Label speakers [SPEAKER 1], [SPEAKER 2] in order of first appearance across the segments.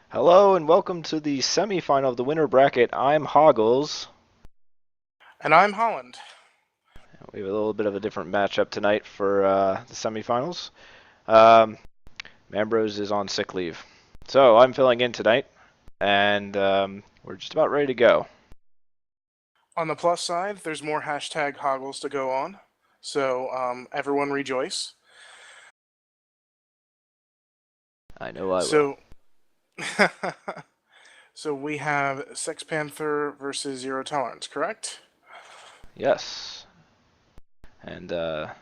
[SPEAKER 1] Hello and welcome to the semifinal of the winner bracket. I'm Hoggles.
[SPEAKER 2] And I'm Holland.
[SPEAKER 1] We have a little bit of a different matchup tonight for the semifinals. Um, Ambrose is on sick leave, so I'm filling in tonight, and we're just about ready to go.
[SPEAKER 2] On the plus side, there's more hashtag Hoggles to go on. So everyone rejoice.
[SPEAKER 1] I know I will.
[SPEAKER 2] So so we have Sex Panther versus Zero Tolerance, correct?
[SPEAKER 1] Yes. And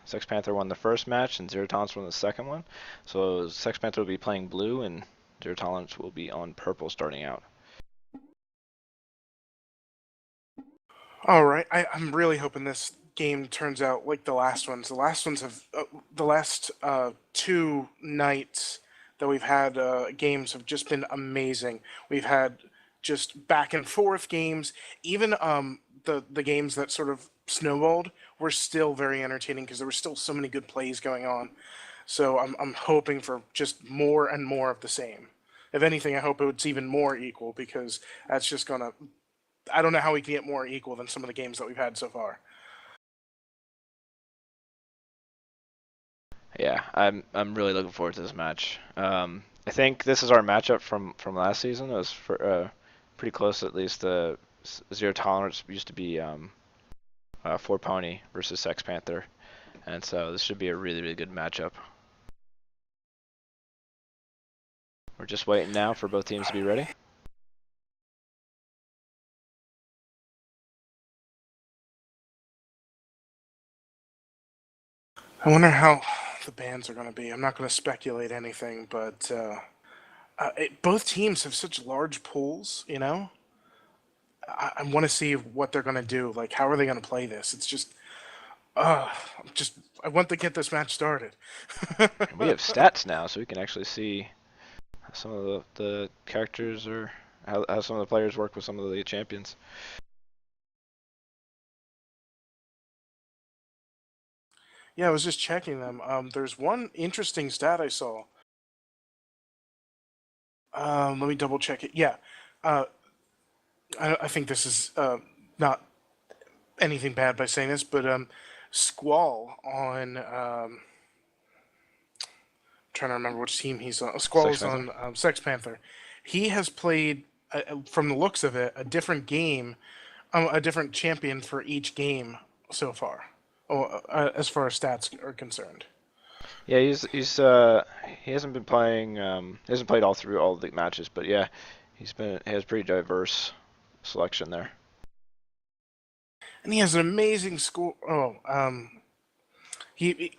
[SPEAKER 1] Sex Panther won the first match, and Zero Tolerance won the second one. So Sex Panther will be playing blue, and Zero Tolerance will be on purple starting out.
[SPEAKER 2] All right. I'm really hoping this game turns out like the last ones. The last ones have the last two nights that we've had games have just been amazing. We've had just back and forth games. Even the games that sort of snowballed were still very entertaining because there were still so many good plays going on. So I'm hoping for just more and more of the same. If anything, I hope it's even more equal because that's just gonna. I don't know how we can get more equal than some of the games that we've had so far.
[SPEAKER 1] Yeah, I'm really looking forward to this match. I think this is our matchup from last season. It was pretty close, at least. Zero Tolerance used to be 4Pony versus Sex Panther, and so this should be a really good matchup. We're just waiting now for both teams to be ready.
[SPEAKER 2] I wonder how the bands are going to be. I'm not going to speculate anything, but both teams have such large pools. I want to see what they're going to do. Like, how are they going to play this? It's uh, just I want to get this match started.
[SPEAKER 1] And we have stats now, so we can actually see some of the characters or how some of the players work with some of the champions.
[SPEAKER 2] Yeah, I was just checking them. There's one interesting stat I saw. Let me double check it. Yeah, uh, I think this is not anything bad by saying this, but Squall on trying to remember which team he's on. Squall
[SPEAKER 1] Sex
[SPEAKER 2] is
[SPEAKER 1] Panther.
[SPEAKER 2] on Sex Panther. He has played, from the looks of it, a different game, a different champion for each game so far, as far as stats are concerned.
[SPEAKER 1] Yeah, he hasn't been playing he hasn't played all through all the matches, but yeah, he has pretty diverse selection there.
[SPEAKER 2] And he has an amazing score.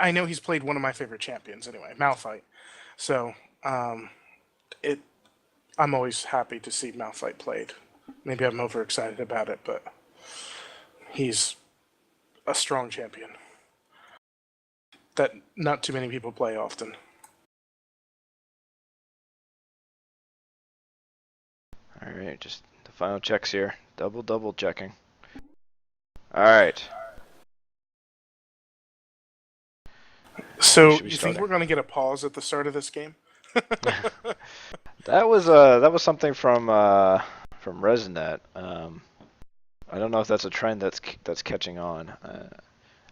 [SPEAKER 2] I know he's played one of my favorite champions anyway, Malphite. So um, it I'm always happy to see Malphite played. Maybe I'm overexcited about it, but he's a strong champion that not too many people play often.
[SPEAKER 1] All right, just the final checks here. Double checking. All right, we
[SPEAKER 2] So
[SPEAKER 1] should be
[SPEAKER 2] you think
[SPEAKER 1] starting.
[SPEAKER 2] we're going to get a pause at the start of this game?
[SPEAKER 1] That was something from Resnet. I don't know if that's a trend that's catching on.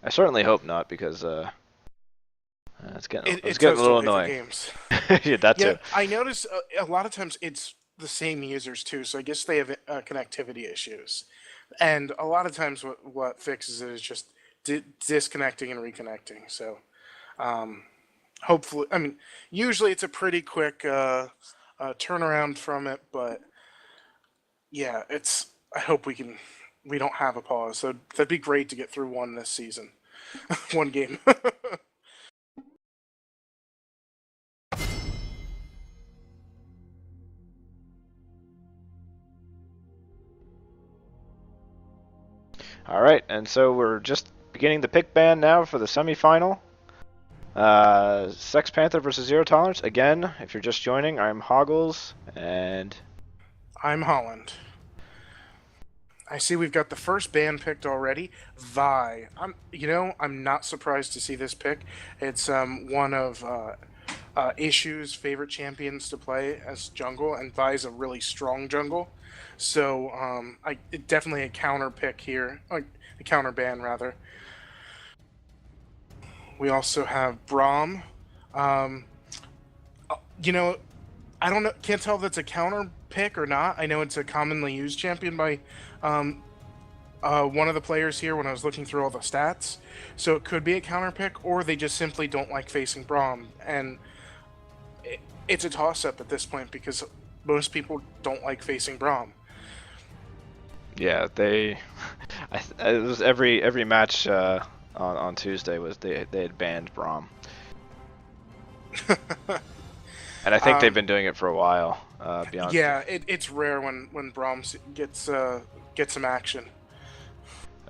[SPEAKER 1] I certainly hope not because it's
[SPEAKER 2] It
[SPEAKER 1] getting a
[SPEAKER 2] does
[SPEAKER 1] little
[SPEAKER 2] delay for
[SPEAKER 1] annoying.
[SPEAKER 2] games.
[SPEAKER 1] Yeah, that
[SPEAKER 2] Yeah,
[SPEAKER 1] too.
[SPEAKER 2] I notice a lot of times it's the same users too, so I guess they have connectivity issues. And a lot of times what fixes it is just disconnecting and reconnecting. So um, hopefully, I mean, usually it's a pretty quick turnaround from it, but yeah, it's. I hope we don't have a pause. So that'd be great to get through one this season, one game.
[SPEAKER 1] All right, and so we're just beginning the pick ban now for the semifinal. Sex Panther versus Zero Tolerance. Again, if you're just joining, I'm Hoggles, and
[SPEAKER 2] I'm Holland. I see we've got the first ban picked already. Vi. I'm not surprised to see this pick. It's one of Issue's favorite champions to play as jungle, and Vi's a really strong jungle. So definitely a counter pick here, a counter ban rather. We also have Braum. Um, I don't know, can't tell if that's a counter pick or not. I know it's a commonly used champion by um, one of the players here when I was looking through all the stats. So it could be a counter pick, or they just simply don't like facing Braum. And it's a toss-up at this point because most people don't like facing Braum.
[SPEAKER 1] yeah, it was every match on Tuesday was they had banned Braum, and I think they've been doing it for a while. Beyond.
[SPEAKER 2] Yeah, it's rare when Braum gets some action.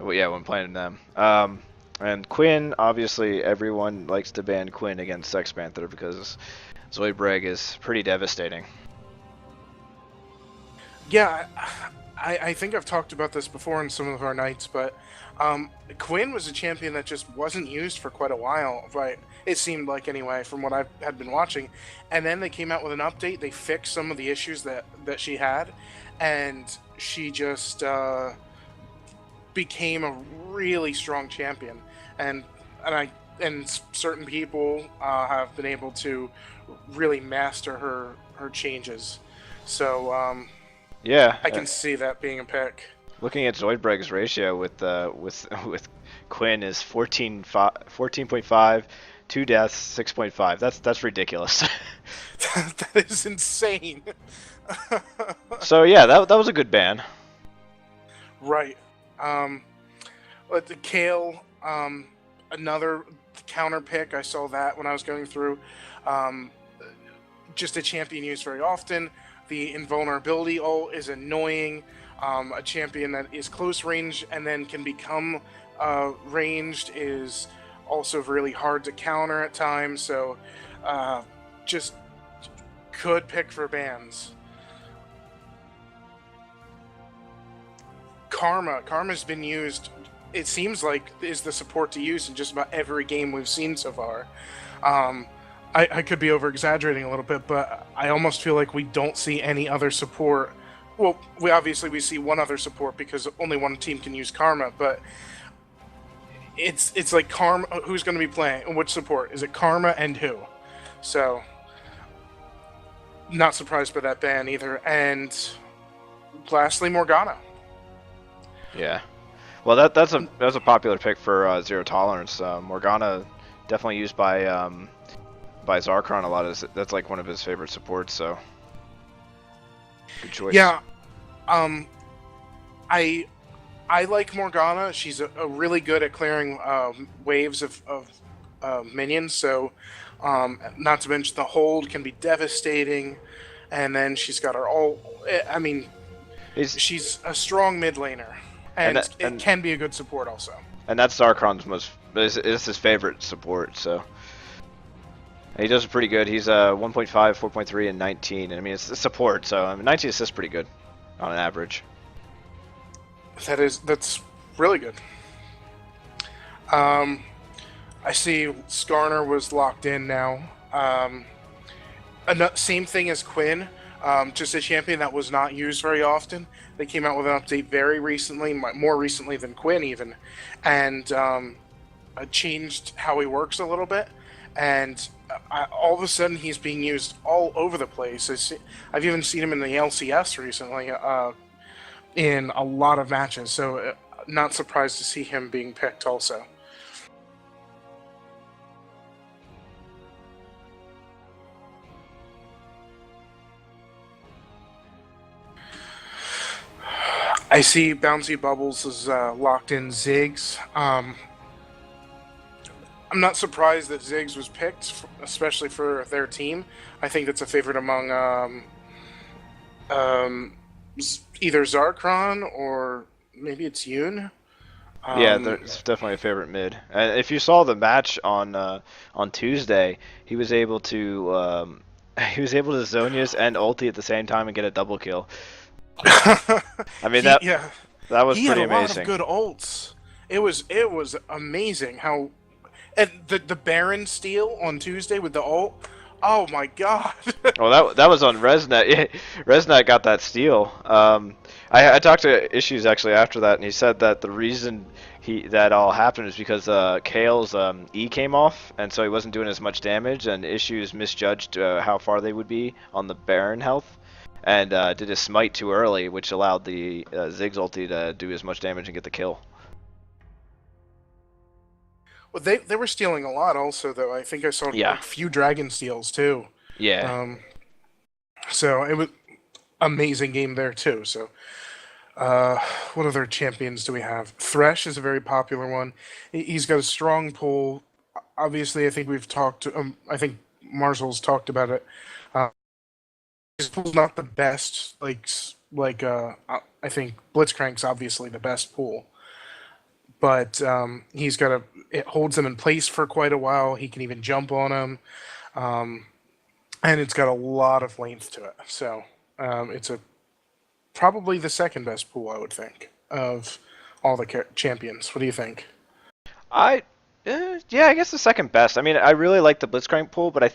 [SPEAKER 1] Well, yeah, when playing them. And Quinn, obviously, everyone likes to ban Quinn against Sex Panther because Zoidberg is pretty devastating.
[SPEAKER 2] Yeah, I think I've talked about this before in some of our nights, but Quinn was a champion that just wasn't used for quite a while, right? It seemed like, anyway, from what I had been watching. And then they came out with an update. They fixed some of the issues that she had, and she just became a really strong champion. And certain people have been able to really master her changes. So
[SPEAKER 1] yeah,
[SPEAKER 2] I can see that being a pick.
[SPEAKER 1] Looking at Zoidberg's ratio with Quinn is 14.5, 2 deaths, 6.5. That's ridiculous.
[SPEAKER 2] That is insane.
[SPEAKER 1] So yeah, that was a good ban.
[SPEAKER 2] Right. But the Kale, another counter pick. I saw that when I was going through. Just a champion used very often. The invulnerability ult is annoying. A champion that is close range and then can become ranged is also really hard to counter at times. So just could pick for bans. Karma's been used, it seems like, is the support to use in just about every game we've seen so far. I could be over-exaggerating a little bit, but I almost feel like we don't see any other support. Well, we see one other support because only one team can use Karma, but it's like Karma, who's going to be playing? Which support? Is it Karma and who? So, not surprised by that ban either. And lastly, Morgana.
[SPEAKER 1] Yeah, well that's a popular pick for Zero Tolerance. Morgana definitely used by Zarkon a lot. That's like one of his favorite supports. So good choice.
[SPEAKER 2] Yeah, I like Morgana. She's a really good at clearing waves of minions. So not to mention the hold can be devastating, and then she's got her ult. I mean, she's a strong mid laner. And it can be a good support also.
[SPEAKER 1] And that's Zarkon's is his favorite support, so he does pretty good. He's 1.5, 4.3, and 19. And I mean, it's a support, so 19 assists pretty good on an average.
[SPEAKER 2] That's really good. I see Skarner was locked in now. Same thing as Quinn. Just a champion that was not used very often. They came out with an update very recently, more recently than Quinn even, and changed how he works a little bit. And all of a sudden, he's being used all over the place. I've even seen him in the LCS recently in a lot of matches, so not surprised to see him being picked also. I see Bouncy Bubbles is locked in Ziggs. I'm not surprised that Ziggs was picked, especially for their team. I think that's a favorite among either Zarkon or maybe it's Yoon.
[SPEAKER 1] Yeah,
[SPEAKER 2] Um,
[SPEAKER 1] it's definitely a favorite mid. And if you saw the match on Tuesday, he was able to he was able to Zhonya's and ulti at the same time and get a double kill. I mean
[SPEAKER 2] he yeah,
[SPEAKER 1] that was
[SPEAKER 2] he had
[SPEAKER 1] pretty
[SPEAKER 2] a lot of
[SPEAKER 1] amazing.
[SPEAKER 2] good ults. It was amazing how, and the Baron steal on Tuesday with the ult. Oh my god.
[SPEAKER 1] Well, that was on Resnet. Resnet got that steal. I talked to Issues actually after that, and he said that the reason that all happened is because Kale's E came off, and so he wasn't doing as much damage, and Issues misjudged how far they would be on the Baron health, and did a smite too early, which allowed the Ziggs ulti to do as much damage and get the kill.
[SPEAKER 2] Well, they were stealing a lot also though. I think I saw
[SPEAKER 1] Yeah,
[SPEAKER 2] like few dragon steals too.
[SPEAKER 1] yeah.
[SPEAKER 2] Um, so it was amazing game there too. So what other champions do we have? Thresh is a very popular one. He's got a strong pull. Obviously, I think we've talked. I think Marshall's talked about it. Uh, his pool's not the best. I think Blitzcrank's obviously the best pool, but he's got a. It holds him in place for quite a while. He can even jump on him, um, and it's got a lot of length to it. So it's a probably the second best pool, I would think, of all the champions. What do you think?
[SPEAKER 1] I yeah, I guess the second best. I mean, I really like the Blitzcrank pool, but I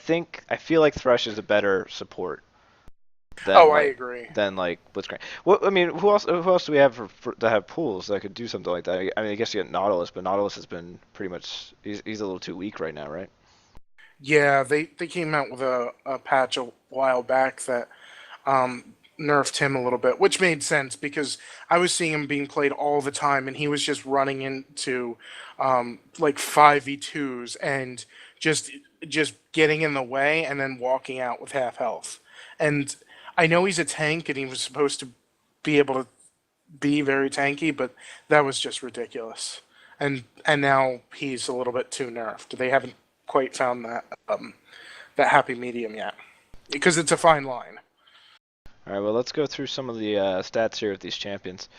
[SPEAKER 1] feel like Thresh is a better support than
[SPEAKER 2] Oh, I
[SPEAKER 1] like
[SPEAKER 2] agree.
[SPEAKER 1] Blitzcrank. What I mean, who else do we have to have pools that could do something like that? I mean, I guess you get Nautilus, but Nautilus has been pretty much he's a little too weak right now, right?
[SPEAKER 2] Yeah, they came out with a patch a while back that nerfed him a little bit, which made sense because I was seeing him being played all the time, and he was just running into like 5v2s and just just getting in the way and then walking out with half health. And I know he's a tank, and he was supposed to be able to be very tanky, but that was just ridiculous. And now he's a little bit too nerfed. They haven't quite found that happy medium yet because it's a fine line.
[SPEAKER 1] All right, well, let's go through some of the stats here with these champions.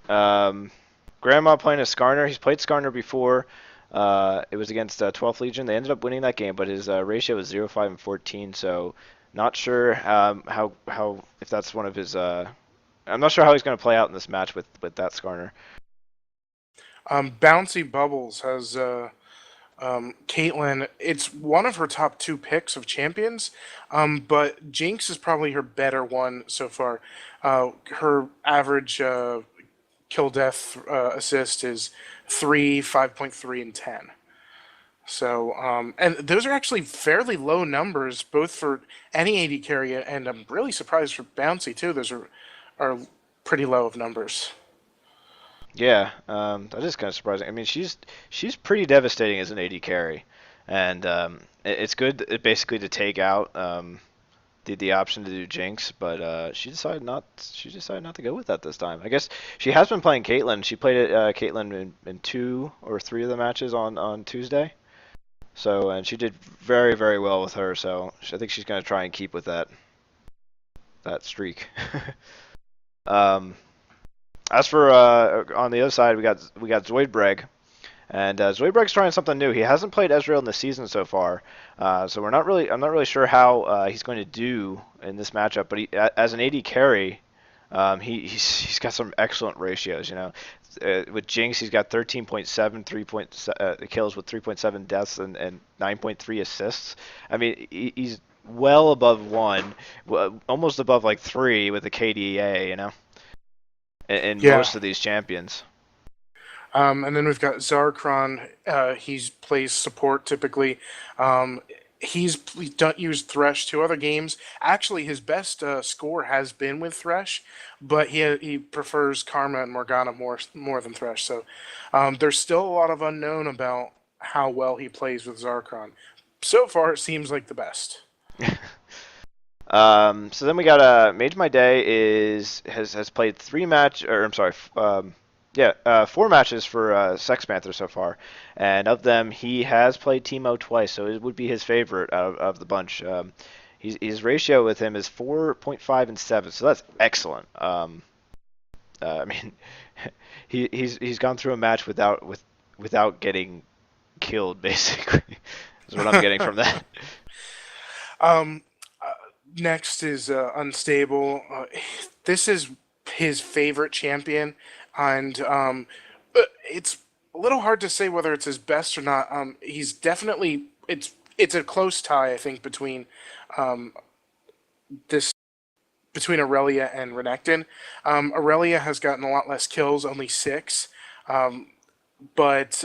[SPEAKER 1] Um, Grandma playing as Skarner. He's played Skarner before. It was against 12th Legion. They ended up winning that game, but his ratio was 0-5-14. So not sure how if that's one of his. I'm not sure how he's going to play out in this match with that Skarner.
[SPEAKER 2] Bouncy Bubbles has Caitlyn. It's one of her top two picks of champions, but Jinx is probably her better one so far. Her average kill death assist is 3, 5.3, and 10. So, and those are actually fairly low numbers, both for any AD carry, and I'm really surprised for Bouncy too. Those are pretty low of numbers.
[SPEAKER 1] Yeah, that is kind of surprising. I mean, she's pretty devastating as an AD carry, and it's good basically to take out the option to do Jinx, but she decided not to go with that this time. I guess she has been playing Caitlyn. She played Caitlyn in 2 or 3 of the matches on Tuesday. So and she did very very well with her. So I think she's gonna try and keep with that streak. um, as for on the other side, we got Zoidberg. And Zoidberg's trying something new. He hasn't played Ezreal in the season so far, so I'm not really sure how he's going to do in this matchup. But as an AD carry, he's got some excellent ratios. You know, with Jinx, he's got 13.7 kills with 3.7 deaths and 9.3 assists. I mean, he's well above 1, almost above like 3 with the KDA. You know, in
[SPEAKER 2] Yeah.
[SPEAKER 1] most of these champions.
[SPEAKER 2] And then we've got Zarkron. He plays support typically. He's don't use Thresh 2 other games. Actually, his best score has been with Thresh, but he prefers Karma and Morgana more than Thresh. So there's still a lot of unknown about how well he plays with Zarkron. So far, it seems like the best.
[SPEAKER 1] So then we got Mage My Day has played 4 matches for Sex Panther so far, and of them he has played Teemo twice, so it would be his favorite of the bunch. His ratio with him is 4.5 and 7, so that's excellent. I mean, he's gone through a match without getting killed, basically. Is what I'm getting from that.
[SPEAKER 2] um, uh, Next is Unstable. This is his favorite champion, and it's a little hard to say whether it's his best or not. He's definitely it's a close tie, I think, um, this between Aurelia and Renekton. Aurelia has gotten a lot less kills, only 6, um, but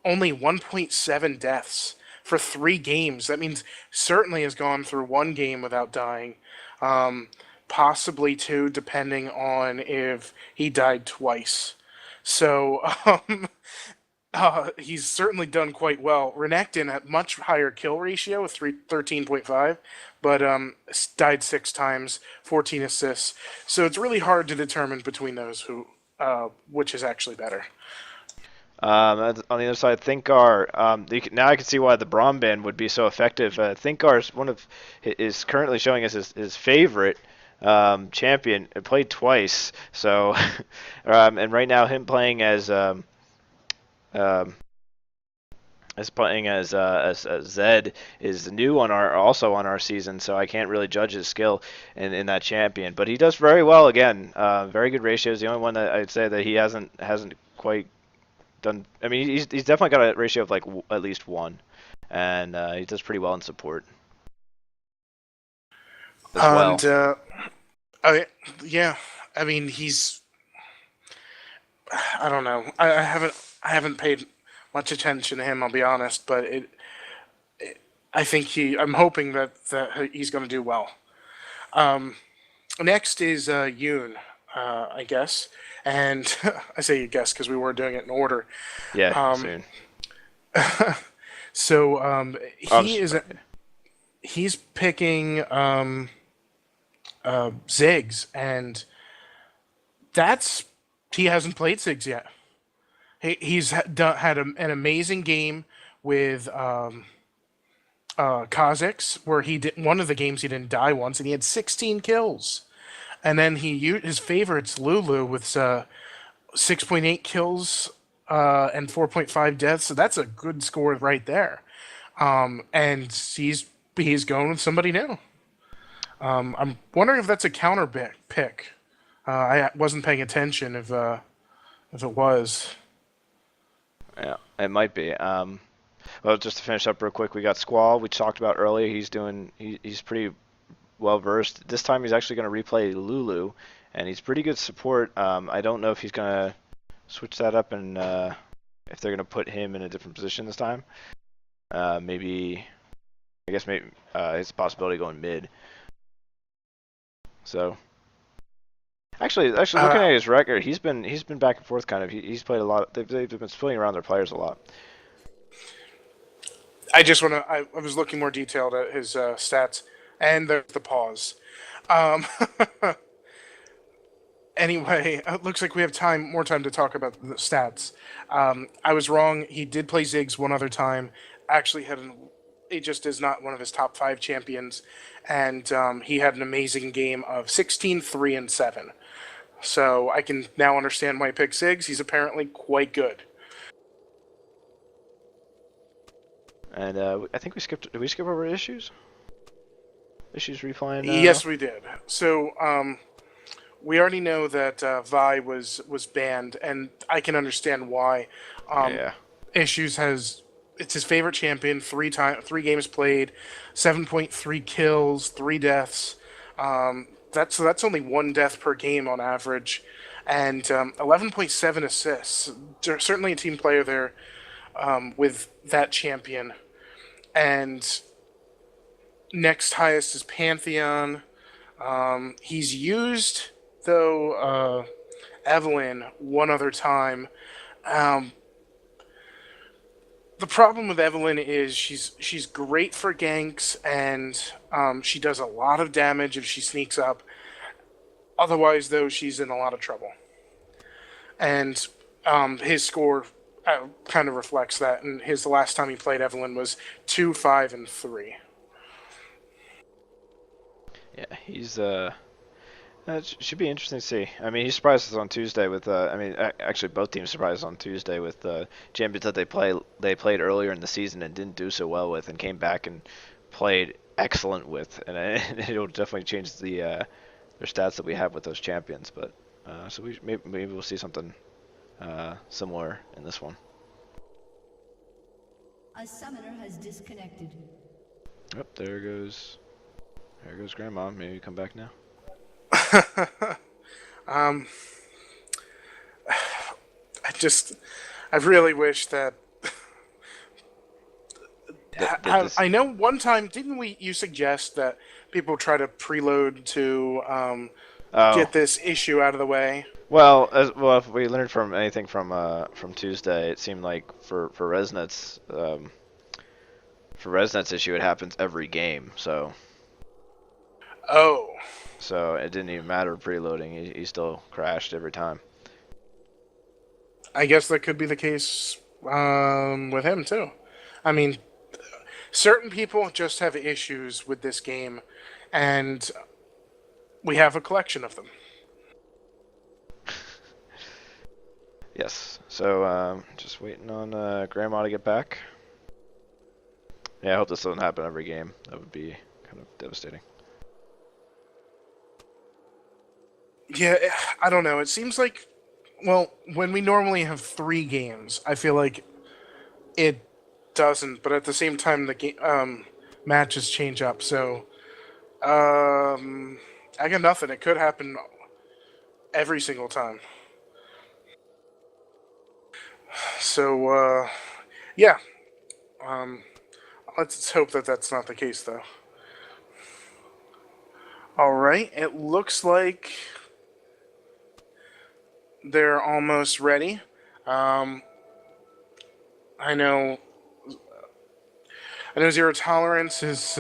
[SPEAKER 2] only 1.7 deaths for 3 games. That means certainly has gone through 1 game without dying, um, possibly 2, depending on if he died twice. So he's certainly done quite well. Renekton had much higher kill ratio with 13.5, but died 6 times, 14 assists. So it's really hard to determine between those which is actually better.
[SPEAKER 1] On the other side, Thinkar. Now I can see why the Braum ban would be so effective. Thinkar is currently showing us his favorite champion. It played twice, so and right now him playing um, as Zed is new on our season, so I can't really judge his skill in that champion. But he does very well again. Very good ratios. The only one that I'd say that he hasn't quite done. I mean, he's definitely got a ratio of like at least 1, and he does pretty well in support as well.
[SPEAKER 2] And I, yeah, I mean he's. I don't know. I haven't paid much attention to him. I'll be honest, but I think I'm hoping that he's going to do well. Um, Next is Yoon, I guess, and I say you guess because we were doing it in order.
[SPEAKER 1] Yeah,
[SPEAKER 2] Um,
[SPEAKER 1] soon.
[SPEAKER 2] so
[SPEAKER 1] I'm
[SPEAKER 2] he's picking Ziggs, and that's he hasn't played Ziggs yet. He's had an amazing game with Kha'Zix, where he did one of the games he didn't die once, and he had 16 kills. And then he used his favorites Lulu with 6.8 kills and 4.5 deaths. So that's a good score right there. And he's going with somebody new. I'm wondering if that's a counter pick. I wasn't paying attention if it was.
[SPEAKER 1] Yeah, it might be. Well, just to finish up real quick, we got Squall. We talked about earlier. He's pretty well versed. This time he's actually going to replay Lulu, and he's pretty good support. I don't know if he's going to switch that up and if they're going to put him in a different position this time. Maybe it's a possibility going mid. So actually looking at his record, he's been back and forth kind of. He's played a lot. They've been splitting around their players a lot.
[SPEAKER 2] I just want to. I was looking more detailed at his stats, and there's the pause. Um, anyway, it looks like we have more time to talk about the stats. I was wrong. He did play Ziggs one other time. Actually, it just is not one of his top 5 champions, and he had an amazing game of 16, 3, and 7. So I can now understand why he picked Ziggs. He's apparently quite good.
[SPEAKER 1] And I think did we skip over issues? Issues replaying?
[SPEAKER 2] Yes, we did. So we already know that Vi was banned, and I can understand why.
[SPEAKER 1] Yeah.
[SPEAKER 2] Issues it's his favorite champion. 3 games played, 7.3 kills, 3 deaths. That's only 1 death per game on average, and 11.7 assists. Certainly a team player there with that champion. And next highest is Pantheon. He's used, though, Evelynn one other time. The problem with Evelynn is she's great for ganks, and she does a lot of damage if she sneaks up. Otherwise, though, she's in a lot of trouble. And his score kind of reflects that. And the last time he played Evelynn was 2, 5, and 3.
[SPEAKER 1] Yeah, he's It should be interesting to see. I mean, he surprised us on Tuesday with. I mean, actually, both teams surprised us on Tuesday with champions that they played earlier in the season and didn't do so well with, and came back and played excellent with, and it'll definitely change their stats that we have with those champions. But so maybe we'll see something similar in this one.
[SPEAKER 3] A summoner has disconnected.
[SPEAKER 1] Yep, there goes Grandma. Maybe come back now.
[SPEAKER 2] I really wish that. I know one time, didn't you suggest that people try to preload to get this issue out of the way?
[SPEAKER 1] Well, if we learned from anything from Tuesday, it seemed like for Resnet's issue, it happens every game. So.
[SPEAKER 2] Oh.
[SPEAKER 1] So it didn't even matter preloading; he still crashed every time.
[SPEAKER 2] I guess that could be the case with him too. I mean, certain people just have issues with this game, and we have a collection of them.
[SPEAKER 1] Yes. So just waiting on Grandma to get back. Yeah, I hope this doesn't happen every game. That would be kind of devastating.
[SPEAKER 2] Yeah, I don't know. It seems like, well, when we normally have 3 games, I feel like it doesn't. But at the same time, the matches change up. So, I got nothing. It could happen every single time. So, yeah. Let's hope that that's not the case, though. All right. It looks like they're almost ready. I know Zero Tolerance is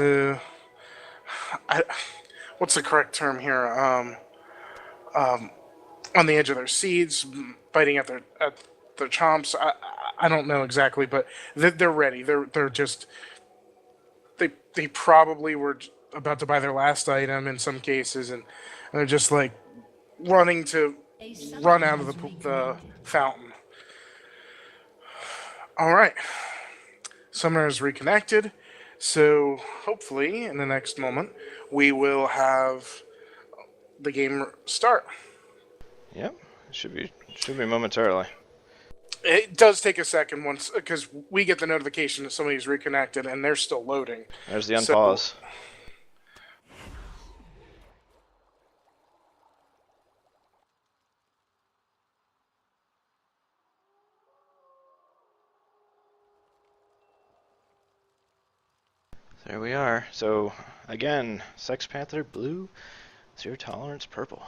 [SPEAKER 2] what's the correct term here? On the edge of their seats, biting at their chomps. I don't know exactly, but they're ready. They're just they probably were about to buy their last item in some cases, and they're just like running to run out of the fountain. All right. Summoner is reconnected, so hopefully in the next moment we will have the game start.
[SPEAKER 1] Yep, should be momentarily.
[SPEAKER 2] It does take a second once, because we get the notification that somebody's reconnected and they're still loading.
[SPEAKER 1] There's the unpause. So, there we are. So, again, Sex Panther blue, Zero Tolerance purple.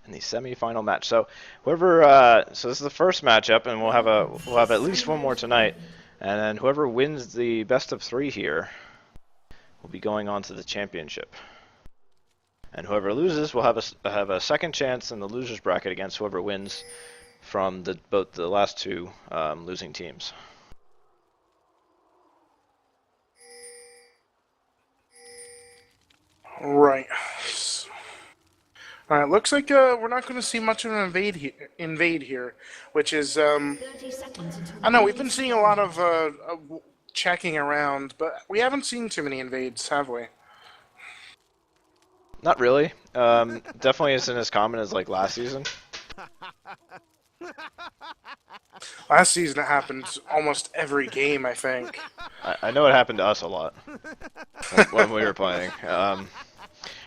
[SPEAKER 1] In the semi-final match. So, whoever so this is the first matchup, and we'll have at least one more tonight. And then whoever wins the best of 3 here will be going on to the championship. And whoever loses will have a second chance in the losers bracket against whoever wins from both the last 2 losing teams.
[SPEAKER 2] Right. All right. Looks like we're not going to see much of an invade here, which is I know we've been seeing a lot of checking around, but we haven't seen too many invades, have we?
[SPEAKER 1] Not really. Definitely isn't as common as like last season.
[SPEAKER 2] Last season it happened almost every game, I think.
[SPEAKER 1] I know it happened to us a lot when we were playing.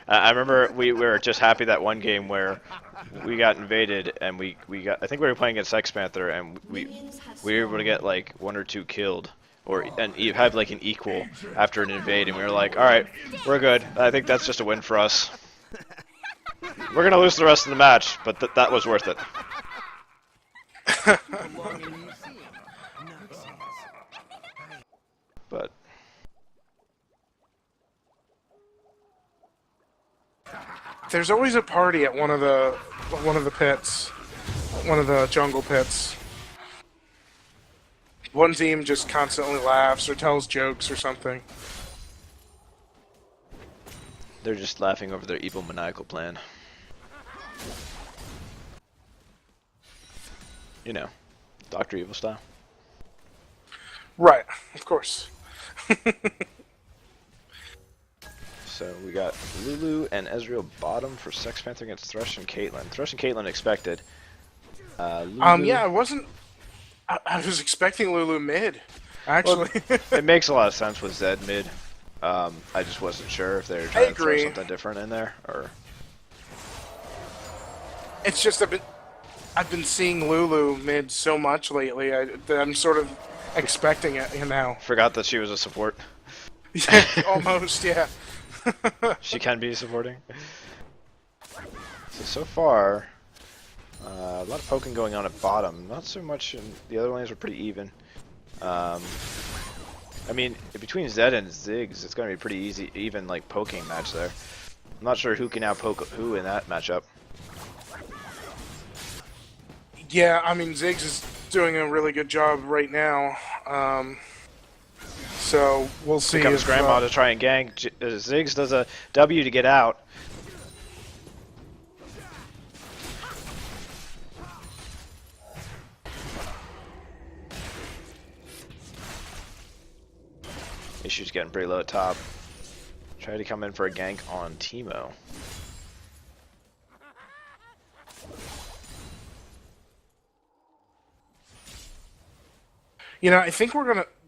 [SPEAKER 1] I remember we were just happy that one game where we got invaded and we got, I think we were playing against Sex Panther, and we were able to get like 1 or 2 killed, and you have like an equal after an invade, and we were like, all right, we're good. I think that's just a win for us. We're gonna lose the rest of the match, but that was worth it. But
[SPEAKER 2] there's always a party at one of the pits, one of the jungle pits. One team just constantly laughs or tells jokes or something.
[SPEAKER 1] They're just laughing over their evil maniacal plan. You know, Dr. Evil style.
[SPEAKER 2] Right, of course.
[SPEAKER 1] So we got Lulu and Ezreal bottom for Sex Panther against Thresh and Caitlyn. Thresh and Caitlyn expected. Lulu,
[SPEAKER 2] Yeah, I wasn't. I was expecting Lulu mid, actually.
[SPEAKER 1] it makes a lot of sense with Zed mid. I just wasn't sure if they were trying to throw
[SPEAKER 2] agree.
[SPEAKER 1] something different in there, or
[SPEAKER 2] It's just I've been seeing Lulu mid so much lately that I'm sort of expecting it now.
[SPEAKER 1] forgot that she was a support.
[SPEAKER 2] Yeah, almost, yeah.
[SPEAKER 1] She can be supporting. So far, a lot of poking going on at bottom. Not so much in the other lanes. Were pretty even. I mean, between Zed and Ziggs, it's going to be pretty easy, even like poking match there. I'm not sure who can outpoke who in that matchup.
[SPEAKER 2] Yeah, I mean, Ziggs is doing a really good job right now. So we'll see.
[SPEAKER 1] Here comes
[SPEAKER 2] if,
[SPEAKER 1] Grandma to try and gank. Ziggs does a W to get out. Issue's getting pretty low at top. Try to come in for a gank on Teemo.
[SPEAKER 2] You know, I think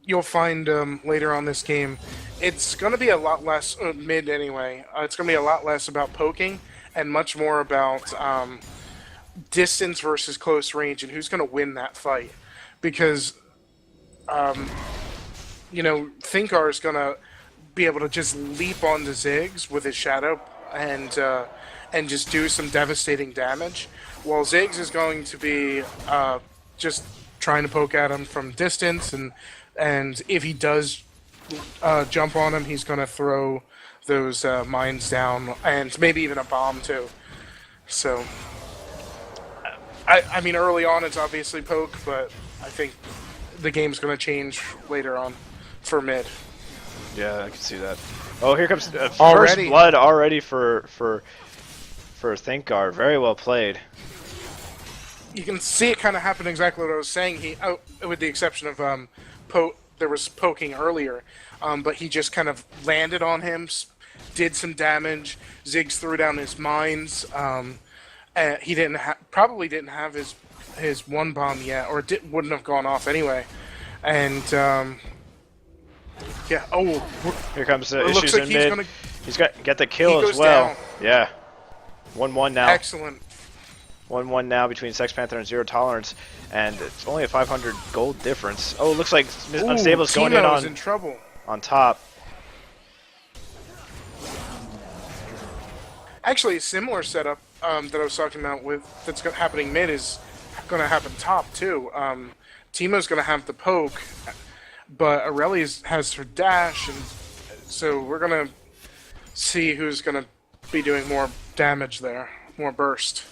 [SPEAKER 2] you'll find later on this game, it's gonna be a lot less mid anyway. It's gonna be a lot less about poking and much more about distance versus close range and who's gonna win that fight. Because, you know, Thinkar is gonna be able to just leap onto Ziggs with his shadow and just do some devastating damage, while Ziggs is going to be just trying to poke at him from distance, and if he does jump on him, he's going to throw those mines down, and maybe even a bomb too. So, I mean, early on it's obviously poke, but I think the game's going to change later on for mid.
[SPEAKER 1] Yeah, I can see that. Oh, here comes first
[SPEAKER 2] Already?
[SPEAKER 1] blood already for Thinkar. Very well played.
[SPEAKER 2] You can see it kind of happen exactly what I was saying. With the exception of there was poking earlier, but he just kind of landed on him, did some damage. Ziggs threw down his mines. He probably didn't have his one bomb yet, or wouldn't have gone off anyway. And yeah. Oh,
[SPEAKER 1] Here comes the
[SPEAKER 2] it
[SPEAKER 1] issues
[SPEAKER 2] looks like
[SPEAKER 1] in
[SPEAKER 2] he's
[SPEAKER 1] mid.
[SPEAKER 2] gonna.
[SPEAKER 1] He's got get the kill
[SPEAKER 2] He
[SPEAKER 1] as
[SPEAKER 2] goes
[SPEAKER 1] well.
[SPEAKER 2] down.
[SPEAKER 1] Yeah. 1-1 now.
[SPEAKER 2] Excellent.
[SPEAKER 1] 1-1 now between Sex Panther and Zero Tolerance, and it's only a 500 gold difference. Oh, it looks like Unstable's going in
[SPEAKER 2] Teemo's in trouble.
[SPEAKER 1] on top.
[SPEAKER 2] Actually, a similar setup that I was talking about that's happening mid is going to happen top too. Teemo's going to have the poke, but Aurelia has her dash, and so we're going to see who's going to be doing more damage there, more burst.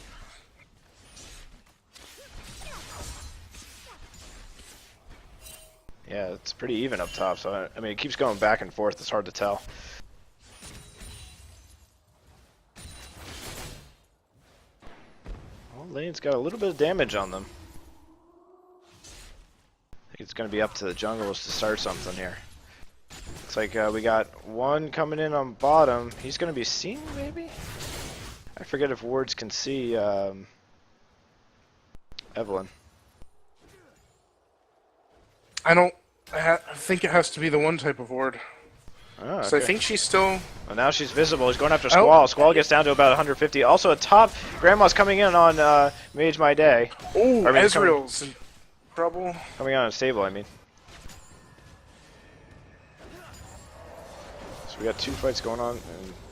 [SPEAKER 1] Yeah, it's pretty even up top, so I mean, it keeps going back and forth. It's hard to tell. Well, lane's got a little bit of damage on them. I think it's going to be up to the jungles to start something here. Looks like we got one coming in on bottom. He's going to be seen, maybe? I forget if wards can see Evelyn.
[SPEAKER 2] I think it has to be the one type of ward.
[SPEAKER 1] Oh, okay.
[SPEAKER 2] So I think she's still.
[SPEAKER 1] Well, now she's visible. He's going after Squall. Squall gets down to about 150. Also, a top. Grandma's coming in on Mage My Day.
[SPEAKER 2] Oh,
[SPEAKER 1] I mean,
[SPEAKER 2] Ezreal's in trouble.
[SPEAKER 1] Coming on stable, I mean. So we got two fights going on.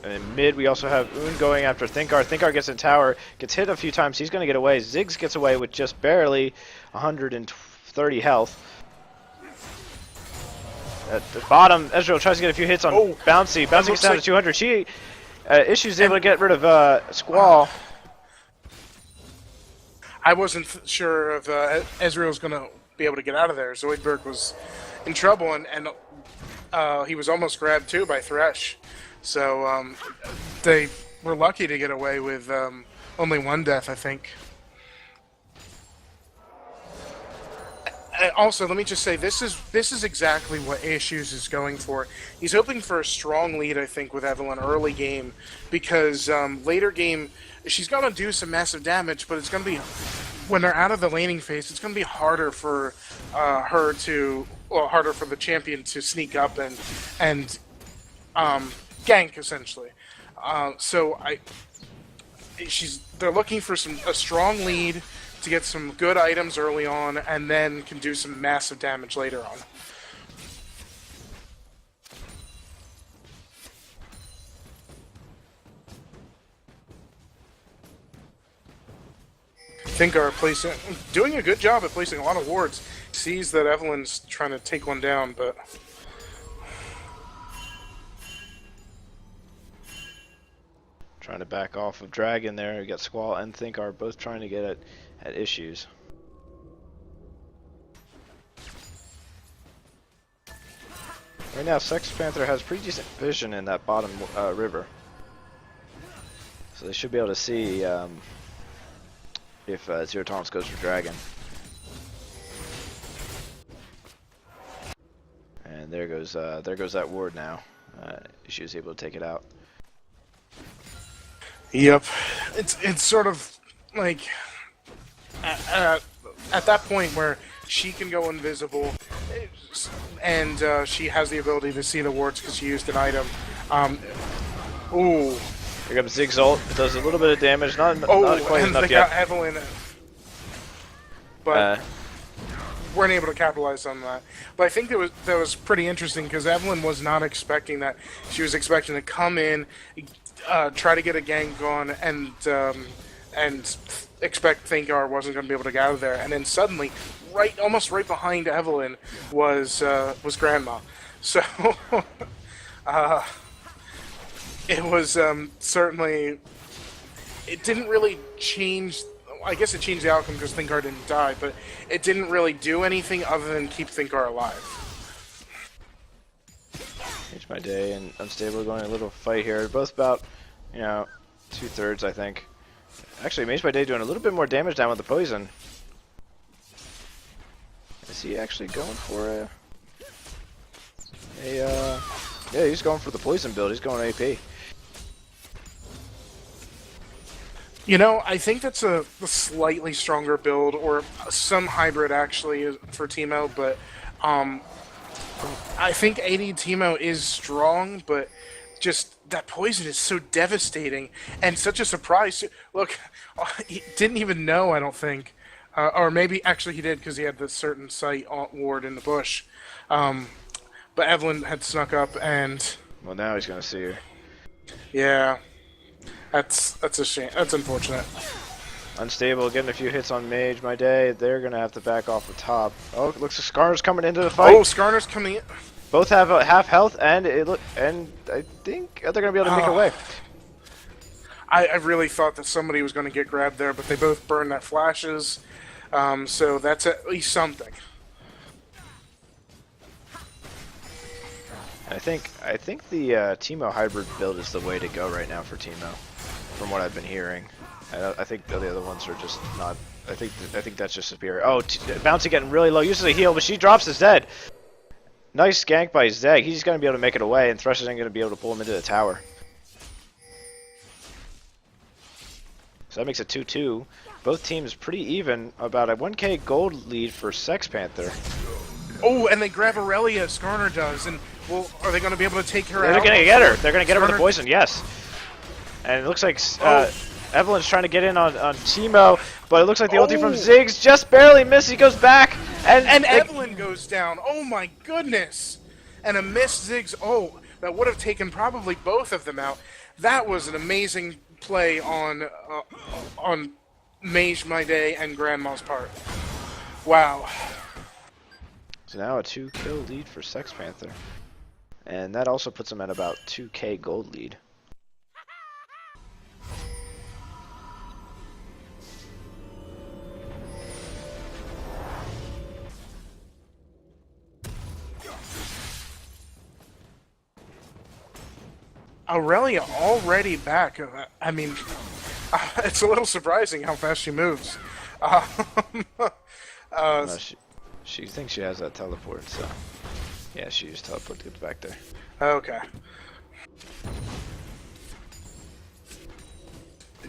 [SPEAKER 1] And in mid, we also have Un going after Thinkar. Thinkar gets in tower, gets hit a few times. He's going to get away. Ziggs gets away with just barely 130 health. At the bottom, Ezreal tries to get a few hits on Bouncy. Bouncy gets down to 200. She Issue's able to get rid of Squall.
[SPEAKER 2] I wasn't sure if Ezreal's going to be able to get out of there. Zoidberg was in trouble, and he was almost grabbed too by Thresh. So they were lucky to get away with only one death, I think. Also, let me just say this is exactly what Issues is going for. He's hoping for a strong lead, I think, with Evelynn early game, because later game she's gonna do some massive damage, but it's gonna be when they're out of the laning phase, it's gonna be harder for harder for the champion to sneak up and gank essentially. They're looking for a strong lead to get some good items early on, and then can do some massive damage later on. Thinkar doing a good job at placing a lot of wards. Sees that Evelynn's trying to take one down, but
[SPEAKER 1] Trying to back off of Dragon there. We got Squall and Thinkar both trying to get at Issues. Right now, Sex Panther has pretty decent vision in that bottom river. So they should be able to see if Zero Tolerance goes for Dragon. And there goes that ward now. She was able to take it out.
[SPEAKER 2] yep, it's sort of like at that point where she can go invisible, and she has the ability to see the wards because she used an item. Ooh.
[SPEAKER 1] Here comes Zig's ult. It does a little bit of damage, not quite
[SPEAKER 2] and
[SPEAKER 1] enough
[SPEAKER 2] they
[SPEAKER 1] yet.
[SPEAKER 2] got Evelynn, but weren't able to capitalize on that. But I think that was pretty interesting because Evelynn was not expecting that. She was expecting to come in, try to get a gank on, and expect Thinkar wasn't going to be able to get out of there. And then suddenly, almost right behind Evelynn was Grandma. So it was certainly. It didn't really change. I guess it changed the outcome because Thinkar didn't die, but it didn't really do anything other than keep Thinkar alive.
[SPEAKER 1] Mage My Day and Unstable going a little fight here. Both about, 2/3, I think. Actually, Mage My Day doing a little bit more damage down with the poison. Is he actually going for yeah, he's going for the poison build. He's going AP.
[SPEAKER 2] I think that's a slightly stronger build, or some hybrid actually for Teemo, but I think AD Teemo is strong, but just that poison is so devastating and such a surprise. Look, he didn't even know, I don't think. Or maybe, actually he did because he had the certain sight ward in the bush. But Evelynn had snuck up and...
[SPEAKER 1] Well, now he's going to see her.
[SPEAKER 2] Yeah. That's a shame. That's unfortunate.
[SPEAKER 1] Unstable, getting a few hits on Mage My Day. They're going to have to back off the top. Oh, it looks like Skarner's coming into the fight.
[SPEAKER 2] Oh, Skarner's coming in.
[SPEAKER 1] Both have half health, and I think they're going to be able to make away.
[SPEAKER 2] I really thought that somebody was going to get grabbed there, but they both burned that flashes. So that's at least something.
[SPEAKER 1] I think the Teemo hybrid build is the way to go right now for Teemo, from what I've been hearing. I think the other ones are just not. I think that's just superior. Oh, Bouncy getting really low. Uses a heal, but she drops his dead. Nice gank by Zeg. He's going to be able to make it away, and Thresh isn't going to be able to pull him into the tower. So that makes it 2-2. Both teams pretty even. About a 1k gold lead for Sex Panther.
[SPEAKER 2] Oh, and they grab Aurelia, Skarner does, and well, are they going to be able to take her out?
[SPEAKER 1] They're going to get her. They're going to get her with the poison, yes. And it looks like Evelynn's trying to get in on Teemo, but it looks like the ulti from Ziggs just barely missed. He goes back, and
[SPEAKER 2] Evelynn goes down. Oh my goodness! And a missed Ziggs. Oh, that would have taken probably both of them out. That was an amazing play on Mage My Day and Grandma's part. Wow.
[SPEAKER 1] So now a 2-kill lead for Sex Panther. And that also puts him at about 2k gold lead.
[SPEAKER 2] Aurelia already back. I mean, it's a little surprising how fast she moves. Um,
[SPEAKER 1] No, she thinks she has that teleport, so yeah, she used teleport to get back there.
[SPEAKER 2] Okay.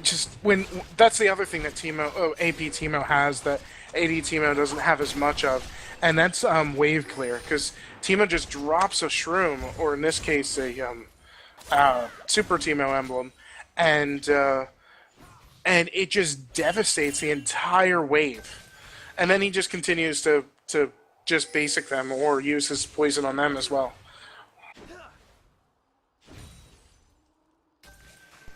[SPEAKER 2] Just when that's the other thing that AP Teemo has that AD Teemo doesn't have as much of, and that's wave clear, because Teemo just drops a shroom, or in this case a Super Teemo emblem, and it just devastates the entire wave, and then he just continues to just basic them or use his poison on them as well.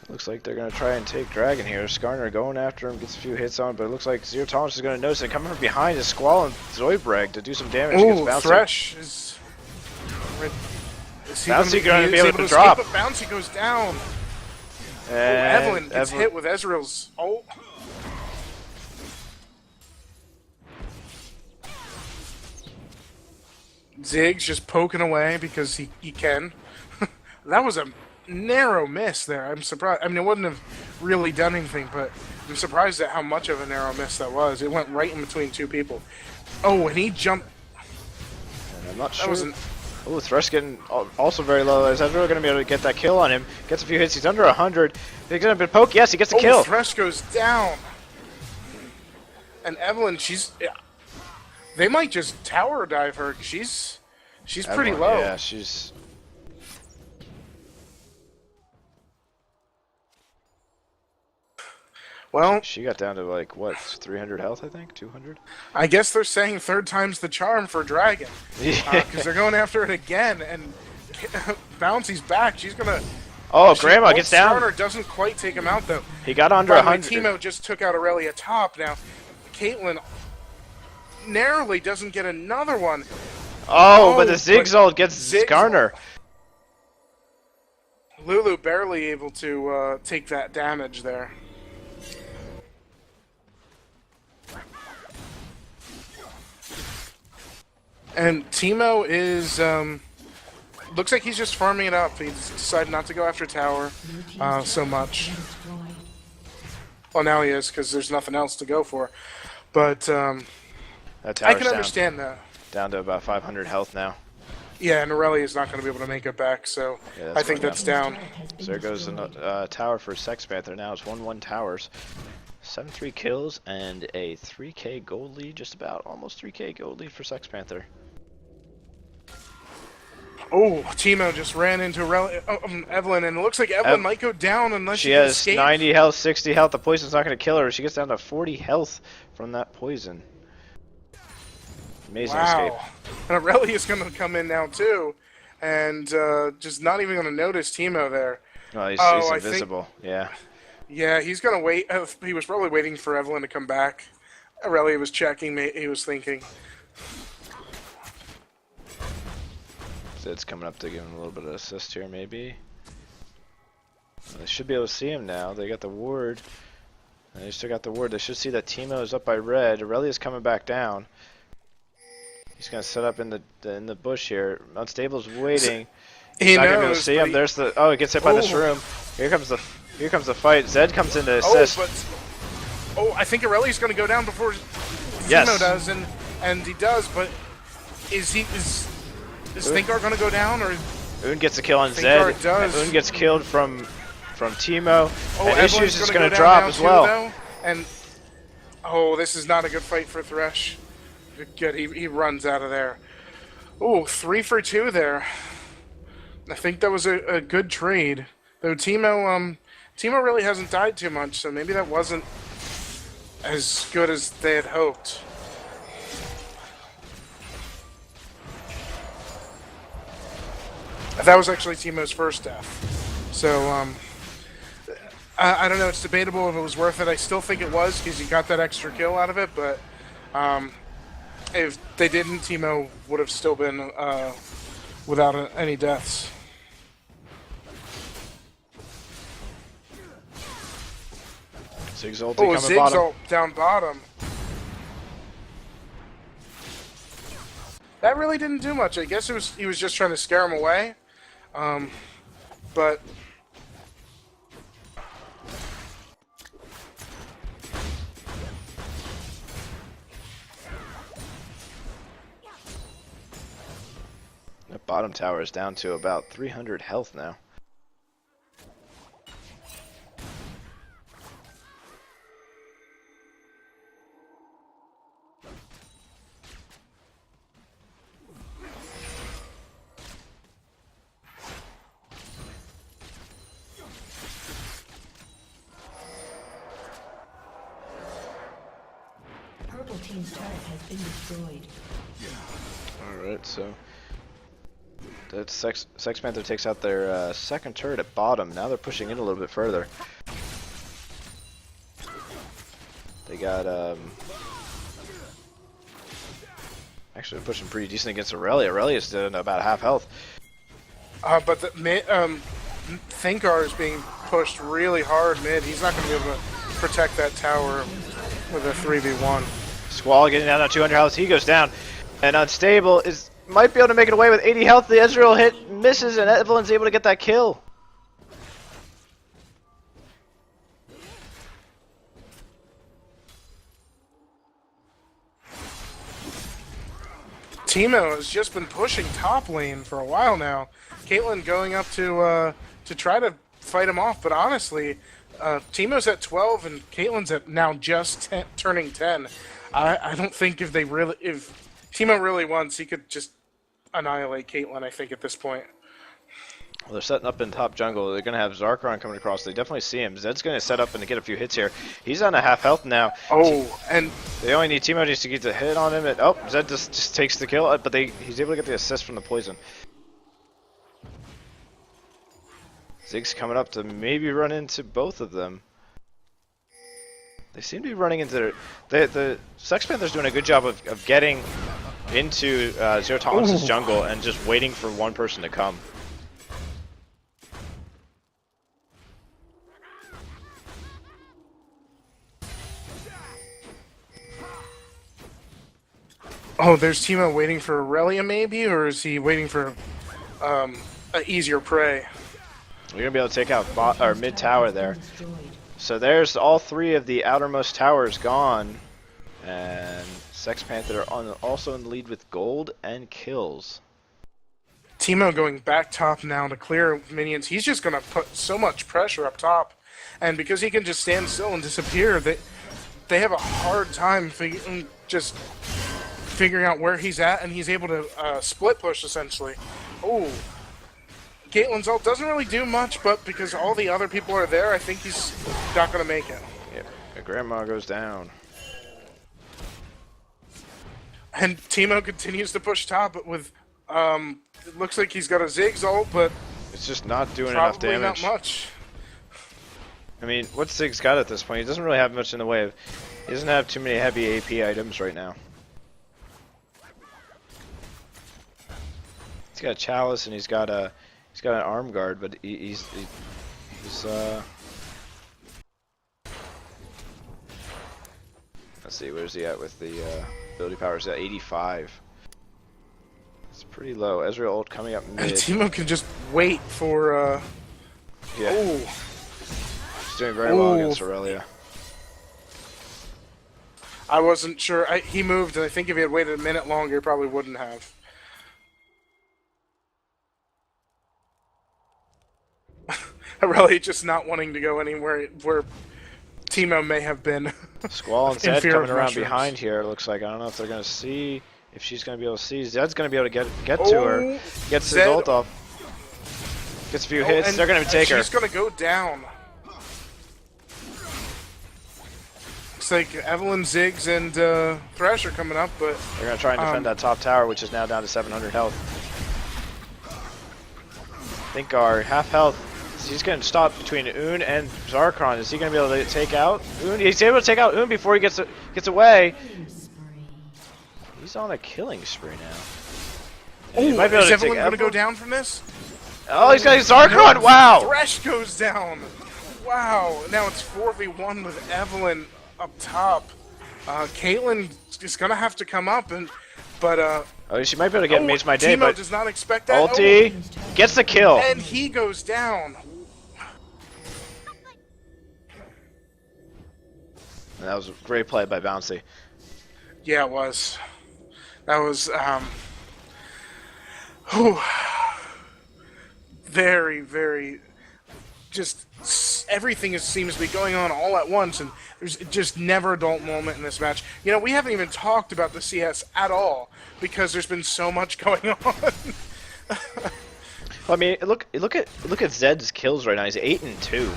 [SPEAKER 1] Looks like they're going to try and take Dragon here. Skarner going after him, gets a few hits on, but it looks like Zero Tolerance is going to notice it. Coming from behind is Squall and Zoidberg to do some damage against
[SPEAKER 2] Ooh,
[SPEAKER 1] Bouncy.
[SPEAKER 2] Thresh is
[SPEAKER 1] Bouncy going to be able to
[SPEAKER 2] drop.
[SPEAKER 1] drop.
[SPEAKER 2] But Bouncy goes down.
[SPEAKER 1] And
[SPEAKER 2] Evelyn gets hit with Ezreal's ult. Ziggs just poking away because he can. That was a narrow miss there. I'm surprised. I mean, it wouldn't have really done anything, but I'm surprised at how much of a narrow miss that was. It went right in between two people. Oh, and he jumped.
[SPEAKER 1] And I'm not
[SPEAKER 2] That
[SPEAKER 1] sure.
[SPEAKER 2] wasn't.
[SPEAKER 1] Oh, Thresh getting also very low. Is Ezreal going to be able to get that kill on him? Gets a few hits. He's under 100. He's going to poke. Yes, he gets the kill.
[SPEAKER 2] Thresh goes down. And Evelyn, yeah, they might just tower dive her. She's pretty
[SPEAKER 1] Evelyn,
[SPEAKER 2] low.
[SPEAKER 1] Yeah, she's.
[SPEAKER 2] Well,
[SPEAKER 1] She got down to like what, 300 health, I think, 200.
[SPEAKER 2] I guess they're saying third time's the charm for Dragon. Because they're going after it again, and Bouncy's back. She's gonna.
[SPEAKER 1] Oh, Grandma gets down.
[SPEAKER 2] Starter doesn't quite take him out though.
[SPEAKER 1] He got under
[SPEAKER 2] By the way,
[SPEAKER 1] 100.
[SPEAKER 2] Teemo just took out Aurelia top. Now, Caitlyn narrowly doesn't get another one.
[SPEAKER 1] Oh, but the
[SPEAKER 2] but
[SPEAKER 1] Ziggs ult gets
[SPEAKER 2] Ziggs
[SPEAKER 1] Skarner.
[SPEAKER 2] Lulu barely able to take that damage there. And Teemo is, looks like he's just farming it up. He's decided not to go after tower so much. Well, now he is, because there's nothing else to go for. But
[SPEAKER 1] That
[SPEAKER 2] I
[SPEAKER 1] tower's
[SPEAKER 2] can understand that.
[SPEAKER 1] down to about 500 health now.
[SPEAKER 2] Yeah, and Aurelia is not going to be able to make it back, so
[SPEAKER 1] Yeah, that's
[SPEAKER 2] I think
[SPEAKER 1] what
[SPEAKER 2] that's down.
[SPEAKER 1] So there goes the tower for Sex Panther. Now it's 1-1 towers. 7-3 kills and a 3k gold lead, just about. Almost 3k gold lead for Sex Panther.
[SPEAKER 2] Oh, Teemo just ran into Evelyn, and it looks like Evelyn might go down unless
[SPEAKER 1] She
[SPEAKER 2] she can
[SPEAKER 1] has
[SPEAKER 2] escape.
[SPEAKER 1] 90 health, 60 health. The poison's not going to kill her. She gets down to 40 health from that poison. Amazing escape.
[SPEAKER 2] Wow. And Aurelia's going to come in now, too, and just not even going to notice Teemo there.
[SPEAKER 1] Oh, he's
[SPEAKER 2] I think-
[SPEAKER 1] invisible. Yeah.
[SPEAKER 2] Yeah, he's going to wait. He was probably waiting for Evelyn to come back. Aurelia was checking, he was thinking.
[SPEAKER 1] Zed's coming up to give him a little bit of assist here, maybe. They should be able to see him now. They got the ward. They still got the ward. They should see that Teemo is up by red. Aurelia's coming back down. He's gonna set up in the bush here. Unstable's waiting. He's not gonna be able to see him. There's the he gets hit by the shroom. Here comes the fight. Zed comes in to assist.
[SPEAKER 2] I think Aurelia's going to go down before
[SPEAKER 1] Yes.
[SPEAKER 2] Teemo does, and he does. But is Thinkar going to go down, or?
[SPEAKER 1] Un gets a kill on
[SPEAKER 2] Thinkar
[SPEAKER 1] Zed.
[SPEAKER 2] does.
[SPEAKER 1] Un gets killed from Teemo.
[SPEAKER 2] Oh,
[SPEAKER 1] and Issues is
[SPEAKER 2] going to
[SPEAKER 1] drop
[SPEAKER 2] down
[SPEAKER 1] as
[SPEAKER 2] too,
[SPEAKER 1] well.
[SPEAKER 2] though, and this is not a good fight for Thresh. Good, he runs out of there. Oh, 3 for 2 there. I think that was a good trade. Though Teemo really hasn't died too much, so maybe that wasn't as good as they had hoped. That was actually Teemo's first death. So, I don't know, it's debatable if it was worth it. I still think it was, because he got that extra kill out of it, but if they didn't, Teemo would have still been without any deaths.
[SPEAKER 1] Ziggs ulti
[SPEAKER 2] Oh,
[SPEAKER 1] coming
[SPEAKER 2] Ziggs
[SPEAKER 1] bottom.
[SPEAKER 2] ult down bottom. That really didn't do much. I guess he was just trying to scare him away. But
[SPEAKER 1] That bottom tower is down to about 300 health now.
[SPEAKER 3] Purple team's turret has been destroyed.
[SPEAKER 1] Alright, so that Sex Panther takes out their second turret at bottom. Now they're pushing in a little bit further. They got actually pushing pretty decent against Aurelia. Aurelia's doing about half health.
[SPEAKER 2] But Thinkar is being pushed really hard mid. He's not going to be able to protect that tower with a 3v1.
[SPEAKER 1] Squall getting down to 200 health. He goes down. And Unstable might be able to make it away with 80 health. The Ezreal hit misses, and Evelyn's able to get that kill.
[SPEAKER 2] Teemo has just been pushing top lane for a while now. Caitlyn going up to try to fight him off, but honestly, Teemo's at 12 and Caitlyn's at now just turning 10. I don't think if Teemo really wants, he could just annihilate Caitlyn, I think, at this point.
[SPEAKER 1] Well, they're setting up in top jungle. They're going to have Zarkon coming across. They definitely see him. Zed's going to set up and to get a few hits here. He's on a half health now.
[SPEAKER 2] Oh, and
[SPEAKER 1] they only need Teemo just to get the hit on him. And, oh, Zed just takes the kill, but he's able to get the assist from the poison. Ziggs coming up to maybe run into both of them. They seem to be running into the Sex Panther's doing a good job of getting into Zero Tolerance's jungle and just waiting for one person to come.
[SPEAKER 2] oh, there's Teemo waiting for Aurelia maybe, or is he waiting for an easier prey?
[SPEAKER 1] We're gonna be able to take out mid tower there. So there's all three of the outermost towers gone, and Sex Panther also in the lead with gold and kills.
[SPEAKER 2] Teemo going back top now to clear minions. He's just going to put so much pressure up top, and because he can just stand still and disappear, they have a hard time figuring out where he's at, and he's able to split push essentially. Oh. Caitlyn's ult doesn't really do much, but because all the other people are there, I think he's not going to make it.
[SPEAKER 1] Yep, Grandma goes down.
[SPEAKER 2] And Teemo continues to push top, but with, it looks like he's got a Ziggs ult, but
[SPEAKER 1] it's just not doing enough
[SPEAKER 2] probably
[SPEAKER 1] damage.
[SPEAKER 2] not much.
[SPEAKER 1] I mean, what's Ziggs got at this point? He doesn't really have much in the way of, he doesn't have too many heavy AP items right now. He's got a Chalice and he's got an arm guard, but he's let's see, where's he at with the ability power? He's at 85. It's pretty low. Ezreal ult coming up mid.
[SPEAKER 2] And Teemo can just wait for
[SPEAKER 1] yeah.
[SPEAKER 2] Oh.
[SPEAKER 1] He's doing very well against Aurelia.
[SPEAKER 2] I wasn't sure. He moved, and I think if he had waited a minute longer, he probably wouldn't have. Really just not wanting to go anywhere where Teemo may have been.
[SPEAKER 1] Squall and Zed
[SPEAKER 2] fear
[SPEAKER 1] coming
[SPEAKER 2] of
[SPEAKER 1] around
[SPEAKER 2] mushrooms.
[SPEAKER 1] behind here. It looks like, I don't know if they're gonna see, if she's gonna be able to see. Zed's gonna be able to get to her. Gets his
[SPEAKER 2] Zed-
[SPEAKER 1] ult off. Gets a few hits.
[SPEAKER 2] And
[SPEAKER 1] They're gonna take her.
[SPEAKER 2] She's gonna go down. Looks like Evelyn, Ziggs, and Thresh are coming up, but
[SPEAKER 1] They're gonna try and defend that top tower, which is now down to 700 health. Thinkar, half health. He's going to stop between Un and Zarkon. Is he going to be able to take out Un? He's able to take out Un before he gets away. He's on a killing spree now. He might be able
[SPEAKER 2] is
[SPEAKER 1] to
[SPEAKER 2] Evelyn
[SPEAKER 1] take
[SPEAKER 2] going to go down from this?
[SPEAKER 1] Oh, he's got Zarkon! Wow!
[SPEAKER 2] Thresh goes down! Wow, now it's 4v1 with Evelyn up top. Caitlyn is going to have to come up, but
[SPEAKER 1] oh, she might be able to get Mage My Day,
[SPEAKER 2] Teemo
[SPEAKER 1] but
[SPEAKER 2] does not expect that.
[SPEAKER 1] ulti gets the kill.
[SPEAKER 2] And he goes down.
[SPEAKER 1] And that was a great play by Bouncy.
[SPEAKER 2] Yeah, it was. That was, Whew. Very, very, just everything seems to be going on all at once, and there's just never a dull moment in this match. You know, we haven't even talked about the CS at all because there's been so much going on.
[SPEAKER 1] Well, I mean, look at Zed's kills right now. He's 8 and 2.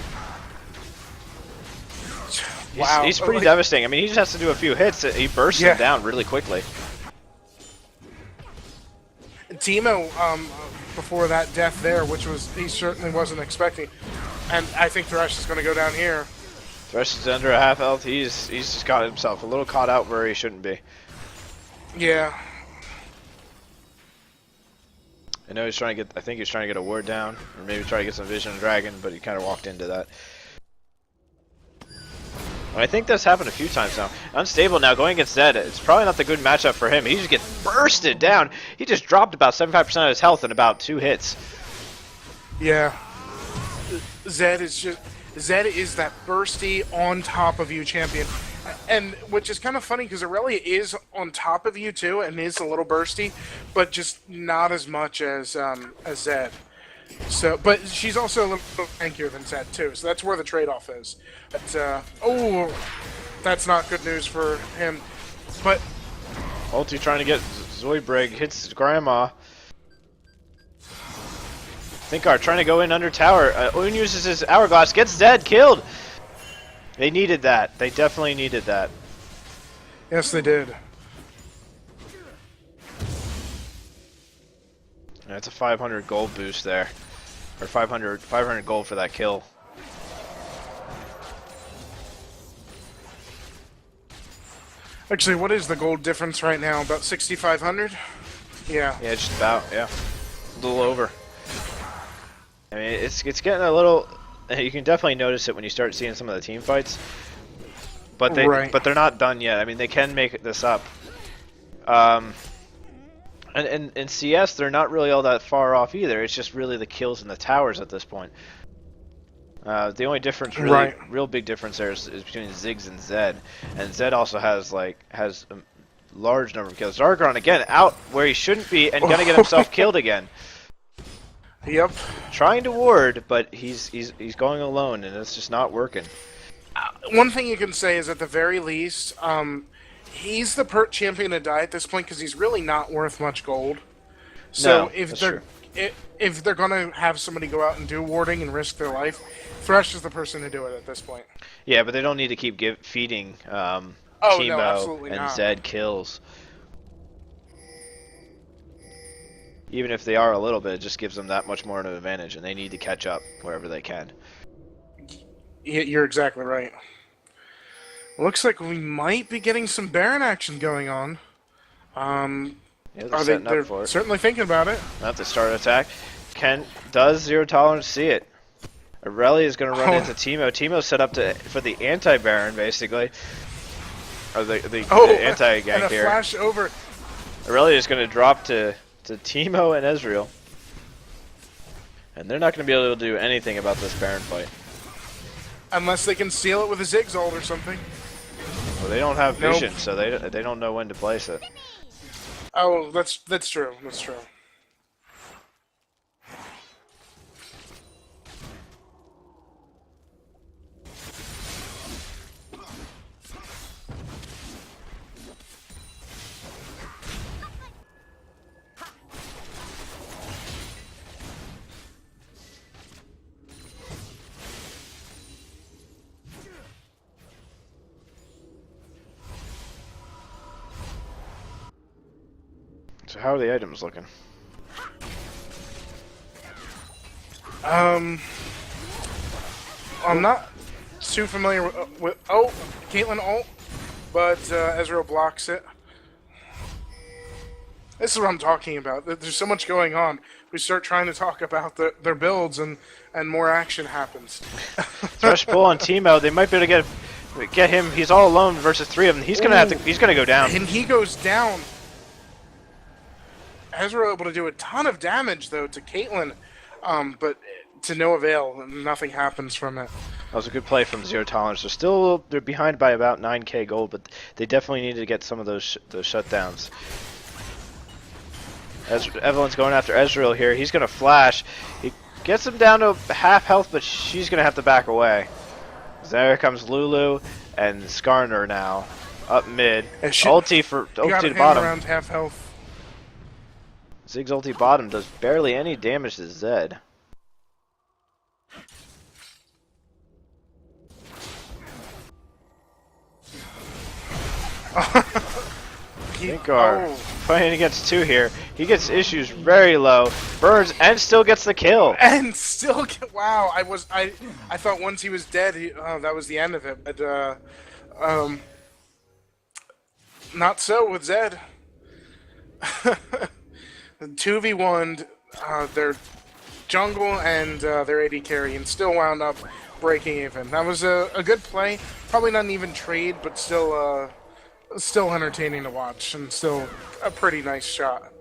[SPEAKER 2] Wow,
[SPEAKER 1] He's pretty devastating. I mean, he just has to do a few hits. He bursts him down really quickly.
[SPEAKER 2] Teemo, before that death there, which he certainly wasn't expecting, and I think Thresh is going to go down here.
[SPEAKER 1] Thresh is under a half health. He's just got himself a little caught out where he shouldn't be.
[SPEAKER 2] Yeah.
[SPEAKER 1] I know he's trying to get. I think he's trying to get a ward down, or maybe try to get some vision of Dragon, but he kind of walked into that. I think that's happened a few times now. Unstable now, going against Zed. It's probably not the good matchup for him. He just gets bursted down. He just dropped about 75% of his health in about 2 hits.
[SPEAKER 2] Yeah. Zed is that bursty, on top of you champion. And which is kind of funny because Aurelia is on top of you too and is a little bursty, but just not as much as Zed. So, but she's also a little tankier than Zed too, so that's where the trade-off is. But, oh, that's not good news for him. But
[SPEAKER 1] Ulti trying to get Zoidberg, hits Grandma. Thinkar trying to go in under tower. Owen uses his hourglass, gets Zed killed. They needed that. They definitely needed that.
[SPEAKER 2] yes, they did.
[SPEAKER 1] That's a 500 gold boost there, or 500 gold for that kill.
[SPEAKER 2] Actually, what is the gold difference right now? About 6,500? Yeah.
[SPEAKER 1] Yeah, just about. Yeah, a little over. I mean, it's getting a little. You can definitely notice it when you start seeing some of the team fights, but they're not done yet. I mean, they can make this up. And in CS, they're not really all that far off either. It's just really the kills in the towers at this point. The only difference, real big difference there is between Ziggs and Zed. And Zed also has a large number of kills. Zargon again out where he shouldn't be and gonna get himself killed again.
[SPEAKER 2] Yep.
[SPEAKER 1] Trying to ward, but he's going alone, and it's just not working.
[SPEAKER 2] One thing you can say is at the very least, he's the pert champion to die at this point because he's really not worth much gold. So
[SPEAKER 1] No,
[SPEAKER 2] if they're gonna have somebody go out and do warding and risk their life, Thresh is the person to do it at this point.
[SPEAKER 1] Yeah, but they don't need to keep feeding
[SPEAKER 2] no,
[SPEAKER 1] Teemo and
[SPEAKER 2] not.
[SPEAKER 1] Zed kills. Even if they are a little bit, it just gives them that much more of an advantage, and they need to catch up wherever they can.
[SPEAKER 2] You're exactly right. Looks like we might be getting some Baron action going on.
[SPEAKER 1] Yeah, they're setting up for it.
[SPEAKER 2] Certainly thinking about it.
[SPEAKER 1] Not the start attack. Does Zero Tolerance see it? Aurelia is going to run into Teemo. Teemo's set up for the anti-Baron, basically. Or the anti-gank
[SPEAKER 2] and a
[SPEAKER 1] here.
[SPEAKER 2] flash over.
[SPEAKER 1] Aurelia is going to drop to Teemo and Ezreal. And they're not going to be able to do anything about this Baron fight.
[SPEAKER 2] Unless they can seal it with a Ziggs ult or something.
[SPEAKER 1] Well, they don't have vision,
[SPEAKER 2] Nope.
[SPEAKER 1] so they don't know when to place it.
[SPEAKER 2] Oh, that's true. That's true.
[SPEAKER 1] So how are the items looking?
[SPEAKER 2] I'm not too familiar with Caitlyn ult, but Ezreal blocks it. This is what I'm talking about. There's so much going on. We start trying to talk about their builds, and more action happens.
[SPEAKER 1] Thresh pull on Teemo. They might be able to get him. He's all alone versus 3 of them. He's gonna go down.
[SPEAKER 2] And he goes down. Ezreal able to do a ton of damage though to Caitlyn, but to no avail. Nothing happens from it.
[SPEAKER 1] That was a good play from Zero Tolerance. They're behind by about 9k gold, but they definitely need to get some of those shutdowns. Evelyn's going after Ezreal here. He's going to flash. He gets him down to half health, but she's going to have to back away. There comes Lulu and Skarner now up mid. Ulti to bottom.
[SPEAKER 2] Around half health.
[SPEAKER 1] Ziggs ulti bottom does barely any damage to Zed. Thinkar playing against two here. He gets issues very low, burns, and still gets the kill.
[SPEAKER 2] And still get, wow! I thought once he was dead, that was the end of it. But not so with Zed. 2v1, their jungle and their AD carry, and still wound up breaking even. That was a good play. Probably not an even trade, but still entertaining to watch, and still a pretty nice shot.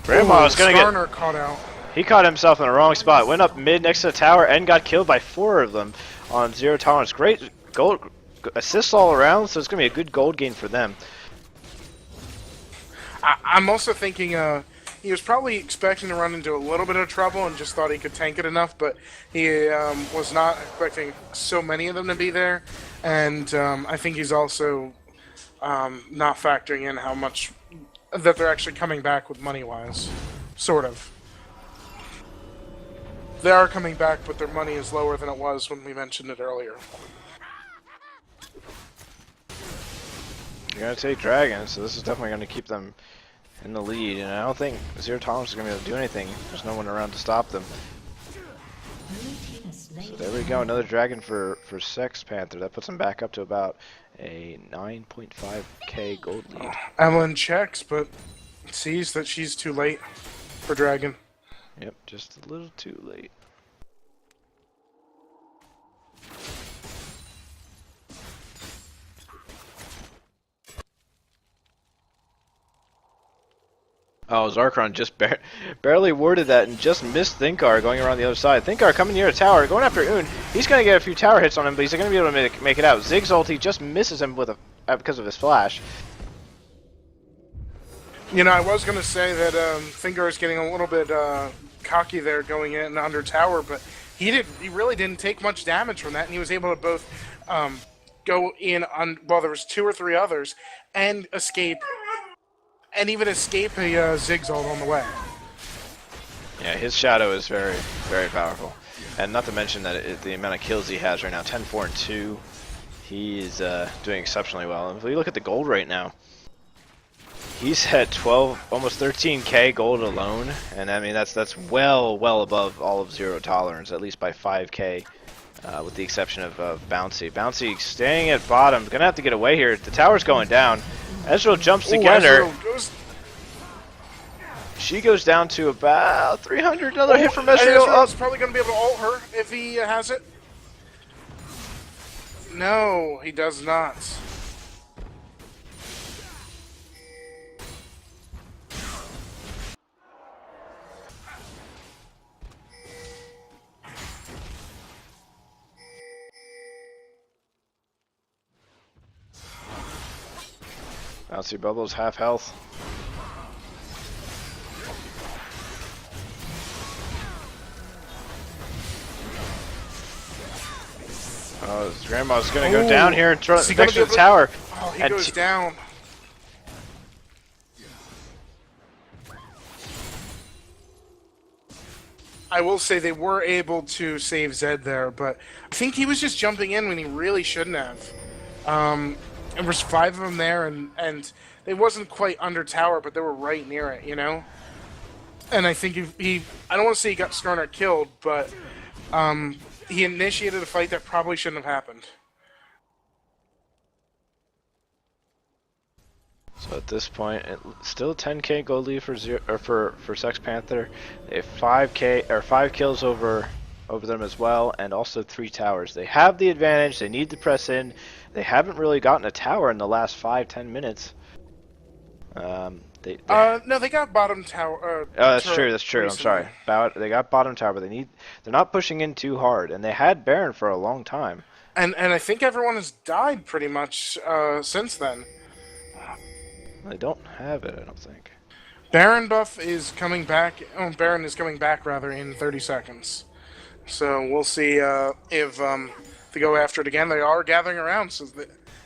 [SPEAKER 1] Grandma was gonna
[SPEAKER 2] Skarner caught out.
[SPEAKER 1] He caught himself in the wrong spot. Went up mid next to the tower and got killed by 4 of them on Zero Tolerance. Great gold assists all around, so it's gonna be a good gold gain for them.
[SPEAKER 2] I'm also thinking he was probably expecting to run into a little bit of trouble and just thought he could tank it enough, but he was not expecting so many of them to be there. And I think he's also not factoring in how much that they're actually coming back with money-wise. Sort of. They are coming back, but their money is lower than it was when we mentioned it earlier.
[SPEAKER 1] You're going to take Dragon, so this is definitely going to keep them in the lead, and I don't think Zero Tolerance is going to be able to do anything. There's no one around to stop them. So there we go, another Dragon for Sex Panther. That puts them back up to about a 9.5k gold lead.
[SPEAKER 2] Evelyn checks, but sees that she's too late for Dragon.
[SPEAKER 1] Yep, just a little too late. Oh, Zarkron just barely warded that and just missed Thinkar going around the other side. Thinkar coming near the tower, going after Un. He's going to get a few tower hits on him, but he's going to be able to make it out. Ziggs ulti just misses him with because of his flash.
[SPEAKER 2] You know, I was going to say that Thinkar is getting a little bit cocky there going in under tower, but he really didn't take much damage from that, and he was able to both go in on, well, there was 2 or 3 others, and escape. And even escape a Ziggs ult on the way.
[SPEAKER 1] Yeah, his shadow is very, very powerful. And not to mention that the amount of kills he has right now, 10, 4, and 2. He's doing exceptionally well. And if we look at the gold right now, he's at 12, almost 13k gold alone. And I mean, that's well above all of Zero Tolerance, at least by 5k. With the exception of Bouncy. Bouncy staying at bottom, gonna have to get away here. The tower's going down. Ezreal jumps together. She goes down to about 300. Another hit from Ezreal.
[SPEAKER 2] Ezreal's probably going to be able to ult her if he has it. No, he does not.
[SPEAKER 1] Bouncy Bubbles half health. Oh, his grandma's gonna go down here and next to the tower.
[SPEAKER 2] Oh, he goes down. I will say they were able to save Zed there, but I think he was just jumping in when he really shouldn't have. There was 5 of them there, and they wasn't quite under tower, but they were right near it, you know? And I think I don't want to say he got Skarner killed, but he initiated a fight that probably shouldn't have happened.
[SPEAKER 1] So at this point, still 10k gold lead for Sex Panther. They have 5 kills over them as well, and also 3 towers. They have the advantage. They need to press in. They haven't really gotten a tower in the last 5-10 minutes.
[SPEAKER 2] No, they got bottom tower.
[SPEAKER 1] Oh, that's true. That's true.
[SPEAKER 2] Recently.
[SPEAKER 1] I'm sorry. They got bottom tower, but they're not pushing in too hard, and they had Baron for a long time.
[SPEAKER 2] And I think everyone has died pretty much since then.
[SPEAKER 1] They don't have it, I don't think.
[SPEAKER 2] Baron buff is coming back. Oh, Baron is coming back rather in 30 seconds. So we'll see if they go after it again. They are gathering around, so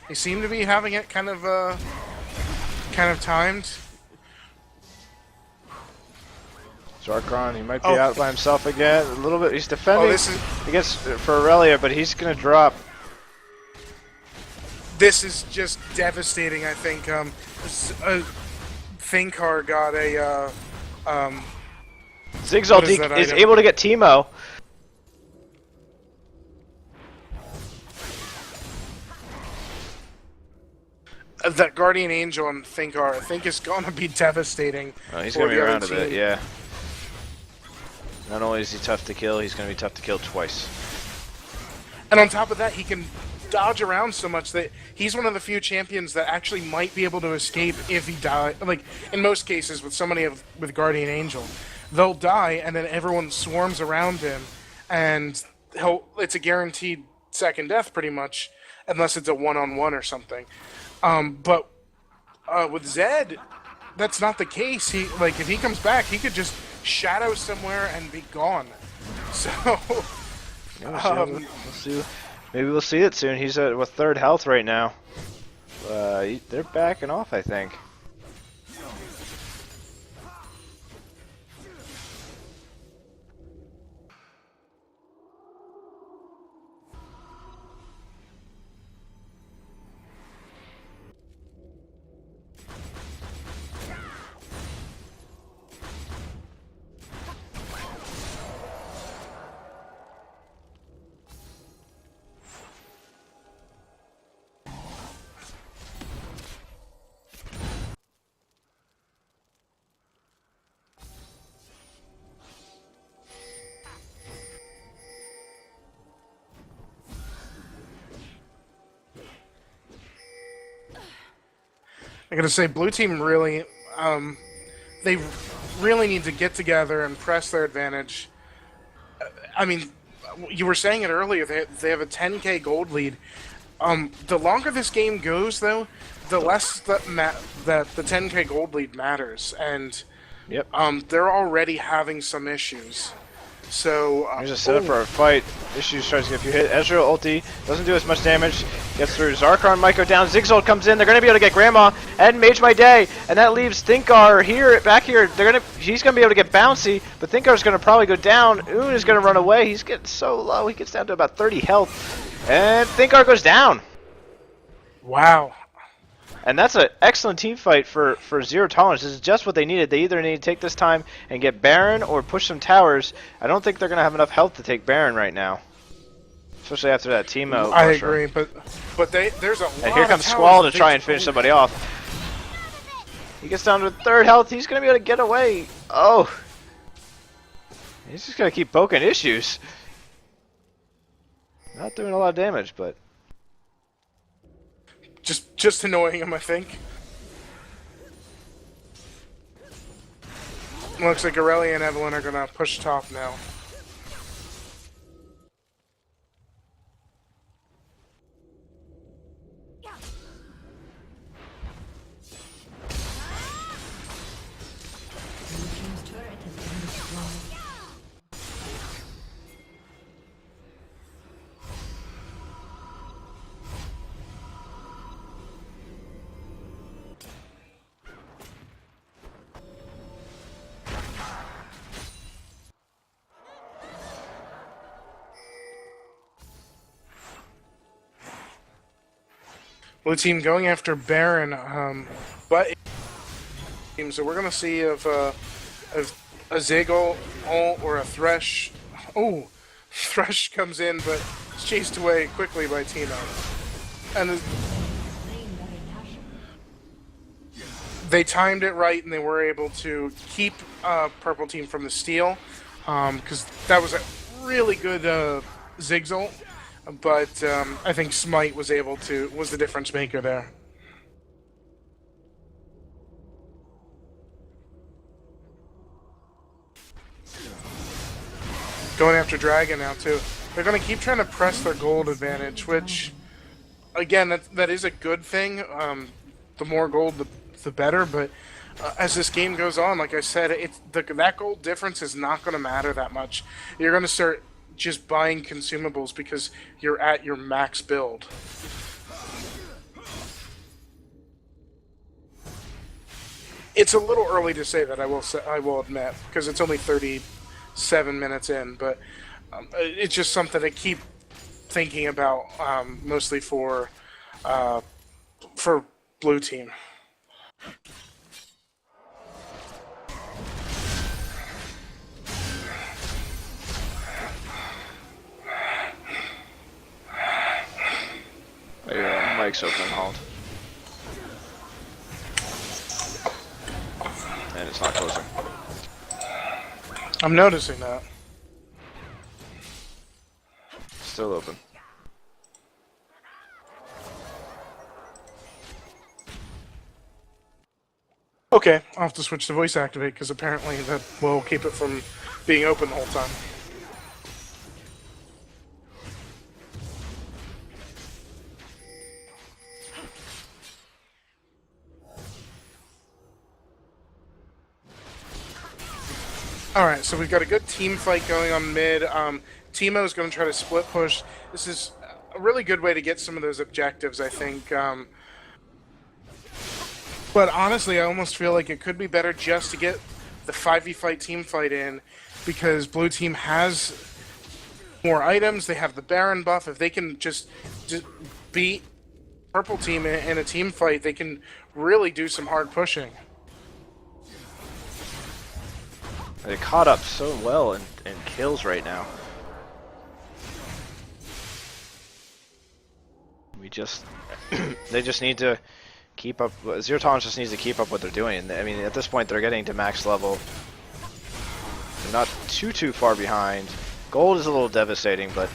[SPEAKER 2] they seem to be having it kind of timed.
[SPEAKER 1] Zarkon, he might be
[SPEAKER 2] Oh.
[SPEAKER 1] out by himself again. A little bit. He's defending
[SPEAKER 2] Oh, this is
[SPEAKER 1] against for Aurelia, but he's gonna drop.
[SPEAKER 2] this is just devastating. I think Thinkar got a
[SPEAKER 1] Zigzal
[SPEAKER 2] What is that
[SPEAKER 1] is
[SPEAKER 2] item?
[SPEAKER 1] able to get Teemo.
[SPEAKER 2] that Guardian Angel on Thinkar. I think is gonna be devastating.
[SPEAKER 1] Oh, he's
[SPEAKER 2] for
[SPEAKER 1] gonna be
[SPEAKER 2] the other
[SPEAKER 1] around a bit,
[SPEAKER 2] team.
[SPEAKER 1] yeah. Not only is he tough to kill, he's gonna be tough to kill twice.
[SPEAKER 2] And on top of that, he can dodge around so much that he's one of the few champions that actually might be able to escape if he dies. Like, in most cases, with somebody with Guardian Angel, they'll die and then everyone swarms around him, and it's a guaranteed second death pretty much, unless it's a one-on-one or something. But with Zed, that's not the case. If he comes back, he could just shadow somewhere and be gone. So...
[SPEAKER 1] Yeah, we'll see. Maybe we'll see it soon. He's at third health right now. They're backing off, I think.
[SPEAKER 2] I gotta say, blue team really, they really need to get together and press their advantage. I mean, you were saying it earlier. They have a 10k gold lead. The longer this game goes, though, the less that the 10k gold lead matters, and
[SPEAKER 1] Yep.
[SPEAKER 2] they're already having some issues. So
[SPEAKER 1] Here's a setup for a fight. Issues tries to get a few hit. Ezreal ulti doesn't do as much damage. Gets through. Zarkon might go down. Zigzal comes in. They're gonna be able to get Grandma and Mage My Day, and that leaves Thinkar here back here. He's gonna be able to get bouncy, but Thinkar's gonna probably go down. Oon is gonna run away. He's getting so low. He gets down to about 30 health, and Thinkar goes down.
[SPEAKER 2] wow.
[SPEAKER 1] And that's an excellent team fight for Zero Tolerance. This is just what they needed. They either need to take this time and get Baron or push some towers. I don't think they're going to have enough health to take Baron right now. Especially after that Teemo.
[SPEAKER 2] I
[SPEAKER 1] mushroom.
[SPEAKER 2] agree, but there's a lot
[SPEAKER 1] And here
[SPEAKER 2] of
[SPEAKER 1] comes
[SPEAKER 2] towers
[SPEAKER 1] Squall to
[SPEAKER 2] that
[SPEAKER 1] try
[SPEAKER 2] they-
[SPEAKER 1] and finish somebody off. He gets down to third health. He's going to be able to get away. Oh. He's just going to keep poking issues. Not doing a lot of damage, but...
[SPEAKER 2] Just annoying him, I think. Looks like Aurelia and Evelyn are gonna push top now.
[SPEAKER 3] Blue team's turret has been destroyed.
[SPEAKER 2] Blue team going after Baron, but so we're gonna see if a Ziggle or a Thresh. Oh, Thresh comes in, but is chased away quickly by Tino. And
[SPEAKER 3] Slain Baron Nashor.
[SPEAKER 2] they timed it right, and they were able to keep purple team from the steal, because that was a really good Zigzal. But I think Smite was the difference maker there. Going after Dragon now too. They're going to keep trying to press their gold advantage, which, again, that is a good thing. The more gold, the better. But as this game goes on, like I said, that gold difference is not going to matter that much. You're going to start just buying consumables because you're at your max build. It's a little early to say that, I will admit, because it's only 37 minutes in, but it's just something to keep thinking about, mostly for blue team.
[SPEAKER 1] Your mic's open, Hold. And it's not closing.
[SPEAKER 2] I'm noticing that.
[SPEAKER 1] Still open.
[SPEAKER 2] Okay, I'll have to switch to voice activate because apparently that will keep it from being open the whole time. Alright, so we've got a good team fight going on mid. Teemo is going to try to split push. This is a really good way to get some of those objectives, I think. But honestly, I almost feel like it could be better just to get the 5v5 team fight in, because blue team has more items. They have the Baron buff. If they can just beat purple team in a team fight, they can really do some hard pushing.
[SPEAKER 1] They caught up so well in kills right now. They just need to keep up. Zero Tolerance just needs to keep up what they're doing. I mean, at this point, they're getting to max level. They're not too far behind. Gold is a little devastating, but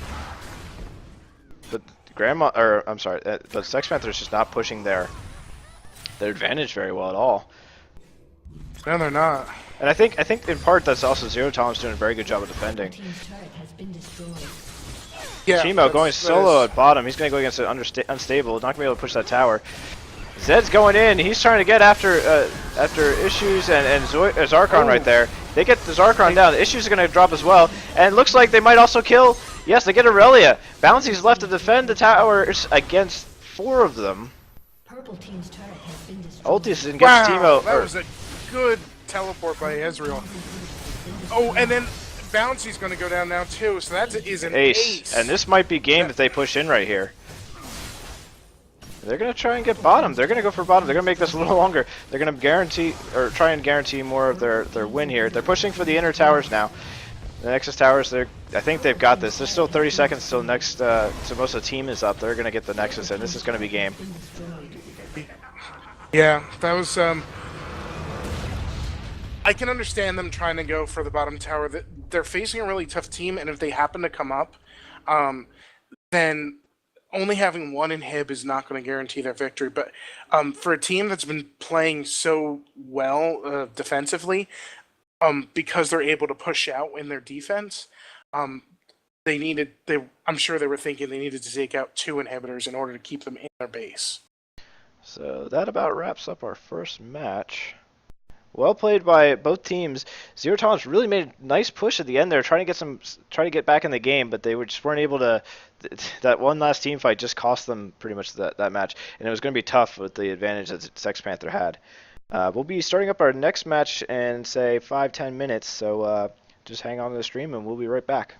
[SPEAKER 1] Sex Panther's just not pushing their advantage very well at all.
[SPEAKER 2] No, they're not.
[SPEAKER 1] And I think in part that's also Zero Tolerance doing a very good job of defending.
[SPEAKER 3] Team's turret has been destroyed.
[SPEAKER 1] Yeah, Teemo going solo at bottom. He's going to go against it unstable. Not going to be able to push that tower. Zed's going in. He's trying to get after Issues and Zarkon right there. They get the Zarkon down. The Issues are going to drop as well. And it looks like they might also kill. Yes, they get Aurelia. Bouncy's left to defend the towers against 4 of them.
[SPEAKER 3] Purple team's turret has been destroyed.
[SPEAKER 1] Ultis and gets Teemo.
[SPEAKER 2] That was a good teleport by Ezreal. Oh, and then Bouncy's going to go down now too, so that is an ace.
[SPEAKER 1] And this might be game if they push in right here. They're going to try and get bottom. They're going to go for bottom. They're going to make this a little longer. They're going to guarantee, or try and guarantee more of their win here. They're pushing for the inner towers now. The Nexus towers, I think they've got this. There's still 30 seconds till next, so most of the team is up. They're going to get the Nexus, and this is going to be game.
[SPEAKER 2] Yeah, that was, I can understand them trying to go for the bottom tower. They're facing a really tough team, and if they happen to come up, then only having one inhib is not going to guarantee their victory. But for a team that's been playing so well defensively, because they're able to push out in their defense, I'm sure they were thinking they needed to take out 2 inhibitors in order to keep them in their base.
[SPEAKER 1] So that about wraps up our first match. Well played by both teams. Zero Tolerance really made a nice push at the end there, trying to get back in the game, but they just weren't able to. That one last team fight just cost them pretty much that match, and it was going to be tough with the advantage that Sex Panther had. We'll be starting up our next match in say 5-10 minutes, so just hang on to the stream and we'll be right back.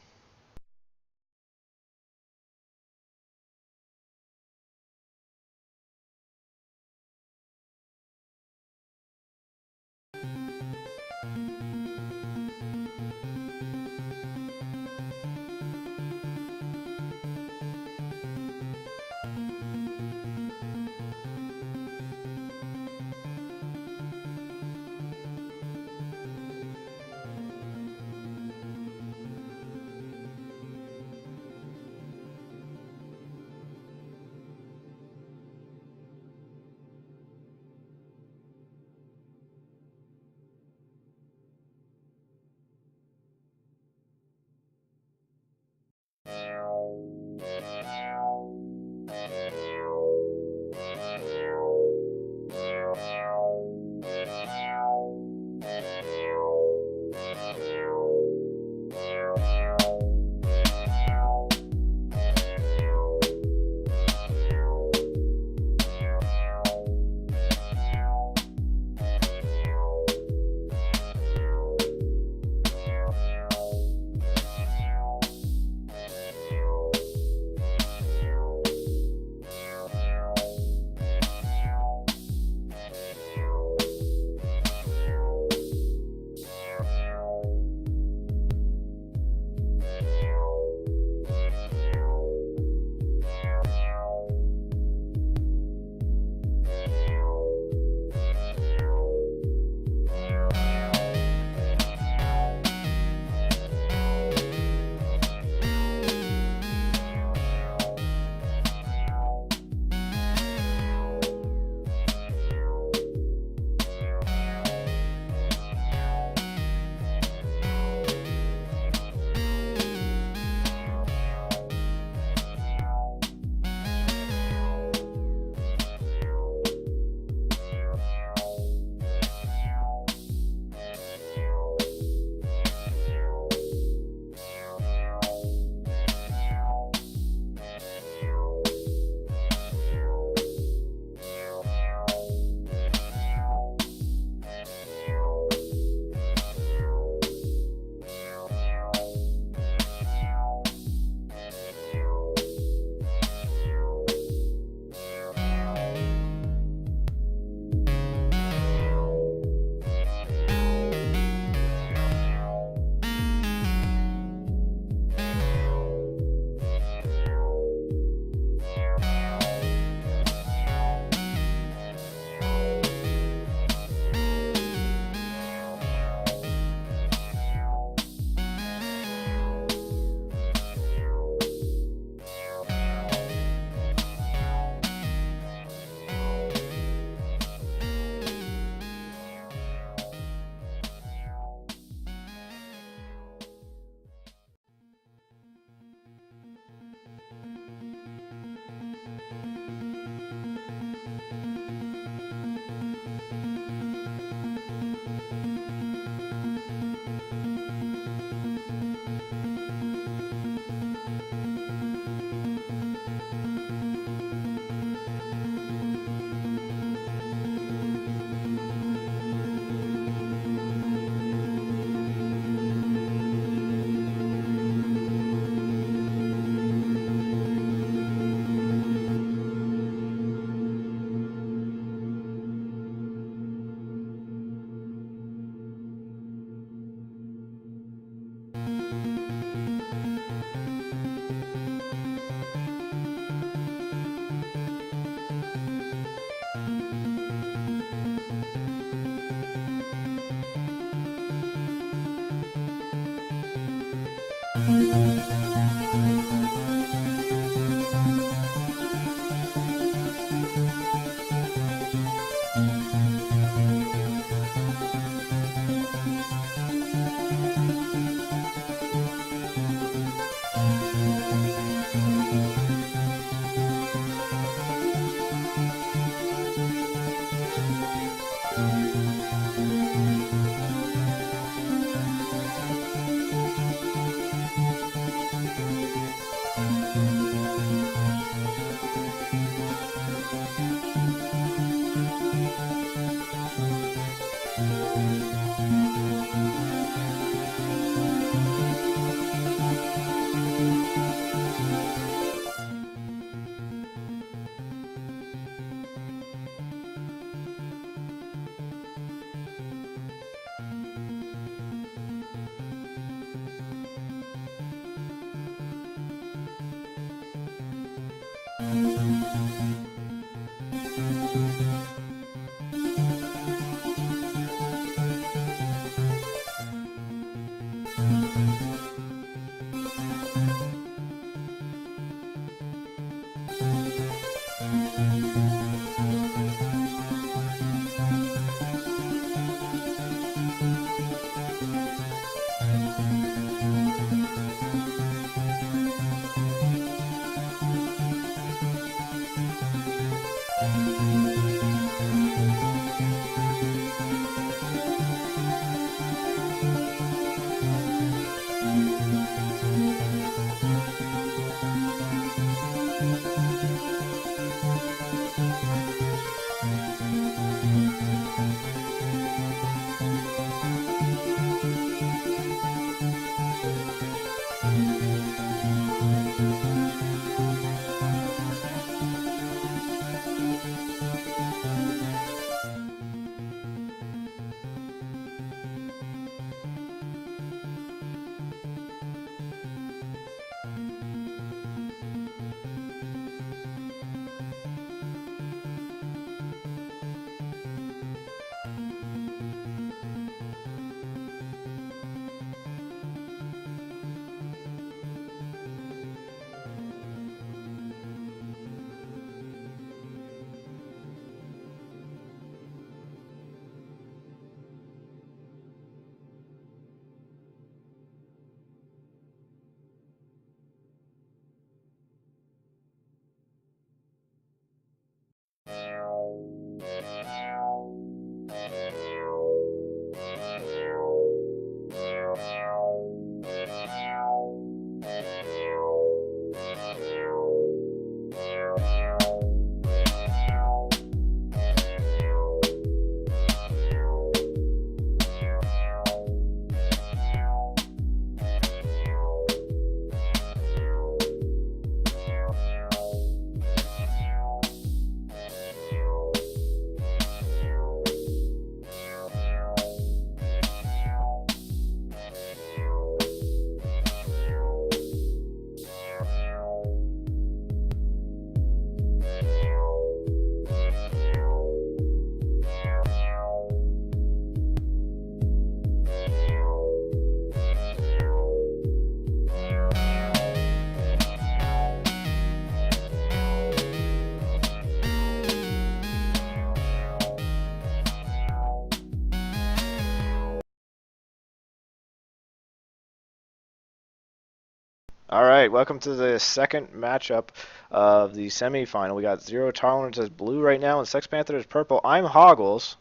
[SPEAKER 1] All right, welcome to the second matchup of the semifinal. We got Zero Tolerance as blue right now, and Sex Panther is purple. I'm Hoggles,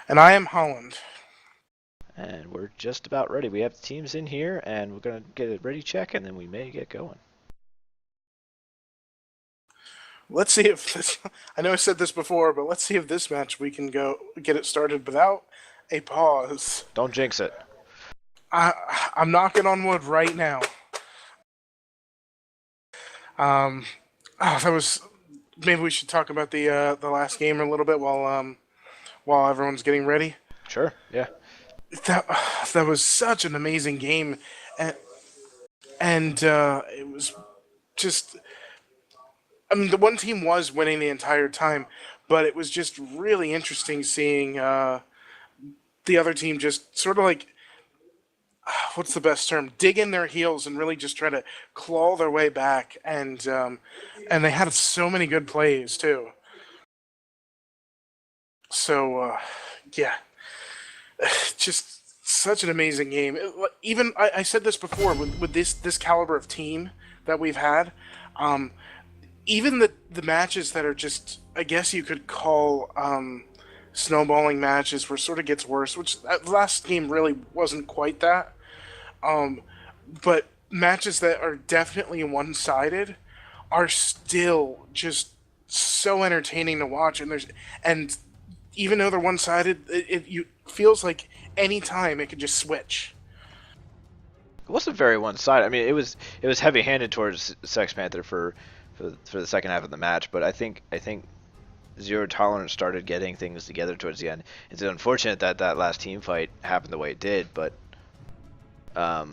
[SPEAKER 2] And I am Holland.
[SPEAKER 1] and we're just about ready. We have the teams in here, and we're gonna get a ready check, and then we may get going.
[SPEAKER 2] Let's see if this. I know I said this before, but let's see if this match we can go get it started without a pause.
[SPEAKER 1] Don't jinx it.
[SPEAKER 2] I'm knocking on wood right now. That was. Maybe we should talk about the last game a little bit while everyone's getting ready.
[SPEAKER 1] Sure, yeah.
[SPEAKER 2] That was such an amazing game, and it was just. I mean, the one team was winning the entire time, but it was just really interesting seeing the other team just sort of like what's the best term? Dig in their heels and really just try to claw their way back. And they had so many good plays too. So yeah, just such an amazing game. Even I said this before with this caliber of team that we've had. Even the matches that are just, I guess you could call snowballing matches, where it sort of gets worse, which that last game really wasn't quite that. But matches that are definitely one-sided are still just so entertaining to watch, and even though they're one-sided, it feels like any time it could just switch.
[SPEAKER 1] It wasn't very one-sided. I mean, it was heavy-handed towards Sex Panther for the second half of the match, but I think Zero Tolerance started getting things together towards the end. It's unfortunate that that last team fight happened the way it did, but
[SPEAKER 2] Well,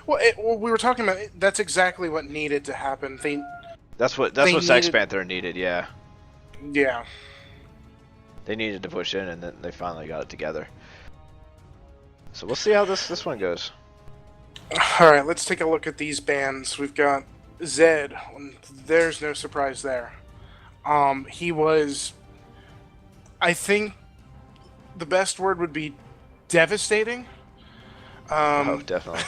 [SPEAKER 2] we were talking about that's exactly what needed to happen.
[SPEAKER 1] that's what
[SPEAKER 2] They
[SPEAKER 1] Sex
[SPEAKER 2] needed-
[SPEAKER 1] Panther needed. Yeah,
[SPEAKER 2] Yeah.
[SPEAKER 1] they needed to push in, and then they finally got it together. So we'll see how this one goes.
[SPEAKER 2] All right, let's take a look at these bands. We've got Zed. There's no surprise there. He was, I think, the best word would be devastating.
[SPEAKER 1] Oh, definitely.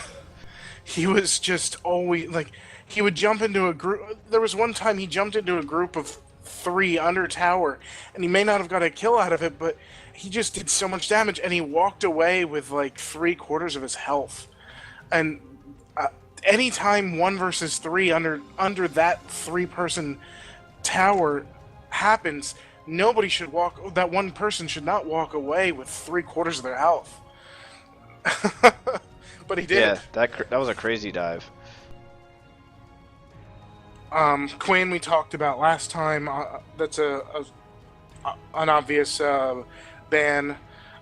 [SPEAKER 2] He was just always like, he would jump into a group. There was one time he jumped into a group of 3 under tower, and he may not have got a kill out of it, but he just did so much damage, and he walked away with like 3/4 of his health. And anytime 1 versus 3 under that 3-person tower happens, that one person should not walk away with 3/4 of their health. But he did.
[SPEAKER 1] Yeah, that was a crazy dive.
[SPEAKER 2] Quinn we talked about last time. That's an obvious ban.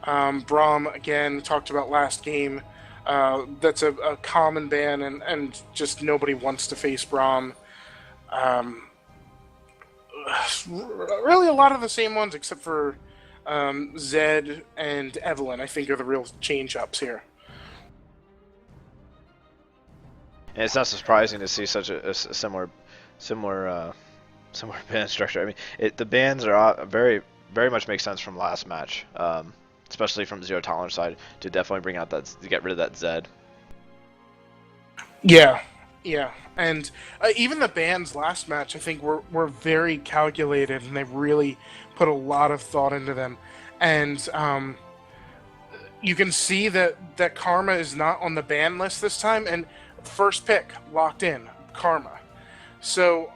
[SPEAKER 2] Braum again talked about last game. That's a common ban, and just nobody wants to face Braum. Really, a lot of the same ones, except for Zed and Evelyn, I think, are the real change-ups here.
[SPEAKER 1] And it's not surprising to see such a similar band structure. I mean, the bands are very much make sense from last match, especially from Zero Tolerance side, to definitely bring out to get rid of that Zed.
[SPEAKER 2] Yeah, and even the bands last match, I think, were very calculated, and they really put a lot of thought into them. And you can see that Karma is not on the ban list this time, and first pick locked in, Karma. So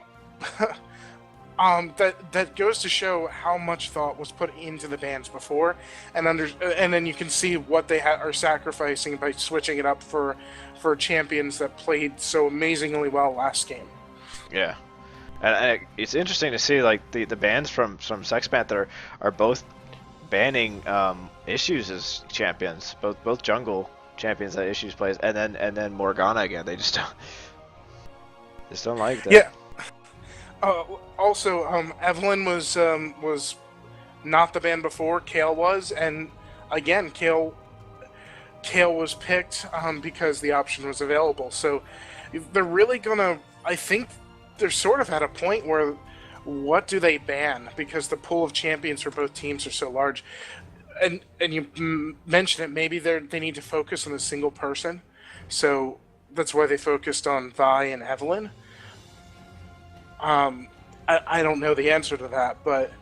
[SPEAKER 2] that goes to show how much thought was put into the bands before, and then you can see what they are sacrificing by switching it up for champions that played so amazingly well last game.
[SPEAKER 1] Yeah, and it's interesting to see like the bans from Sex Panther are both banning Issues as champions, both jungle champions that Issues plays, and then Morgana again. They just don't like that.
[SPEAKER 2] Yeah. Also, Evelyn was not the ban before. Kale was, and again, Kale was picked because the option was available. So they're really gonna. I think they're sort of at a point where, what do they ban? Because the pool of champions for both teams are so large. And you mentioned it. Maybe they need to focus on a single person. So that's why they focused on Vi and Evelyn. I don't know the answer to that, but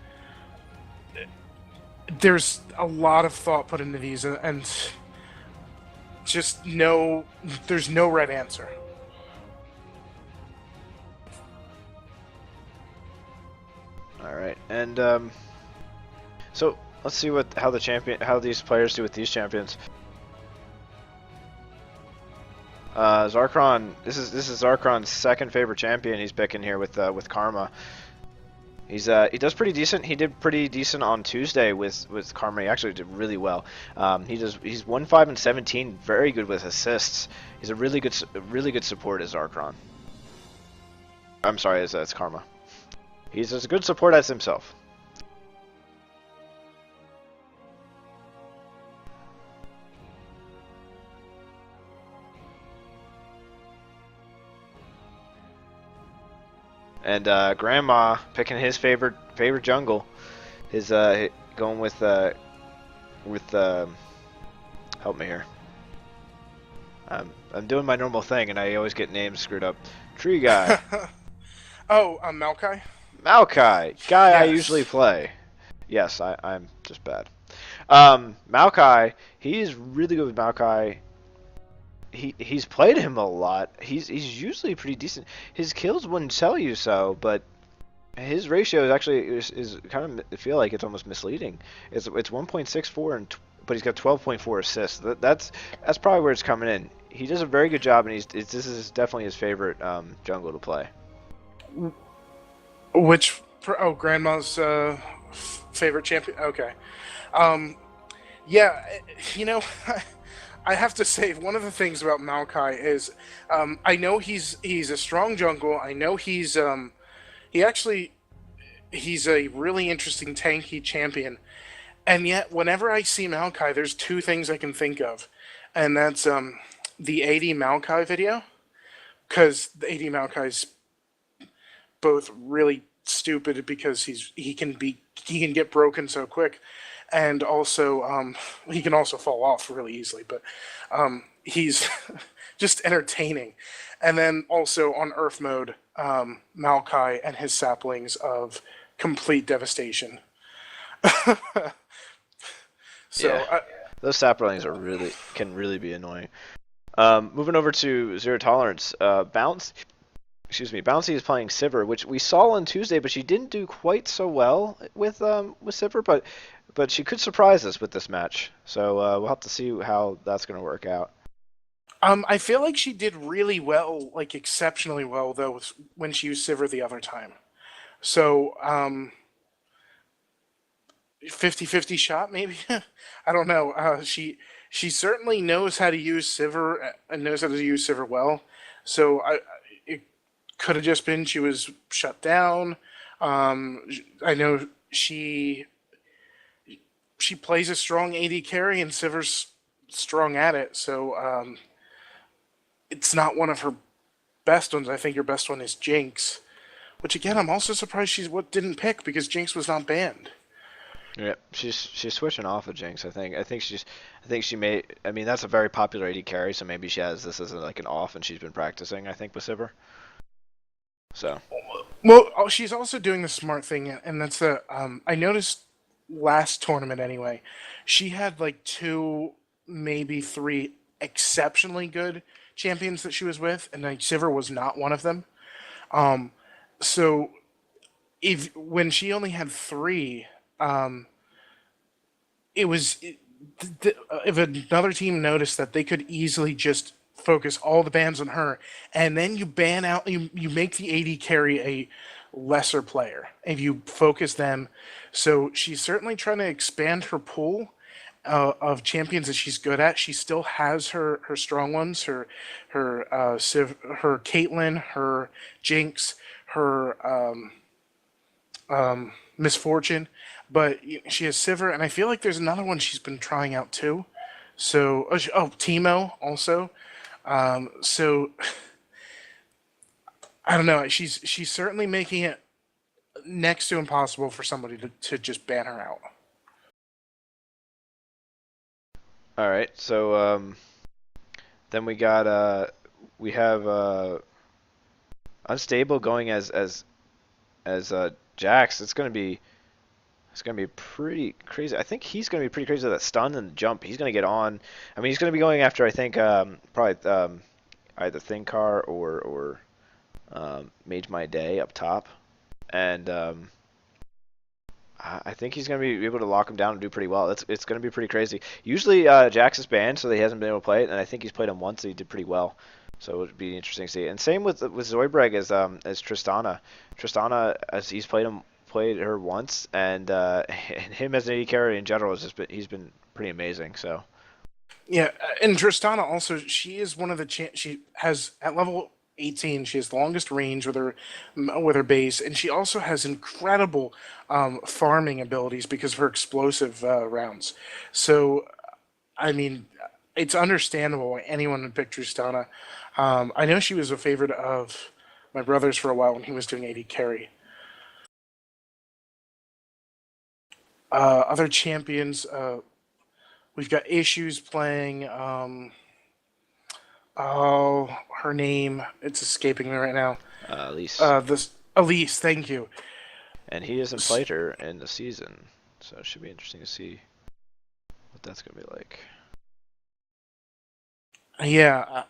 [SPEAKER 2] there's a lot of thought put into these, and just there's no right answer.
[SPEAKER 1] All right, and so let's see how these players do with these champions. Zarkron, this is Zarkron's second favorite champion he's picking here with Karma. He does pretty decent. He did pretty decent on Tuesday with Karma. He actually did really well. He's 1-5-17, very good with assists. He's a really good support as Zarkron. I'm sorry, as Karma. He's as good support as himself. And Grandma picking his favorite jungle. His going with help me here. I'm doing my normal thing, and I always get names screwed up. Tree guy.
[SPEAKER 2] Oh, Maokai?
[SPEAKER 1] Maokai, guy I usually
[SPEAKER 2] Yes.
[SPEAKER 1] play. Yes, I'm just bad. Maokai, he's really good with Maokai. He's played him a lot. He's usually pretty decent. His kills wouldn't tell you so, but his ratio is actually is kind of I feel like it's almost misleading. It's 1.64 but he's got 12.4 assists. That's probably where it's coming in. He does a very good job, and this is definitely his favorite jungle to play.
[SPEAKER 2] Grandma's favorite champion? Okay. Um, yeah, you know, I have to say, one of the things about Maokai is I know he's a strong jungle. I know he actually he's a really interesting tanky champion. And yet, whenever I see Maokai, there's two things I can think of, and that's the 80 Maokai video, because the 80 Maokai's both really stupid because he can get broken so quick, and also he can also fall off really easily. But he's just entertaining. And then also on Earth mode, Maokai and his saplings of complete devastation. So
[SPEAKER 1] Yeah, those saplings can really be annoying. Moving over to Zero Tolerance, Bouncy is playing Sivir, which we saw on Tuesday, but she didn't do quite so well with Sivir, but she could surprise us with this match. So we'll have to see how that's going to work out.
[SPEAKER 2] I feel like she did really well, like exceptionally well, though, when she used Sivir the other time. So 50-50 shot, maybe. I don't know. She certainly knows how to use Sivir and knows how to use Sivir well. So it could have just been she was shut down. I know she plays a strong AD carry, and Sivir's strong at it. So it's not one of her best ones. I think her best one is Jinx, which again I'm also surprised she's didn't pick because Jinx was not banned.
[SPEAKER 1] Yeah, she's switching off of Jinx. I think she may. I mean, that's a very popular AD carry, so maybe she has this as like an off, and she's been practicing. I think with Sivir. So.
[SPEAKER 2] Well, she's also doing the smart thing, and that's the I noticed last tournament anyway. She had like two, maybe three exceptionally good champions that she was with, and like Sivir was not one of them. So if when she only had three, it was if another team noticed that they could easily just focus all the bans on her, and then you ban out you make the AD carry a lesser player if you focus them. So she's certainly trying to expand her pool of champions that she's good at. She still has her strong ones, her Civ, her Caitlyn, her Jinx, her Misfortune, but she has Sivir, and I feel like there's another one she's been trying out too. So Teemo also. So I don't know. She's certainly making it next to impossible for somebody to just ban her out.
[SPEAKER 1] All right. So then we have Unstable going as Jax. It's gonna be pretty crazy. I think he's gonna be pretty crazy with that stun and the jump. He's gonna get on. I mean, he's gonna be going after I think probably either Thinkar or Mage My Day up top, and I think he's going to be able to lock him down and do pretty well. It's going to be pretty crazy. Usually Jax is banned, so he hasn't been able to play it, and I think he's played him once, and he did pretty well. So it would be interesting to see. And same with Zoidberg as Tristana. Tristana, as he's played her once, and him as an AD carry in general he's been pretty amazing. So.
[SPEAKER 2] Yeah, and Tristana also, she is one of the she has at level 18. She has the longest range with her base, and she also has incredible farming abilities because of her explosive rounds. So, I mean, it's understandable why anyone would pick Tristana. I know she was a favorite of my brother's for a while when he was doing AD carry. Other champions, we've got Issues playing. Her name, it's escaping me right now.
[SPEAKER 1] Elise.
[SPEAKER 2] Elise, thank you.
[SPEAKER 1] And he hasn't played her in the season, so it should be interesting to see what that's gonna be like.
[SPEAKER 2] Yeah,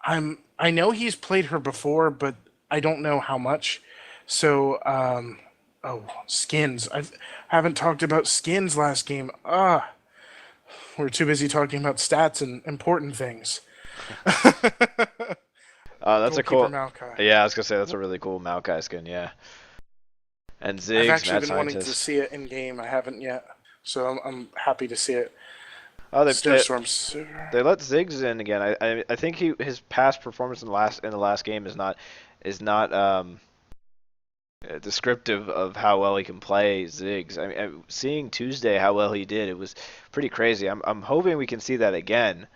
[SPEAKER 2] I know he's played her before, but I don't know how much. So, skins. I haven't talked about skins last game. We're too busy talking about stats and important things.
[SPEAKER 1] That's a cool.
[SPEAKER 2] Maokai.
[SPEAKER 1] Yeah, I was gonna say that's a really cool Maokai skin. Yeah. And Ziggs,
[SPEAKER 2] I've actually
[SPEAKER 1] Mad
[SPEAKER 2] been
[SPEAKER 1] Scientist.
[SPEAKER 2] wanting to see it in game. I haven't yet, so I'm happy to see it.
[SPEAKER 1] Oh, they let Ziggs in again. I think his past performance in the last game is not descriptive of how well he can play Ziggs. I mean, seeing Tuesday how well he did, it was pretty crazy. I'm hoping we can see that again,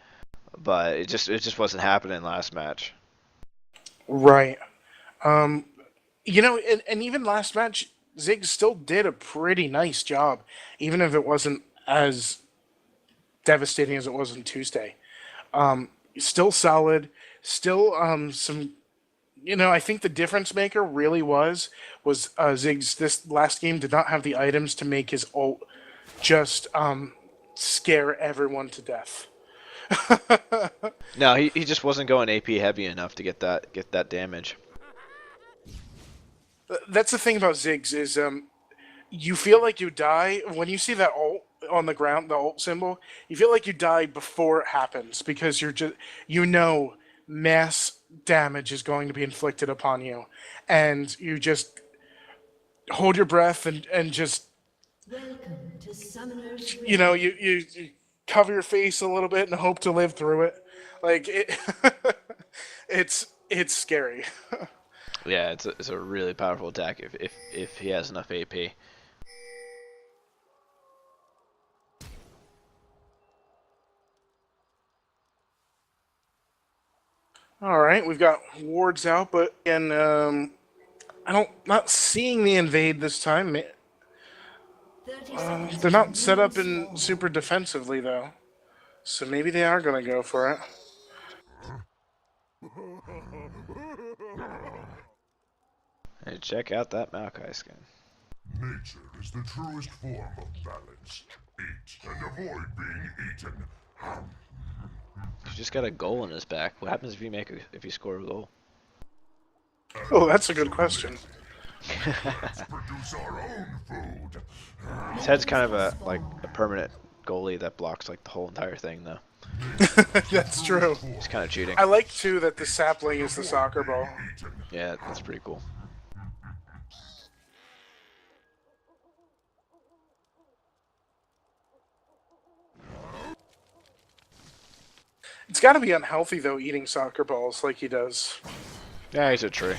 [SPEAKER 1] but it just wasn't happening last match.
[SPEAKER 2] Right. And even last match, Ziggs still did a pretty nice job, even if it wasn't as devastating as it was on Tuesday. Still solid. Still some. I think the difference maker really was Ziggs. This last game did not have the items to make his ult just scare everyone to death.
[SPEAKER 1] No, he just wasn't going AP heavy enough to get that damage.
[SPEAKER 2] That's the thing about Ziggs is you feel like you die when you see that ult on the ground, the ult symbol. You feel like you die before it happens because you're just mass damage is going to be inflicted upon you, and you just hold your breath and just
[SPEAKER 3] Welcome to Summoner's
[SPEAKER 2] you cover your face a little bit and hope to live through it. Like it, it's scary.
[SPEAKER 1] Yeah, it's a really powerful attack if he has enough AP.
[SPEAKER 2] All right, we've got wards out, but again, not seeing the invade this time. They're not set up in super defensively though, so maybe they are gonna go for it.
[SPEAKER 1] Hey, check out that Maokai skin.
[SPEAKER 4] Nature is the truest form of balance. Eat and avoid being eaten.
[SPEAKER 1] He's just got a goal in his back. What happens if you score a goal?
[SPEAKER 2] Oh, that's a good question.
[SPEAKER 4] Let's produce our own food.
[SPEAKER 1] His head's kind of a permanent goalie that blocks like the whole entire thing though.
[SPEAKER 2] That's true.
[SPEAKER 1] He's kind of cheating.
[SPEAKER 2] I like too that the sapling is the soccer ball.
[SPEAKER 1] Yeah, that's pretty cool.
[SPEAKER 2] It's got to be unhealthy though, eating soccer balls like he does.
[SPEAKER 1] Yeah, he's a tree.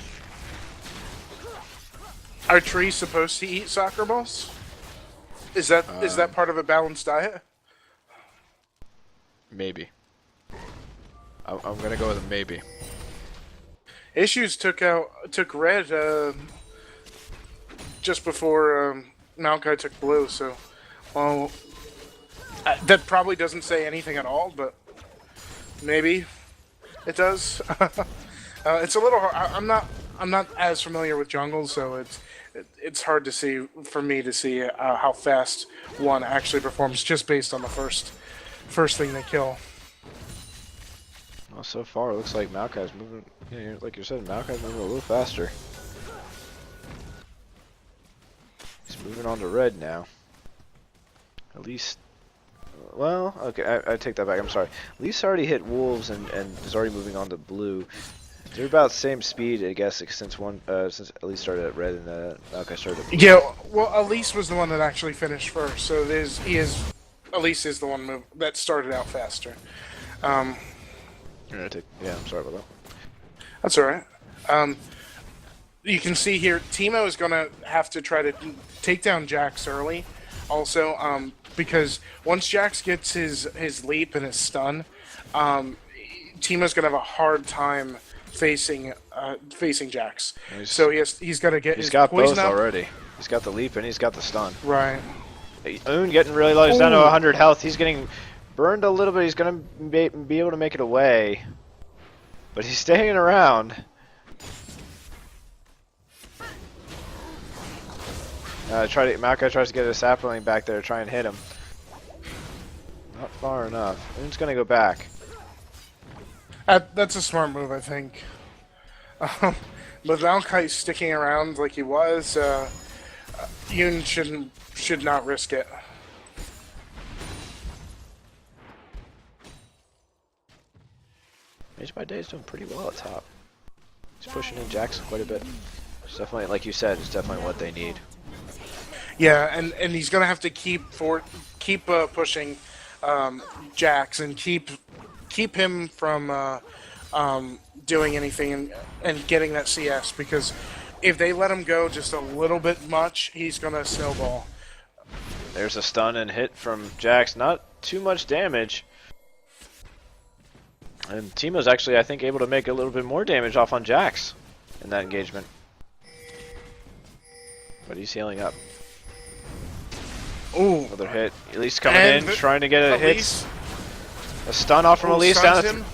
[SPEAKER 2] Are trees supposed to eat soccer balls? Is that part of a balanced diet?
[SPEAKER 1] Maybe. I'm gonna go with a maybe.
[SPEAKER 2] Issues took red just before Maokai took blue, so well, that probably doesn't say anything at all, but maybe it does. It's a little hard. I'm not as familiar with jungle, so it's hard to see for me to see how fast one actually performs just based on the first thing they kill.
[SPEAKER 1] Well, so far it looks like Maokai's moving. Yeah, like you said, Maokai's moving a little faster. He's moving on to red now. At least. Well, okay, I take that back. I'm sorry. At least already hit wolves and is already moving on to blue. They're about the same speed, I guess, since Elise started at red and Maokai started at blue.
[SPEAKER 2] Yeah, well, Elise was the one that actually finished first, so Elise is the one that started out faster.
[SPEAKER 1] Yeah, I'm sorry about that.
[SPEAKER 2] That's alright. You can see here, Teemo is going to have to try to take down Jax early, also, because once Jax gets his leap and his stun, Teemo's going to have a hard time facing Jax.
[SPEAKER 1] He's-
[SPEAKER 2] He's got to get
[SPEAKER 1] He's
[SPEAKER 2] his
[SPEAKER 1] got
[SPEAKER 2] poison
[SPEAKER 1] both
[SPEAKER 2] up.
[SPEAKER 1] already. He's got the leap and he's got the stun.
[SPEAKER 2] Right.
[SPEAKER 1] Oon getting really low. He's down to
[SPEAKER 2] Ooh.
[SPEAKER 1] 100 health. He's getting burned a little bit. He's going to be able to make it away. But he's staying around. Maokai tries to get a sapling back there to try and hit him. Not far enough. Oon's going to go back.
[SPEAKER 2] That's a smart move, I think. But Maokai's sticking around like he was. Yoon should not risk it.
[SPEAKER 1] Mage by Day is doing pretty well at top. He's pushing in Jax quite a bit. It's definitely, like you said, it's definitely what they need.
[SPEAKER 2] Yeah, and he's gonna have to keep pushing Jax and keep him from doing anything and getting that CS, because if they let him go just a little bit much, he's gonna snowball.
[SPEAKER 1] There's a stun and hit from Jax. Not too much damage. And Teemo's actually, I think, able to make a little bit more damage off on Jax in that engagement. But he's healing up.
[SPEAKER 2] Ooh,
[SPEAKER 1] Another hit. Elise coming
[SPEAKER 2] And
[SPEAKER 1] in, trying to get a hit.
[SPEAKER 2] Elise.
[SPEAKER 1] A stun off from Elise down.
[SPEAKER 2] Stuns him.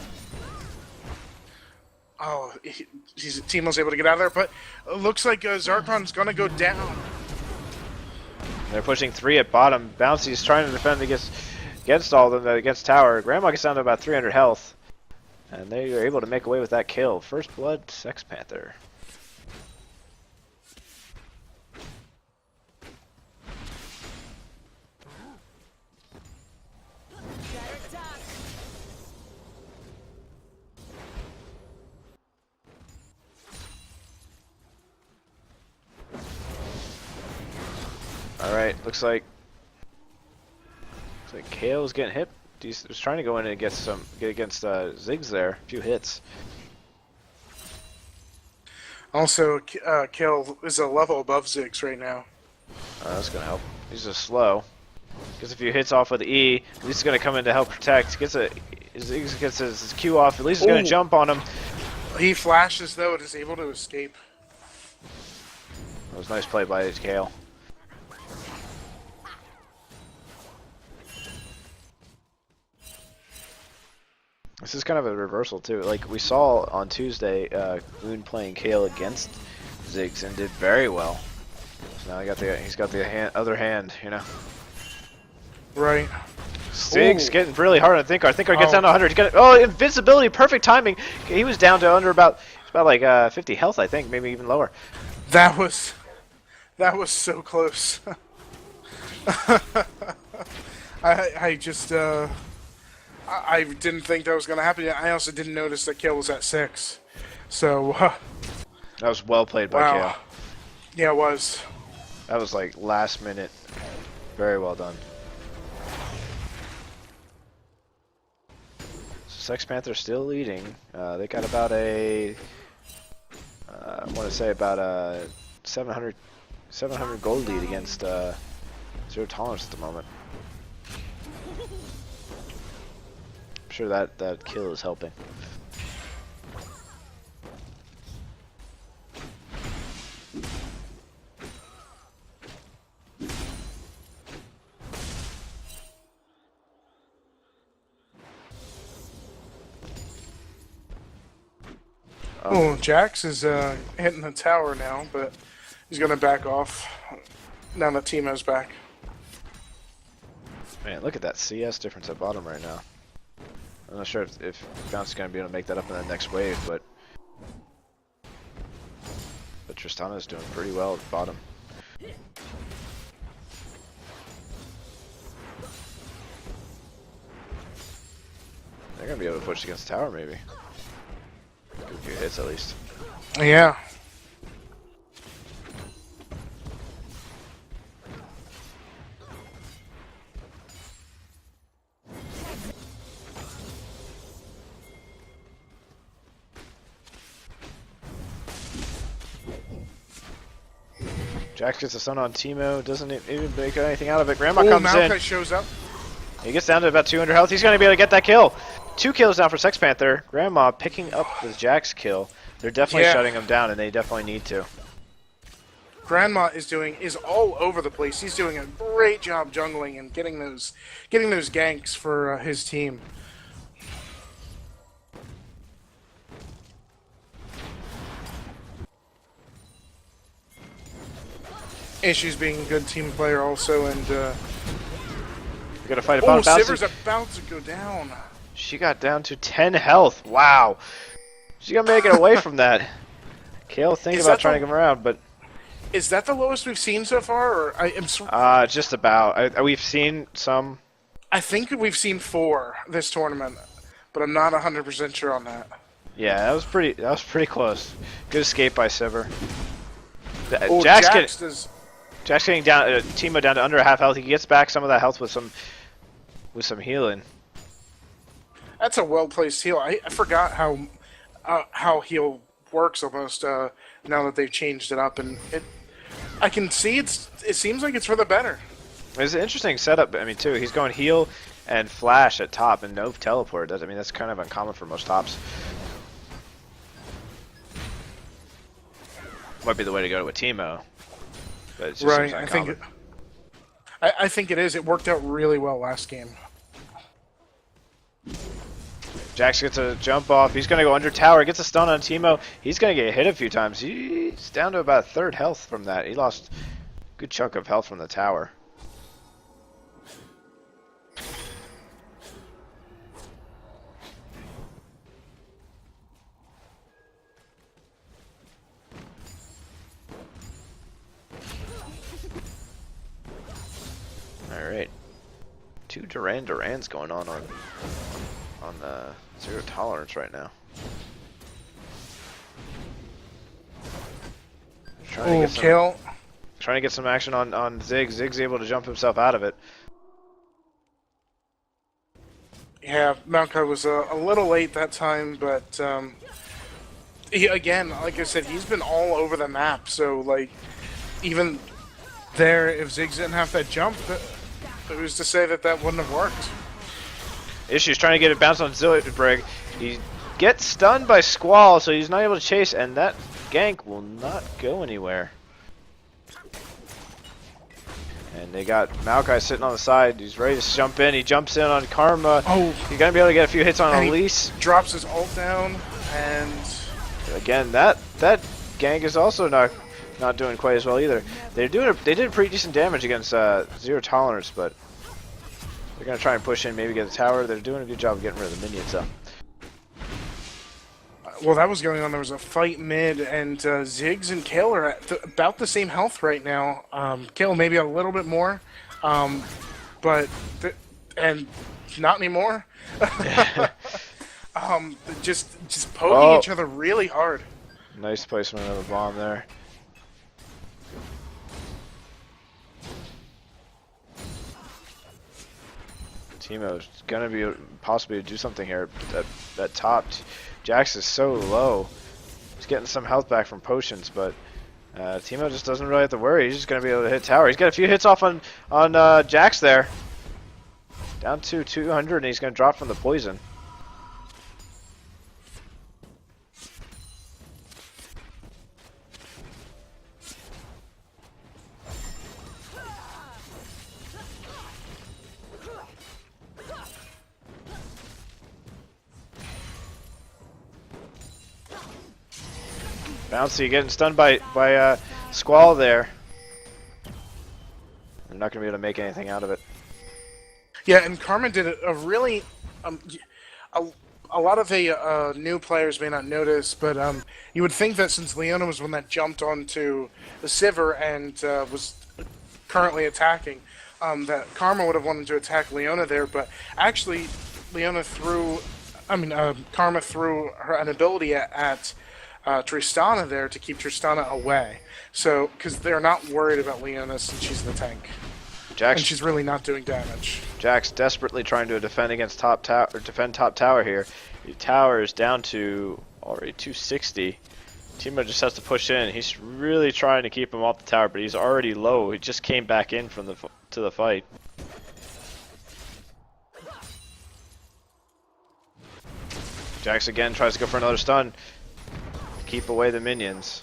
[SPEAKER 2] Oh, Teemo's able to get out of there, but it looks like Zarkon's gonna go down.
[SPEAKER 1] They're pushing 3 at bottom. Bouncy's trying to defend against all of them, against Tower. Grandma gets down to about 300 health. And they are able to make away with that kill. First blood, Sex Panther. Alright, looks like Kale's getting hit. He's was trying to go in and get against Ziggs there. A few hits.
[SPEAKER 2] Also, Kill is a level above Ziggs right now.
[SPEAKER 1] That's gonna help. He's just slow. Because if he hits off with E, at least he's gonna come in to help protect. Ziggs gets his Q off. At least he's gonna
[SPEAKER 2] Ooh.
[SPEAKER 1] jump on him.
[SPEAKER 2] He flashes though and is able to escape.
[SPEAKER 1] That was a nice play by Kale. This is kind of a reversal too. Like we saw on Tuesday, Moon playing Kale against Ziggs and did very well. So now he's got the other hand, you know.
[SPEAKER 2] Right.
[SPEAKER 1] Ziggs
[SPEAKER 2] Ooh.
[SPEAKER 1] getting really hard. I think gets
[SPEAKER 2] Oh.
[SPEAKER 1] down to 100. Invincibility, perfect timing. He was down to under about 50 health, I think, maybe even lower.
[SPEAKER 2] That was so close. I just I didn't think that was gonna happen. I also didn't notice that Kill was at 6. So
[SPEAKER 1] That was well played by
[SPEAKER 2] wow.
[SPEAKER 1] Kale.
[SPEAKER 2] Yeah, it was.
[SPEAKER 1] That was like last minute. Very well done. Sex Panther still leading. They got about I want to say about a 700 gold lead against Zero Tolerance at the moment. I'm sure that kill is helping.
[SPEAKER 2] Oh, Jax is hitting the tower now, but he's gonna back off now that Teemo's back.
[SPEAKER 1] Man, look at that CS difference at bottom right now. I'm not sure if Bounce is going to be able to make that up in the next wave, but Tristana is doing pretty well at the bottom. They're going to be able to push against the tower, maybe. Get a few hits at least.
[SPEAKER 2] Yeah.
[SPEAKER 1] Jax gets a stun on Teemo, doesn't even make anything out of it. Grandma
[SPEAKER 2] Oh,
[SPEAKER 1] comes
[SPEAKER 2] Maokai
[SPEAKER 1] in.
[SPEAKER 2] shows up.
[SPEAKER 1] He gets down to about 200 health. He's going to be able to get that kill. 2 kills now for Sex Panther. Grandma picking up the Jax kill. They're definitely
[SPEAKER 2] Yeah.
[SPEAKER 1] shutting him down, and they definitely need to.
[SPEAKER 2] Grandma is all over the place. He's doing a great job jungling and getting those ganks for his team. Issues being a good team player also, and
[SPEAKER 1] They're gonna fight
[SPEAKER 2] oh,
[SPEAKER 1] about
[SPEAKER 2] Sivir's about to go down.
[SPEAKER 1] She got down to 10 health. Wow. She's gonna make it away from that. Kale thinking
[SPEAKER 2] Is
[SPEAKER 1] about
[SPEAKER 2] that
[SPEAKER 1] trying
[SPEAKER 2] the-
[SPEAKER 1] to come around, but
[SPEAKER 2] Is that the lowest we've seen so far? Or
[SPEAKER 1] just about. We've seen some.
[SPEAKER 2] I think we've seen 4 this tournament, but I'm not 100% sure on that.
[SPEAKER 1] Yeah, that was pretty close. Good escape by Sivir.
[SPEAKER 2] Oh,
[SPEAKER 1] Jax
[SPEAKER 2] does.
[SPEAKER 1] getting down, Teemo down to under half health. He gets back some of that health with some healing.
[SPEAKER 2] That's a well-placed heal. I forgot how heal works almost now that they've changed it up, and I can see it seems like it's for the better.
[SPEAKER 1] It's an interesting setup. I mean, too, he's going heal and flash at top and no teleport. I mean, that's kind of uncommon for most tops. Might be the way to go to a Teemo, but it just seems
[SPEAKER 2] Right,
[SPEAKER 1] uncommon.
[SPEAKER 2] I think it is. It worked out really well last game.
[SPEAKER 1] Jax gets a jump off. He's going to go under tower. Gets a stun on Teemo. He's going to get hit a few times. He's down to about 1/3 health from that. He lost a good chunk of health from the tower. Alright. 2 Durans going on Zero Tolerance right now.
[SPEAKER 2] Oh, kill.
[SPEAKER 1] Trying to get some action on Zig. Zig's able to jump himself out of it.
[SPEAKER 2] Yeah, Maokai was a little late that time, but again, like I said, he's been all over the map. So, like, even there, if Ziggs didn't have that jump, who's to say that wouldn't have worked?
[SPEAKER 1] Issues trying to get it bounced on Zilbrig. He gets stunned by Squall, so he's not able to chase, and that gank will not go anywhere. And they got Maokai sitting on the side. He's ready to jump in. He jumps in on Karma.
[SPEAKER 2] Oh.
[SPEAKER 1] He's going to be able to get a few hits on
[SPEAKER 2] And he
[SPEAKER 1] Elise.
[SPEAKER 2] drops his ult down, and
[SPEAKER 1] Again, that gank is also not doing quite as well either. They did pretty decent damage against Zero Tolerance, but they're going to try and push in, maybe get a tower. They're doing a good job of getting rid of the minions, though.
[SPEAKER 2] well, that was going on. There was a fight mid, and Ziggs and Kale are at about the same health right now. Kale maybe a little bit more, but and not anymore. Just poking each other really hard.
[SPEAKER 1] Nice placement of a bomb there. Teemo's gonna be possibly do something here at top. Jax is so low. He's getting some health back from potions, but Teemo just doesn't really have to worry. He's just gonna be able to hit tower. He's got a few hits off on Jax there. Down to 200, and he's gonna drop from the poison. Bouncy getting stunned by Squall there. I'm not gonna be able to make anything out of it.
[SPEAKER 2] Yeah, and Karma did a really a lot of the new players may not notice, but you would think that since Leona was one that jumped onto the Sivir and was currently attacking, that Karma would have wanted to attack Leona there, but actually Karma threw an ability at Tristana there to keep Tristana away. So, because they're not worried about Leona since she's the tank.
[SPEAKER 1] Jax,
[SPEAKER 2] And she's really not doing damage.
[SPEAKER 1] Jax desperately trying to defend against top tower here. The tower is down to already 260. Teemo just has to push in. He's really trying to keep him off the tower, but he's already low. He just came back in from the fight. Jax again tries to go for another stun. Keep away the minions.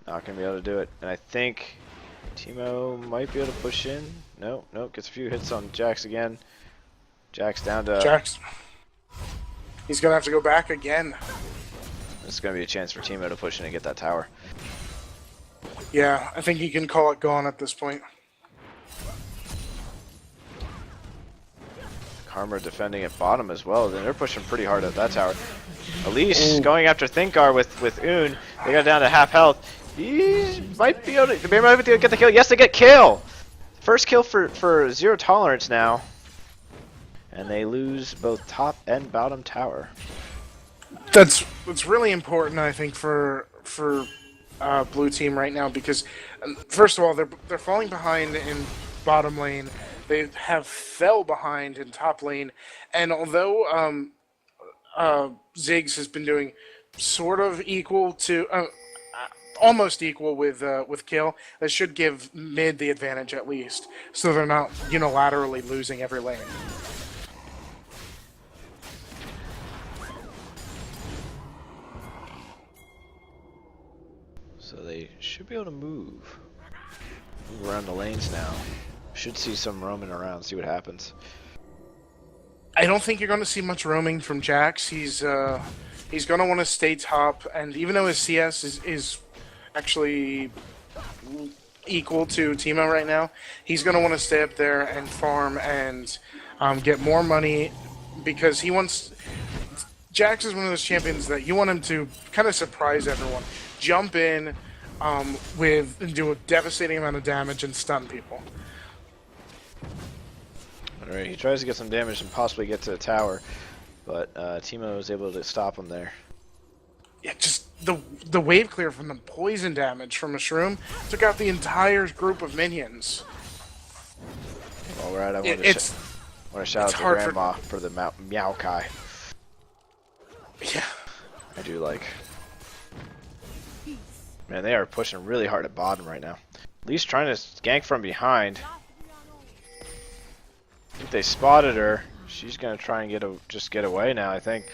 [SPEAKER 1] Not gonna be able to do it. And I think Teemo might be able to push in. No, gets a few hits on Jax again. Jax down to...
[SPEAKER 2] Jax. He's gonna have to go back again.
[SPEAKER 1] This is gonna be a chance for Teemo to push in and get that tower.
[SPEAKER 2] Yeah, I think he can call it gone at this point.
[SPEAKER 1] Karma defending at bottom as well. Then they're pushing pretty hard at that tower. Elise going after Thinkar with Oon. They got down to half health. He might be able to, they might be able to get the kill. Yes, they get kill. First kill for Zero Tolerance now. And they lose both top and bottom tower.
[SPEAKER 2] That's really important, I think, for blue team right now because first of all they're falling behind in bottom lane. They have fell behind in top lane, and although Ziggs has been doing sort of equal to almost equal with Kill, that should give mid the advantage at least, so they're not unilaterally losing every lane.
[SPEAKER 1] So they should be able to move around the lanes now. Should see some roaming around, see what happens.
[SPEAKER 2] I don't think you're going to see much roaming from Jax. He's going to want to stay top, and even though his CS is actually equal to Teemo right now, he's going to want to stay up there and farm and get more money because he wants... Jax is one of those champions that you want him to kind of surprise everyone. Jump in and do a devastating amount of damage and stun people.
[SPEAKER 1] Alright, he tries to get some damage and possibly get to the tower, but Teemo was able to stop him there.
[SPEAKER 2] Yeah, just the wave clear from the poison damage from a shroom took out the entire group of minions.
[SPEAKER 1] Alright, I want to shout out to Grandma for the Maokai.
[SPEAKER 2] Yeah.
[SPEAKER 1] I do like. Man, they are pushing really hard at bottom right now. At least trying to gank from behind. I think they spotted her. She's gonna try and just get away now, I think.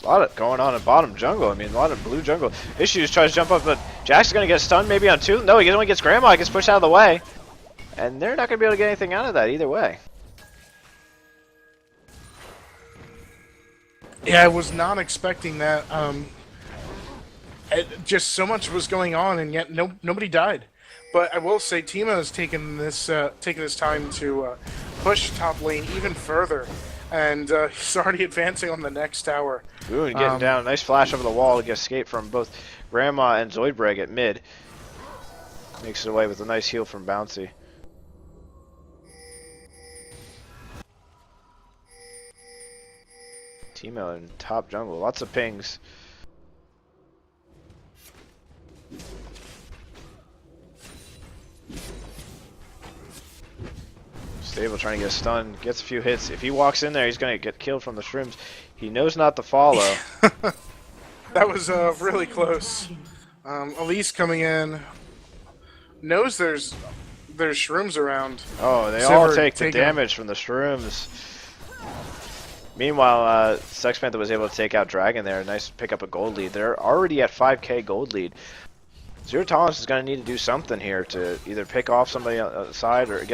[SPEAKER 1] A lot of going on in bottom jungle. I mean, a lot of blue jungle. Issues tries to jump up, but Jax is going to get stunned maybe on 2. No, he only gets Grandma. He gets pushed out of the way. And they're not going to be able to get anything out of that either way.
[SPEAKER 2] Yeah, I was not expecting that. Just so much was going on, and yet nobody died. But I will say, Teemo has taken this time to push top lane even further. And he's already advancing on the next tower.
[SPEAKER 1] Ooh, and getting down. Nice flash over the wall to get escape from both Grandma and Zoidberg at mid. Makes it away with a nice heal from Bouncy. Teemo in top jungle. Lots of pings. Stable trying to get a stun, gets a few hits. If he walks in there, he's going to get killed from the shrooms. He knows not to follow.
[SPEAKER 2] That was really close. Elise coming in. Knows there's shrooms around.
[SPEAKER 1] Oh, they all take the damage from the shrooms. Meanwhile, Sex Panther was able to take out Dragon there. Nice pick up a gold lead. They're already at 5k gold lead. Zero Tolerance is going to need to do something here to either pick off somebody on the side or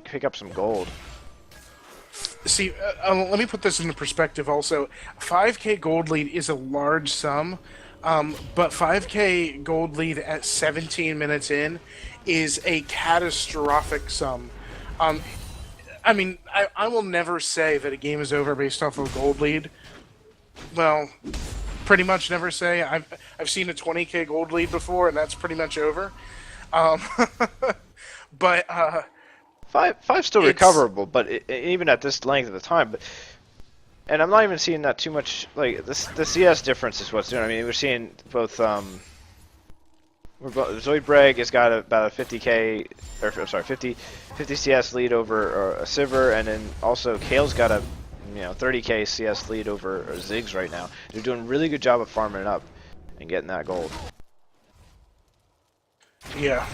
[SPEAKER 1] pick up some gold.
[SPEAKER 2] See, let me put this into perspective also. 5k gold lead is a large sum, but 5k gold lead at 17 minutes in is a catastrophic sum. I mean, I will never say that a game is over based off of gold lead. Well, pretty much never say. I've seen a 20k gold lead before, and that's pretty much over. But
[SPEAKER 1] Five's still recoverable, but even at this length of the time. And I'm not even seeing that too much. Like the CS difference is what's doing. I mean, we're seeing both. Zoidberg has got about a 50k, or sorry, 50 CS lead over a Sivir, and then also Kale's got a 30k CS lead over Ziggs right now. They're doing a really good job of farming it up and getting that gold.
[SPEAKER 2] Yeah.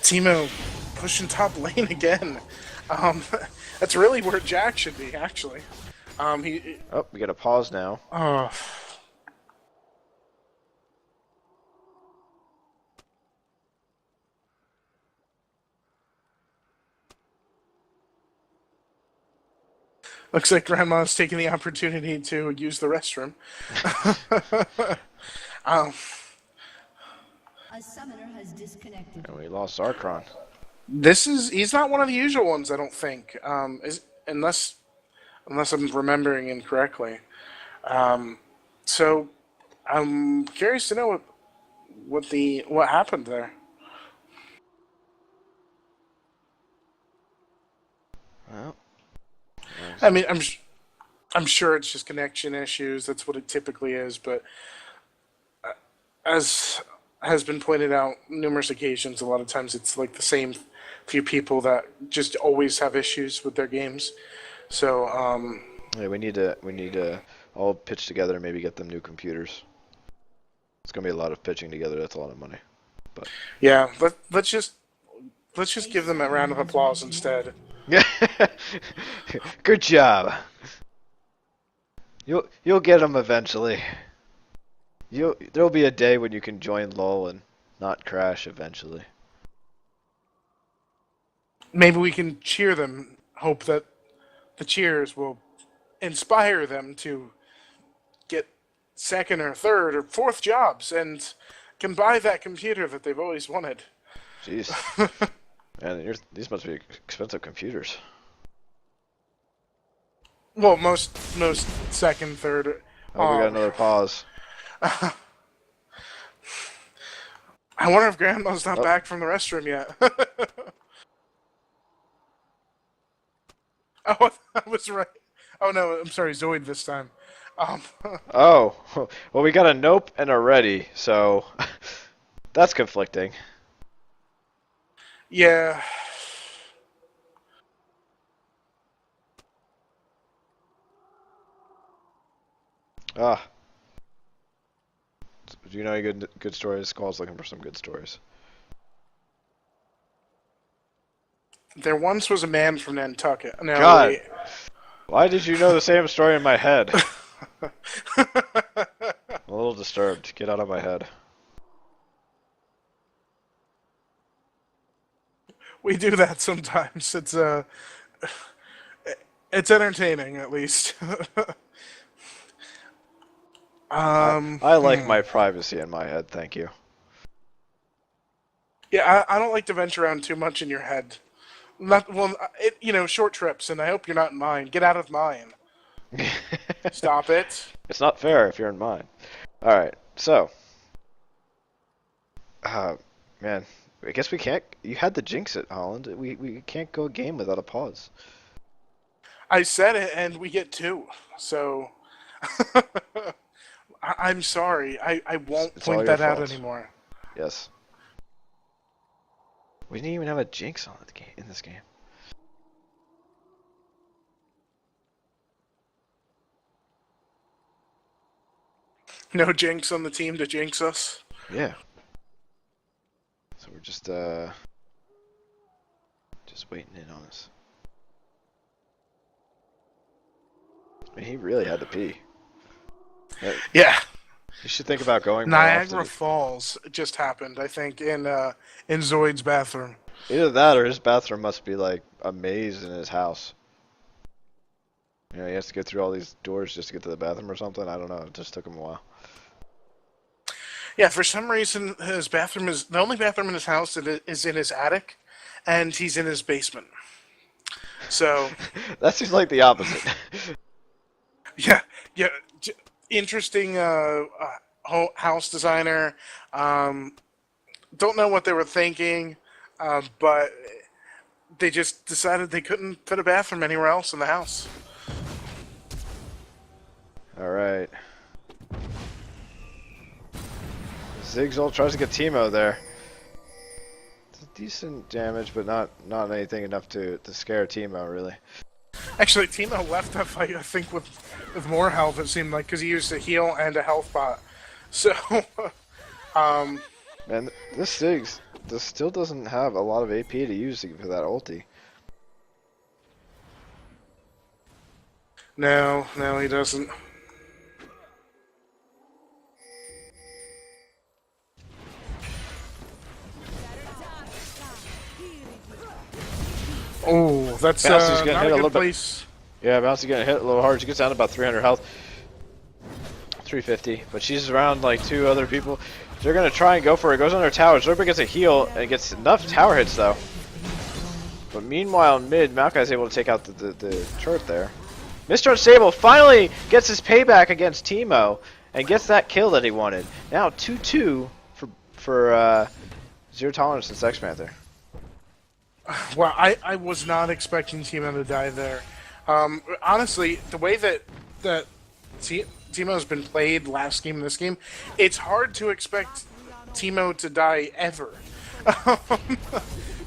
[SPEAKER 2] Teemo pushing top lane again. That's really where Jack should be, actually.
[SPEAKER 1] Oh, we got a pause now.
[SPEAKER 2] Oh. Looks like Grandma's taking the opportunity to use the restroom. um,
[SPEAKER 3] A summoner has disconnected.
[SPEAKER 1] And we lost Archon.
[SPEAKER 2] he's not one of the usual ones, I don't think. Unless I'm remembering incorrectly. So I'm curious to know what happened there.
[SPEAKER 1] Well,
[SPEAKER 2] I mean, I'm sure it's just connection issues. That's what it typically is. But as has been pointed out numerous occasions, a lot of times it's like the same few people that just always have issues with their games. So
[SPEAKER 1] yeah, we need to all pitch together and maybe get them new computers. It's gonna be a lot of pitching together. That's a lot of money. But
[SPEAKER 2] yeah, let's just give them a round of applause instead.
[SPEAKER 1] yeah, good job. You'll get them eventually. There'll be a day when you can join LoL and not crash eventually.
[SPEAKER 2] Maybe we can cheer them. Hope that the cheers will inspire them to get second or third or fourth jobs and can buy that computer that they've always wanted.
[SPEAKER 1] Jeez. Man, these must be expensive computers.
[SPEAKER 2] Well, most second, third.
[SPEAKER 1] Oh, we got another pause.
[SPEAKER 2] I wonder if Grandma's not back from the restroom yet. Oh, I was right. Oh no, I'm sorry, Zoid this time.
[SPEAKER 1] Oh, well, we got a nope and a ready, so that's conflicting.
[SPEAKER 2] Yeah.
[SPEAKER 1] Ah. Do you know any good stories? Skull's looking for some good stories.
[SPEAKER 2] There once was a man from Nantucket. No,
[SPEAKER 1] God.
[SPEAKER 2] wait.
[SPEAKER 1] Why did you know the same story in my head? I'm a little disturbed. Get out of my head.
[SPEAKER 2] We do that sometimes. It's entertaining, at least.
[SPEAKER 1] I like my privacy in my head, thank you.
[SPEAKER 2] Yeah, I don't like to venture around too much in your head. Not well, short trips, and I hope you're not in mine. Get out of mine. Stop it.
[SPEAKER 1] It's not fair if you're in mine. Alright, so. Man, I guess we can't. You had the jinx it, Holland. We can't go a game without a pause.
[SPEAKER 2] I said it, and we get two. So. I'm sorry. I won't
[SPEAKER 1] It's all
[SPEAKER 2] point
[SPEAKER 1] your
[SPEAKER 2] that out
[SPEAKER 1] fault.
[SPEAKER 2] anymore.
[SPEAKER 1] Yes. We didn't even have a jinx on the game in this game.
[SPEAKER 2] No jinx on the team to jinx us.
[SPEAKER 1] Yeah. So we're just waiting in on us. I mean, he really had to pee.
[SPEAKER 2] Yeah.
[SPEAKER 1] You should think about going more
[SPEAKER 2] Niagara
[SPEAKER 1] often.
[SPEAKER 2] Falls just happened, I think, in Zoid's bathroom.
[SPEAKER 1] Either that or his bathroom must be like a maze in his house. You know, he has to get through all these doors just to get to the bathroom or something. I don't know. It just took him a while.
[SPEAKER 2] Yeah, for some reason, his bathroom is the only bathroom in his house that is in his attic, and he's in his basement. So,
[SPEAKER 1] That seems like the opposite.
[SPEAKER 2] yeah, interesting house designer. Don't know what they were thinking, but they just decided they couldn't fit a bathroom anywhere else in the house.
[SPEAKER 1] Alright. Ziggs ult tries to get Teemo there. It's decent damage, but not anything enough to scare Teemo really.
[SPEAKER 2] Actually, Timo left that fight, I think, with more health, it seemed like, because he used a heal and a health bot. So,
[SPEAKER 1] Man, this Ziggs still doesn't have a lot of AP to use for that ulti.
[SPEAKER 2] no, he doesn't. Oh, that's
[SPEAKER 1] Bouncey's getting
[SPEAKER 2] not
[SPEAKER 1] hit
[SPEAKER 2] a
[SPEAKER 1] a
[SPEAKER 2] good
[SPEAKER 1] little bit.
[SPEAKER 2] place.
[SPEAKER 1] Yeah, Bouncy getting hit a little hard. She gets down to about 300 health. 350. But she's around like 2 other people. They're going to try and go for it. Goes under tower. Zorba gets a heal and gets enough tower hits though. But meanwhile, in mid, Maokai's able to take out the turret there. Mr. Unstable finally gets his payback against Teemo and gets that kill that he wanted. Now 2-2 for Zero Tolerance and Sex Panther.
[SPEAKER 2] Well, I was not expecting Timo to die there. Honestly, the way that Timo's been played last game and this game, it's hard to expect Timo to die ever.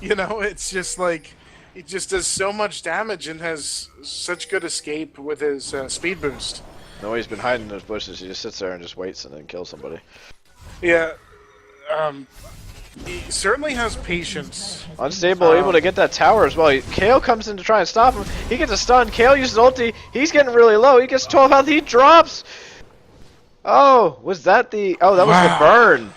[SPEAKER 2] You know, it's just like, he just does so much damage and has such good escape with his speed boost.
[SPEAKER 1] No, he's been hiding in those bushes. He just sits there and just waits and then kills somebody.
[SPEAKER 2] Yeah, he certainly has patience.
[SPEAKER 1] Unstable, able to get that tower as well. Kale comes in to try and stop him. He gets a stun. Kale uses ulti. He's getting really low. He gets 12 health. He drops. Oh, was that the... Oh, that was the burn.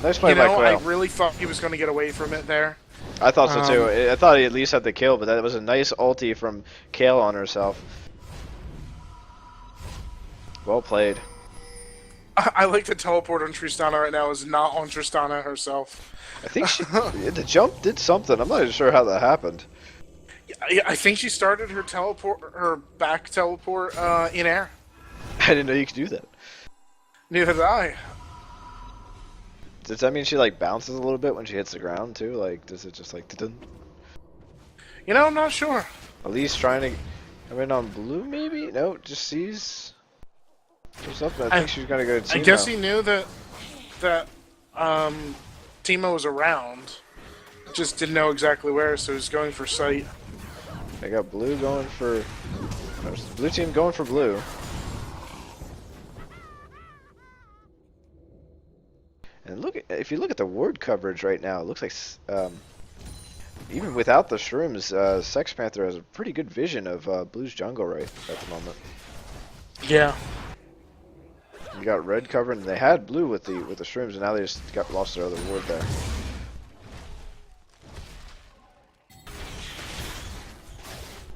[SPEAKER 1] Nice play by Quail.
[SPEAKER 2] I really thought he was going to get away from it there.
[SPEAKER 1] I thought so too. I thought he at least had the kill, but that was a nice ulti from Kale on herself. Well played.
[SPEAKER 2] I like the teleport on Tristana right now is not on Tristana herself.
[SPEAKER 1] I think she, the jump did something. I'm not even sure how that happened.
[SPEAKER 2] I think she started her back teleport in air.
[SPEAKER 1] I didn't know you could do that.
[SPEAKER 2] Neither did I.
[SPEAKER 1] Does that mean she like bounces a little bit when she hits the ground too? Like, does it just like...
[SPEAKER 2] You know, I'm not sure.
[SPEAKER 1] Elise trying to come in on blue maybe? No, just sees... What's up? I think she's gonna go to Teemo.
[SPEAKER 2] I guess he knew that Teemo was around. Just didn't know exactly where, so he's going for sight.
[SPEAKER 1] They got blue going for... Blue team going for blue. And look, if you look at the ward coverage right now, it looks like even without the shrooms, Sex Panther has a pretty good vision of Blue's jungle right at the moment.
[SPEAKER 2] Yeah.
[SPEAKER 1] You got red covered, and they had blue with the shrooms, and now they just lost their other ward there.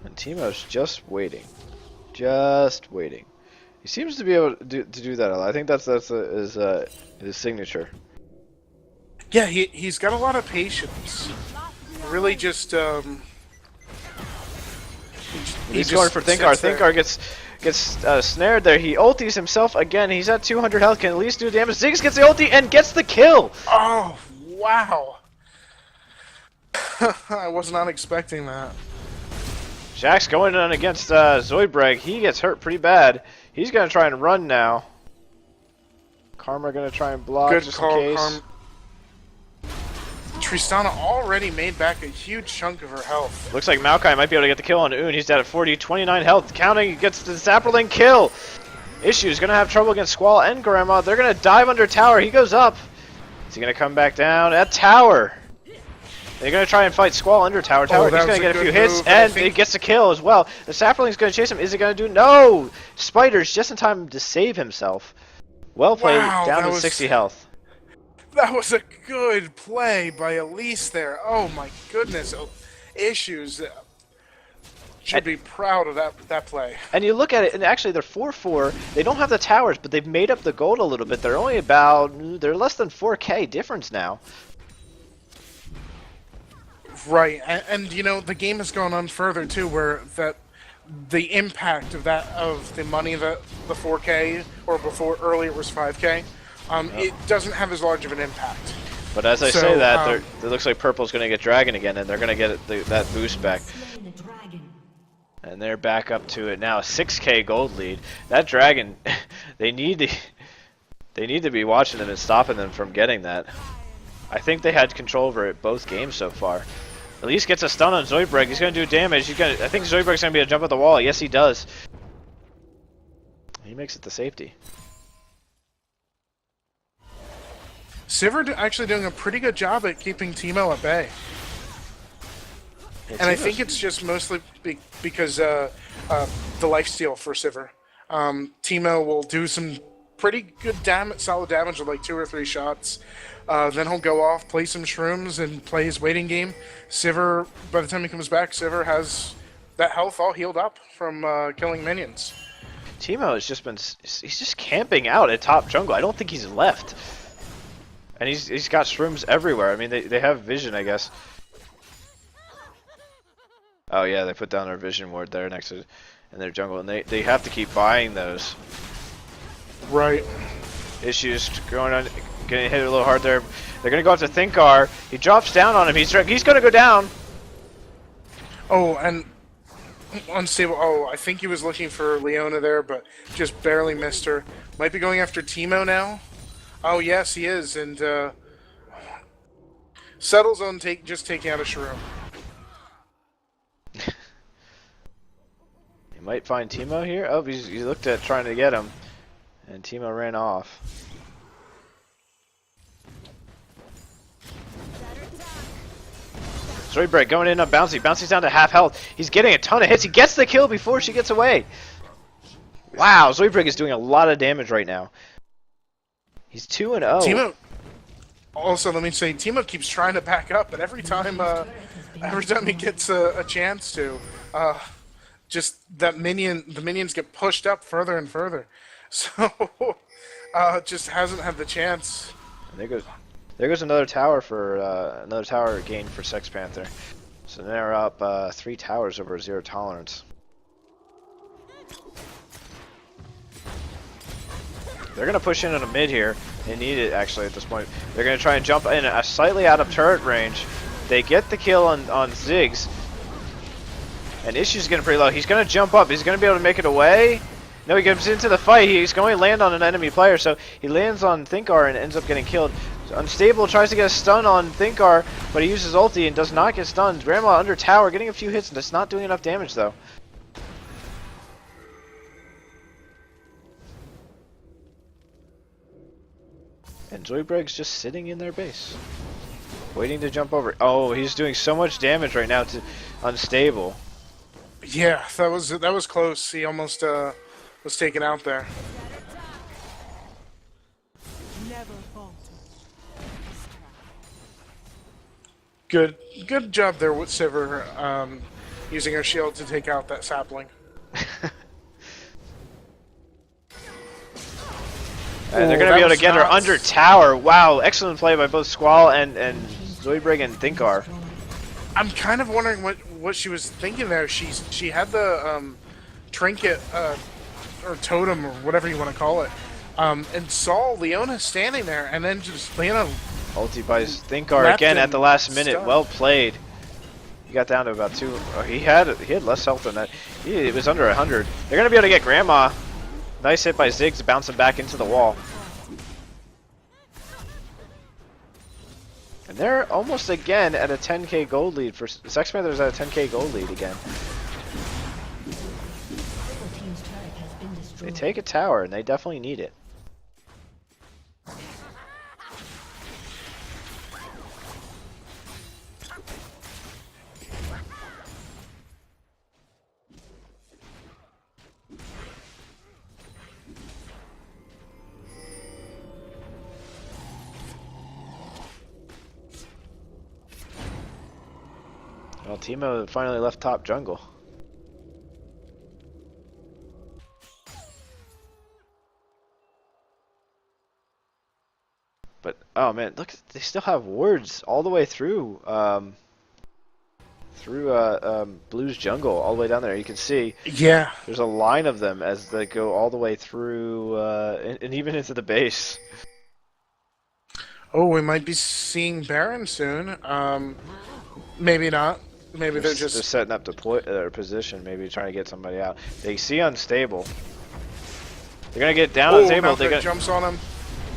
[SPEAKER 1] And Teemo's just waiting, He seems to be able to do that a lot. I think that's his signature.
[SPEAKER 2] Yeah, he's got a lot of patience. Really, just
[SPEAKER 1] he's going for Thinkar. Thinkar gets snared there. He ultis himself again. He's at 200 health. Can at least do damage. Ziggs gets the ulti and gets the kill.
[SPEAKER 2] Oh wow! I was not expecting that.
[SPEAKER 1] Jack's going in against Zoidberg. He gets hurt pretty bad. He's gonna try and run now. Karma gonna try and block
[SPEAKER 2] Good
[SPEAKER 1] just
[SPEAKER 2] call,
[SPEAKER 1] in case.
[SPEAKER 2] Tristana already made back a huge chunk of her health.
[SPEAKER 1] Looks like Maokai might be able to get the kill on Un. He's down at 40, 29 health. Counting, gets the Zapperling kill. Issue's gonna have trouble against Squall and Grandma. They're gonna dive under tower. He goes up. Is he gonna come back down at tower? They're gonna try and fight Squall under tower. He's gonna get a few hits, and he gets a kill as well. The Sapperling's gonna chase him. Is he gonna do? No! Spiders just in time to save himself. Well played.
[SPEAKER 2] Wow,
[SPEAKER 1] down to 60 health.
[SPEAKER 2] That was a good play by Elise there. Oh my goodness. Issues should be proud of that play.
[SPEAKER 1] And you look at it, and actually they're 4-4. They don't have the towers, but they've made up the gold a little bit. They're only they're less than 4K difference now.
[SPEAKER 2] Right, and you know, the game has gone on further too, where the impact of the money that the 4K, or before earlier it was 5K, it doesn't have as large of an impact.
[SPEAKER 1] But as I say that, it looks like Purple's going to get Dragon again, and they're going to get that boost back. And they're back up to it now, a 6K gold lead. That Dragon, they need They need to be watching them and stopping them from getting that. I think they had control over it both games so far. At least gets a stun on Zoidberg. He's gonna do damage. I think Zoidberg's gonna be able to jump at the wall. Yes, he does. He makes it to safety.
[SPEAKER 2] Sivir actually doing a pretty good job at keeping Teemo at bay.
[SPEAKER 1] Yeah,
[SPEAKER 2] And I
[SPEAKER 1] Teemo's-
[SPEAKER 2] think it's just mostly because the lifesteal for Sivir. Teemo will do some pretty good solid damage with like 2 or 3 shots. Then he'll go off, play some shrooms, and play his waiting game. Sivir, by the time he comes back, Sivir has that health all healed up from killing minions.
[SPEAKER 1] Teemo has just he's just camping out at top jungle. I don't think he's left. And he's got shrooms everywhere. I mean, they have vision, I guess. Oh yeah, they put down their vision ward there next to in their jungle, and they have to keep buying those.
[SPEAKER 2] Right.
[SPEAKER 1] Issues going on, getting hit a little hard there. They're gonna go after Thinkar. He drops down on him. He's gonna go down.
[SPEAKER 2] Oh, and unstable. Oh, I think he was looking for Leona there, but just barely missed her. Might be going after Teemo now. Oh yes, he is, and Subtle Zone just taking out a Shroom.
[SPEAKER 1] He might find Teemo here. Oh, he looked at trying to get him, and Teemo ran off. Zoidberg going in on Bouncy. Bouncy's down to half health. He's getting a ton of hits. He gets the kill before she gets away. Wow, Zoidberg is doing a lot of damage right now. He's 2-0.
[SPEAKER 2] Teemo. Also, let me say, Teemo keeps trying to back up, but every time he gets a chance to, just the minions get pushed up further and further. So, just hasn't had the chance.
[SPEAKER 1] And there goes another tower for another tower gain for Sex Panther. So they're up 3 towers over 0 tolerance. They're gonna push in on a mid here. They need it actually at this point. They're gonna try and jump in a slightly out of turret range. They get the kill on Ziggs. And Issue's getting pretty low. He's gonna jump up. He's gonna be able to make it away. No, he gets into the fight. He's going to land on an enemy player, so he lands on Thinkar and ends up getting killed. Unstable tries to get a stun on Thinkar, but he uses ulti and does not get stunned. Grandma under tower, getting a few hits, and it's not doing enough damage though. And Zoidberg's just sitting in their base, waiting to jump over. Oh, he's doing so much damage right now to Unstable.
[SPEAKER 2] Yeah, that was close. He almost was taken out there. Good job there with Sivir, using her shield to take out that sapling.
[SPEAKER 1] And they're
[SPEAKER 2] Oh,
[SPEAKER 1] going to
[SPEAKER 2] that
[SPEAKER 1] be able to
[SPEAKER 2] was
[SPEAKER 1] get her
[SPEAKER 2] nuts.
[SPEAKER 1] under tower. Wow, excellent play by both Squall and Zoidberg and Thinkar.
[SPEAKER 2] I'm kind of wondering what she was thinking there. She had the trinket or totem or whatever you want to call it, and saw Leona standing there, and then just Leona.
[SPEAKER 1] Ulti by Thinkar
[SPEAKER 2] Wrapped
[SPEAKER 1] again at
[SPEAKER 2] in
[SPEAKER 1] the last minute.
[SPEAKER 2] stuff.
[SPEAKER 1] Well played. He got down to about 2. Oh, he had less health than that. It was under 100. They're going to be able to get Grandma. Nice hit by Ziggs, bouncing back into the wall. And they're almost again at a 10k gold lead. For Sex Panther's at a 10k gold lead again.
[SPEAKER 3] The team's turret has been
[SPEAKER 1] They
[SPEAKER 3] destroyed.
[SPEAKER 1] take a tower, and they definitely need it. Well, Teemo finally left top jungle. But oh man, look, they still have wards all the way through Blue's jungle, all the way down there. You can see
[SPEAKER 2] Yeah,
[SPEAKER 1] there's a line of them as they go all the way through and even into the base.
[SPEAKER 2] oh, we might be seeing Baron soon. Maybe not. Maybe they're
[SPEAKER 1] They're
[SPEAKER 2] just.
[SPEAKER 1] setting up their position, maybe trying to get somebody out. They see Unstable. They're gonna get down
[SPEAKER 2] Oh,
[SPEAKER 1] Unstable.
[SPEAKER 2] Malphite
[SPEAKER 1] They're gonna
[SPEAKER 2] jumps on him.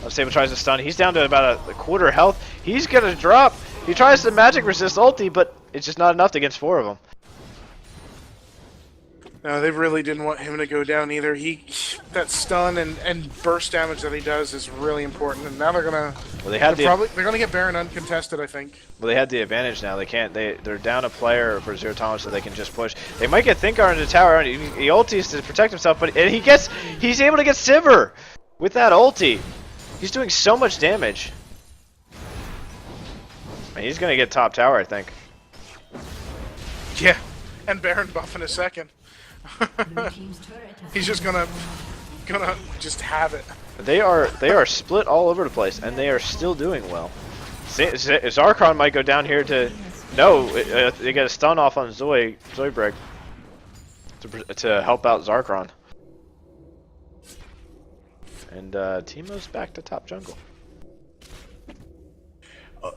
[SPEAKER 1] Unstable tries to stun. He's down to about a quarter health. He's gonna drop. He tries to magic resist ulti, but it's just not enough against 4 of them.
[SPEAKER 2] No, they really didn't want him to go down either. That stun and burst damage that he does is really important. And now they're gonna
[SPEAKER 1] Well,
[SPEAKER 2] they're gonna get Baron uncontested, I think.
[SPEAKER 1] Well, they had the advantage now. They can't. They're down a player for Zero Tolerance, so they can just push. They might get Thinkar into the tower. He ultis to protect himself, but he's able to get Sivir with that ulti. He's doing so much damage. And he's gonna get top tower, I think.
[SPEAKER 2] Yeah, and Baron buff in a second.
[SPEAKER 3] Blue team's turret has
[SPEAKER 2] He's just gonna just have it.
[SPEAKER 1] They are split all over the place, and they are still doing well. Zarkon might go down here to. No, they get a stun off on Zoidberg to help out Zarkon. And Teemo's back to top jungle.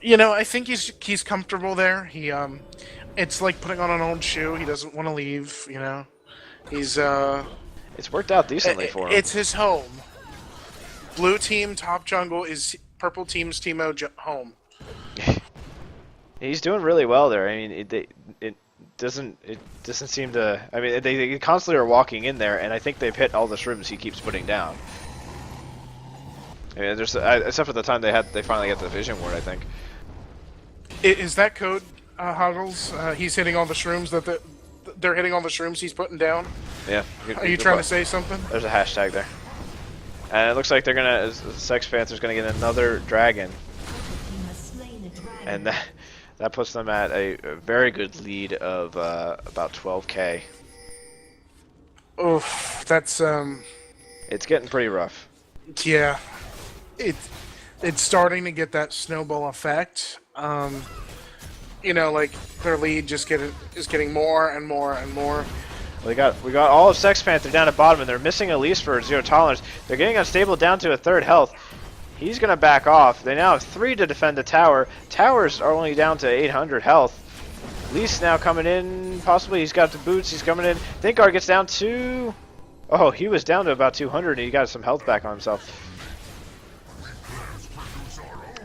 [SPEAKER 2] You know, I think he's comfortable there. It's like putting on an old shoe. He doesn't want to leave. You know, he's
[SPEAKER 1] It's worked out decently for him.
[SPEAKER 2] It's his home. Blue team top jungle is purple team's Teemo home.
[SPEAKER 1] He's doing really well there. I mean, it doesn't seem to. I mean, they constantly are walking in there, and I think they've hit all the shrooms he keeps putting down. I mean, except for the time they finally got the vision ward, I think.
[SPEAKER 2] Is that code Hoggles? He's hitting all the shrooms they're hitting all the shrooms he's putting down.
[SPEAKER 1] Yeah.
[SPEAKER 2] Are you trying to say something?
[SPEAKER 1] There's a hashtag there. And it looks like they're gonna. Sex Panther's gonna get another dragon,
[SPEAKER 3] team has slain the dragon.
[SPEAKER 1] and that puts them at a very good lead of about 12k.
[SPEAKER 2] Oof, that's
[SPEAKER 1] It's getting pretty rough.
[SPEAKER 2] yeah. It's starting to get that snowball effect. You know, like their lead is getting more and more and more.
[SPEAKER 1] We got all of Sex Panther down at bottom, and they're missing Elise for Zero Tolerance. They're getting Unstable down to a third health. He's gonna back off. They now have 3 to defend the tower. Towers are only down to 800 health. Elise now coming in. Possibly he's got the boots. He's coming in. Thinkar gets down to. Oh, he was down to about 200, and he got some health back on himself.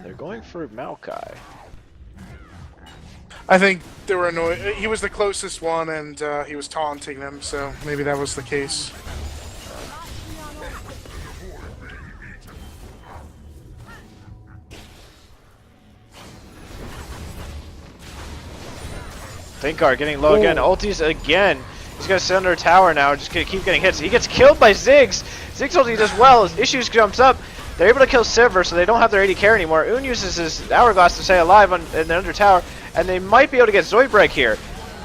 [SPEAKER 1] They're going for Maokai.
[SPEAKER 2] I think they were annoyed. He was the closest one, and he was taunting them, so maybe that was the case.
[SPEAKER 1] Oh, Thinkar getting low again. Ultis again. He's gonna sit under a tower now. Just gonna keep getting hits. He gets killed by Ziggs. Ziggs ulti does well. His Issues jumps up. They're able to kill Sivir, so they don't have their AD carry anymore. Un uses his hourglass to stay alive in the under tower, and they might be able to get Zoidberg here.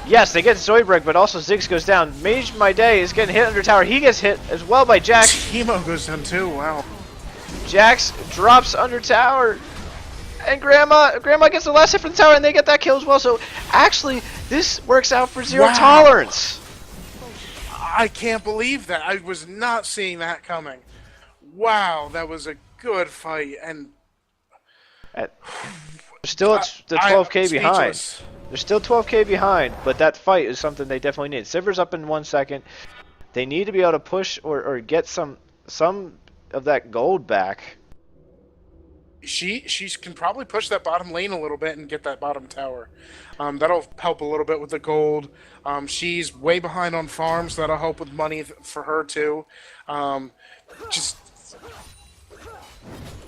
[SPEAKER 1] Yes, they get Zoidberg, but also Ziggs goes down. Mage My Day is getting hit under tower. He gets hit as well by Jax.
[SPEAKER 2] Teemo goes down too. Wow.
[SPEAKER 1] Jax drops under tower. And Grandma gets the last hit from the tower, and they get that kill as well. So actually, this works out for Zero Tolerance.
[SPEAKER 2] I can't believe that. I was not seeing that coming. Wow, that was a good fight, and
[SPEAKER 1] They're still at the 12k behind.
[SPEAKER 2] speechless.
[SPEAKER 1] They're still 12k behind, but that fight is something they definitely need. Sivir's up in 1 second. They need to be able to push or get some of that gold back.
[SPEAKER 2] She can probably push that bottom lane a little bit and get that bottom tower. That'll help a little bit with the gold. She's way behind on farms. That'll help with money for her too. Just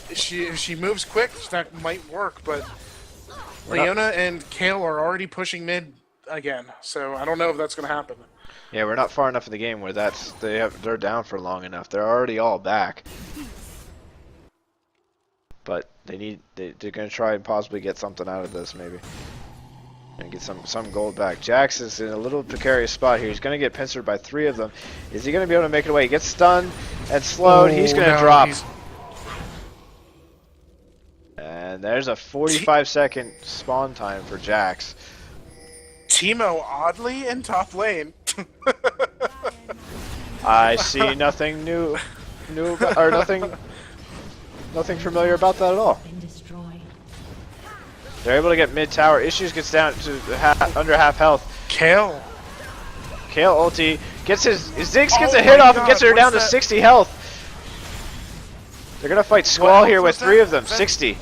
[SPEAKER 2] if she moves quick, that might work. But Leona and Kale are already pushing mid again, so I don't know if that's going to happen.
[SPEAKER 1] Yeah, we're not far enough in the game where they're down for long enough. They're already all back. But they're going to try and possibly get something out of this, maybe. And get some gold back. Jax is in a little precarious spot here. He's going to get pincered by 3 of them. Is he going to be able to make it away? He gets stunned and slowed. He's going to drop. And there's a 45-second spawn time for Jax.
[SPEAKER 2] Teemo oddly in top lane.
[SPEAKER 1] I see nothing new or nothing familiar about that at all.
[SPEAKER 3] been destroyed.
[SPEAKER 1] They're able to get mid tower. Issues gets down to under half health.
[SPEAKER 2] Kale.
[SPEAKER 1] Kale ulti gets his Ziggs gets
[SPEAKER 2] Oh
[SPEAKER 1] a hit
[SPEAKER 2] my
[SPEAKER 1] off and gets
[SPEAKER 2] God,
[SPEAKER 1] her down to
[SPEAKER 2] what's that?
[SPEAKER 1] 60 health. They're gonna fight Squall
[SPEAKER 2] What
[SPEAKER 1] here with
[SPEAKER 2] was that?
[SPEAKER 1] 3 of them.
[SPEAKER 2] Was that-
[SPEAKER 1] 60.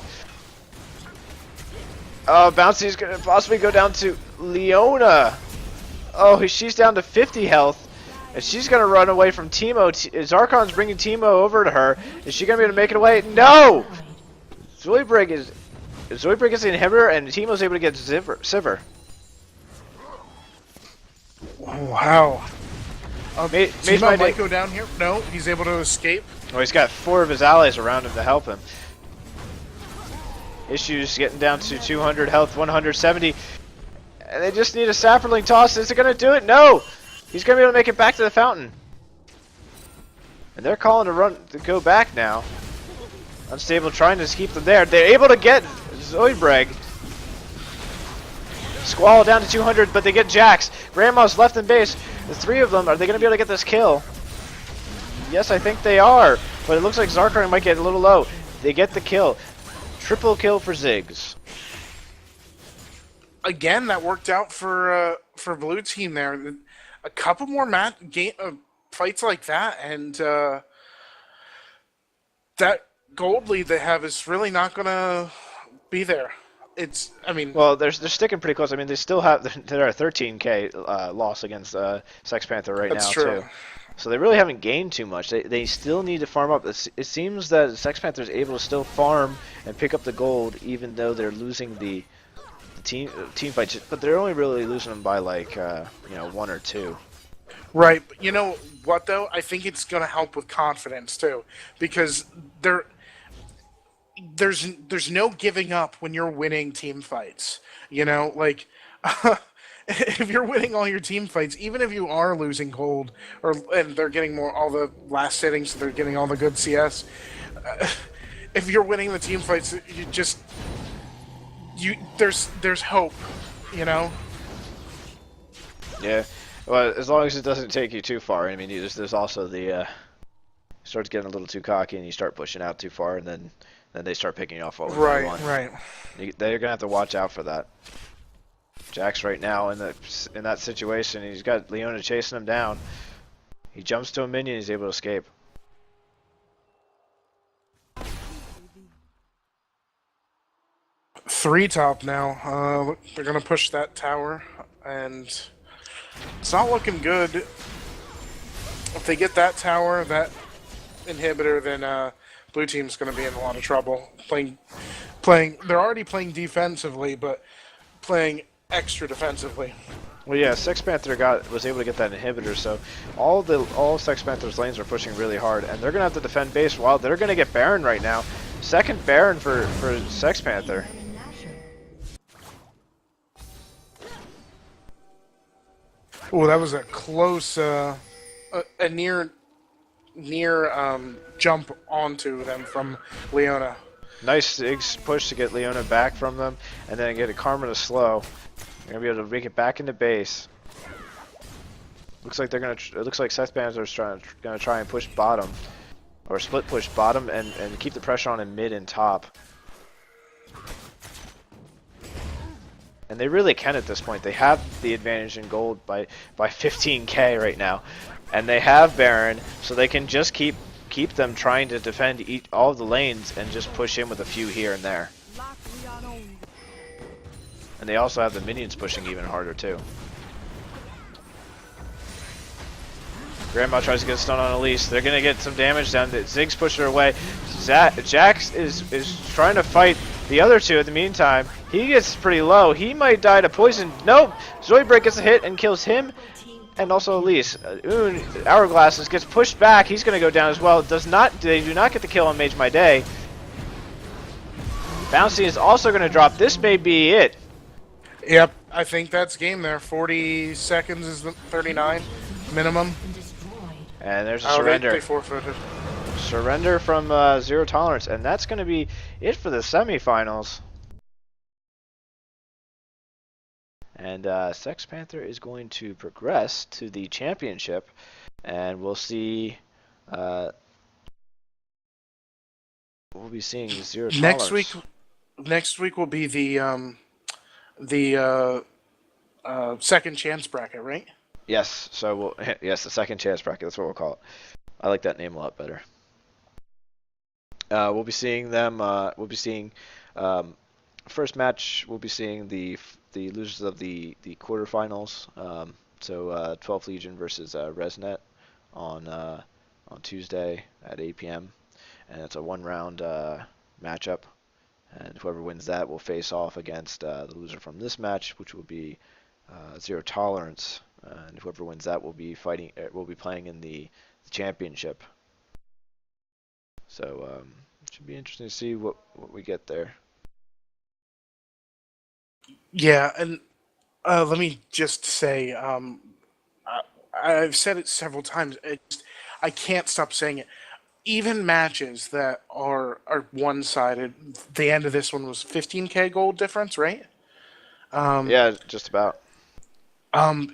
[SPEAKER 1] Oh, Bouncy's gonna possibly go down to Leona. Oh, she's down to 50 health. And she's gonna run away from Teemo. Zarkon's bringing Teemo over to her. Is she gonna be able to make it away? No! Zoidberg is the inhibitor, and Teemo's able to get Sivir.
[SPEAKER 2] Oh, wow.
[SPEAKER 1] Made
[SPEAKER 2] Teemo
[SPEAKER 1] my day.
[SPEAKER 2] might go down here. No, he's able to escape.
[SPEAKER 1] Oh, he's got 4 of his allies around him to help him. Issues getting down to 200 health, 170. And they just need a sapperling toss. Is it going to do it? No! He's going to be able to make it back to the fountain. And they're calling to go back now. Unstable trying to keep them there. They're able to get Zoidberg. Squall down to 200, but they get Jax. Grandma's left in base. The 3 of them, are they going to be able to get this kill? Yes, I think they are. But it looks like Zarkon might get a little low. They get the kill. Triple kill for Ziggs.
[SPEAKER 2] Again, that worked out for blue team there. A couple more fights like that, and that gold lead they have is really not gonna be there.
[SPEAKER 1] Well, they're sticking pretty close. I mean, they still have they're a 13k loss against Sex Panther right
[SPEAKER 2] That's
[SPEAKER 1] now
[SPEAKER 2] true.
[SPEAKER 1] too. So they really haven't gained too much. They still need to farm up. It seems that Sex Panther is able to still farm and pick up the gold, even though they're losing the team fights. But they're only really losing them by like 1 or 2.
[SPEAKER 2] Right, but you know what though? I think it's gonna help with confidence too, because there's no giving up when you're winning team fights. You know, like if you're winning all your team fights, even if you are losing gold, and they're getting all the last hittings, so they're getting all the good CS. If you're winning the team fights, there's hope, you know.
[SPEAKER 1] Yeah. Well, as long as it doesn't take you too far. I mean, there's also the starts getting a little too cocky and you start pushing out too far, and then they start picking you off all over you want.
[SPEAKER 2] Right.
[SPEAKER 1] They're gonna have to watch out for that. Jax right now in that situation, he's got Leona chasing him down. He jumps to a minion, he's able to escape.
[SPEAKER 2] Three top now. They're gonna push that tower, and it's not looking good. If they get that tower, that inhibitor, then blue team's gonna be in a lot of trouble. Playing. They're already playing defensively, but playing extra defensively.
[SPEAKER 1] Well, yeah, Sex Panther was able to get that inhibitor, so all Sex Panther's lanes are pushing really hard, and they're gonna have to defend base while they're gonna get Baron right now. Second Baron for Sex Panther.
[SPEAKER 2] Oh, that was a close, a near jump onto them from Leona.
[SPEAKER 1] Nice push to get Leona back from them, and then get a Karma to slow. They're gonna be able to make it back into base. Looks like it looks like Sex Panther's gonna try and push bottom, or split push bottom, and keep the pressure on in mid and top. And they really can at this point. They have the advantage in gold by 15k right now, and they have Baron, so they can just keep them trying to defend all of the lanes and just push in with a few here and there. And they also have the minions pushing even harder too. Grandma tries to get a stun on Elise. They're gonna get some damage down. Ziggs push her away. Jax is trying to fight the other two in the meantime. He gets pretty low. He might die to poison. Nope! Zoidberg gets a hit and kills him. And also Elise. Hourglass gets pushed back. He's gonna go down as well. They do not get the kill on Mage My Day. Bouncy is also gonna drop. This may be it.
[SPEAKER 2] Yep, I think that's game there. 40 seconds is the 39 minimum.
[SPEAKER 1] And there's a
[SPEAKER 2] Oh,
[SPEAKER 1] surrender.
[SPEAKER 2] they forfeited.
[SPEAKER 1] Surrender from Zero Tolerance, and that's going to be it for the semifinals. And Sex Panther is going to progress to the championship, and we'll see. We'll be seeing Zero Tolerance.
[SPEAKER 2] Next week will be the second chance bracket, right?
[SPEAKER 1] Yes. So the second chance bracket. That's what we'll call it. I like that name a lot better. We'll be seeing them. We'll be seeing first match. We'll be seeing the losers of the quarterfinals. So 12th Legion versus ResNet on Tuesday at 8 p.m. and it's a one-round matchup. And whoever wins that will face off against the loser from this match, which will be Zero Tolerance. And whoever wins that will be fighting. Will be playing in the championship. So it should be interesting to see what we get there.
[SPEAKER 2] Yeah, and let me just say, I've said it several times. I can't stop saying it. Even matches that are one-sided, the end of this one was 15k gold difference, right?
[SPEAKER 1] Yeah, just about.
[SPEAKER 2] Um,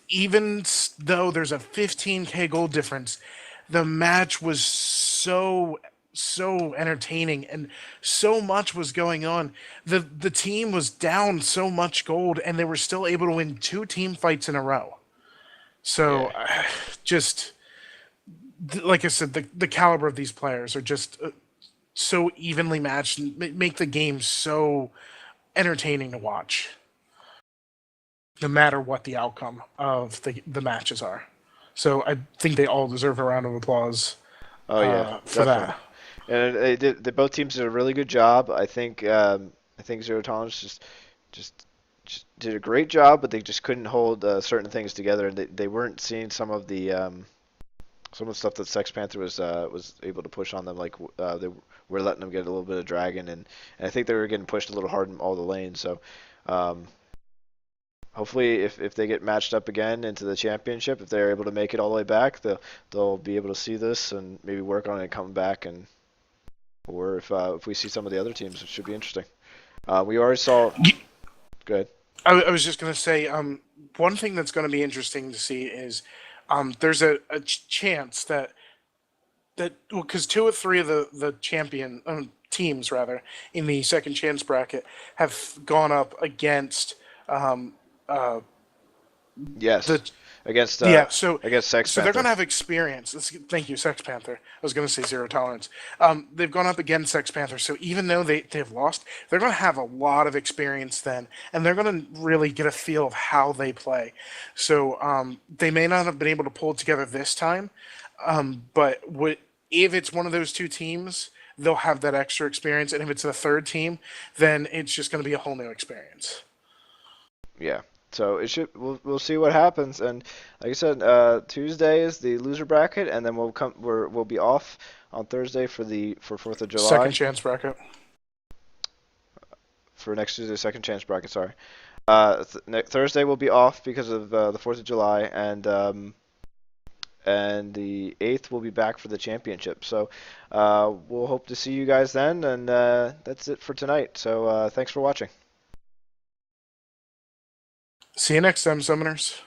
[SPEAKER 2] Even though there's a 15k gold difference, the match was so entertaining and so much was going on. The team was down so much gold and they were still able to win 2 team fights in a row. So
[SPEAKER 1] Yeah.
[SPEAKER 2] just like I said, the caliber of these players are just so evenly matched and make the game so entertaining to watch, no matter what the outcome of the matches are. So I think they all deserve a round of applause
[SPEAKER 1] Oh yeah,
[SPEAKER 2] for
[SPEAKER 1] definitely.
[SPEAKER 2] that.
[SPEAKER 1] And they did. Both teams did a really good job. I think Zero Tolerance just just did a great job, but they just couldn't hold certain things together, and they weren't seeing some of the stuff that Sex Panther was able to push on them. Like they were letting them get a little bit of dragon, and I think they were getting pushed a little hard in all the lanes. So um, hopefully, if they get matched up again into the championship, if they're able to make it all the way back, they'll be able to see this and maybe work on it coming back. And or if we see some of the other teams, it should be interesting. We already saw. Good.
[SPEAKER 2] I was just going to say, one thing that's going to be interesting to see is there's a chance that because 2 or 3 of the champion teams rather in the second chance bracket have gone up against uh,
[SPEAKER 1] Yes.
[SPEAKER 2] the
[SPEAKER 1] Against
[SPEAKER 2] yeah. So
[SPEAKER 1] against Sex
[SPEAKER 2] they're going
[SPEAKER 1] Panther.
[SPEAKER 2] to have experience. Thank you, Sex Panther. I was going to say Zero Tolerance. They've gone up against Sex Panther, so even though they've lost, they're going to have a lot of experience then, and they're going to really get a feel of how they play. So they may not have been able to pull it together this time, but if it's one of those 2 teams, they'll have that extra experience, and if it's a third team, then it's just going to be a whole new experience.
[SPEAKER 1] Yeah. So it should we'll see what happens. And like I said, Tuesday is the loser bracket, and then we'll be off on Thursday for 4th of July.
[SPEAKER 2] Second chance bracket.
[SPEAKER 1] For next Tuesday, second chance bracket. Sorry. Thursday will be off because of the 4th of July, and the 8th will be back for the championship. So we'll hope to see you guys then. And that's it for tonight. So thanks for watching.
[SPEAKER 2] See you next time, Summoners.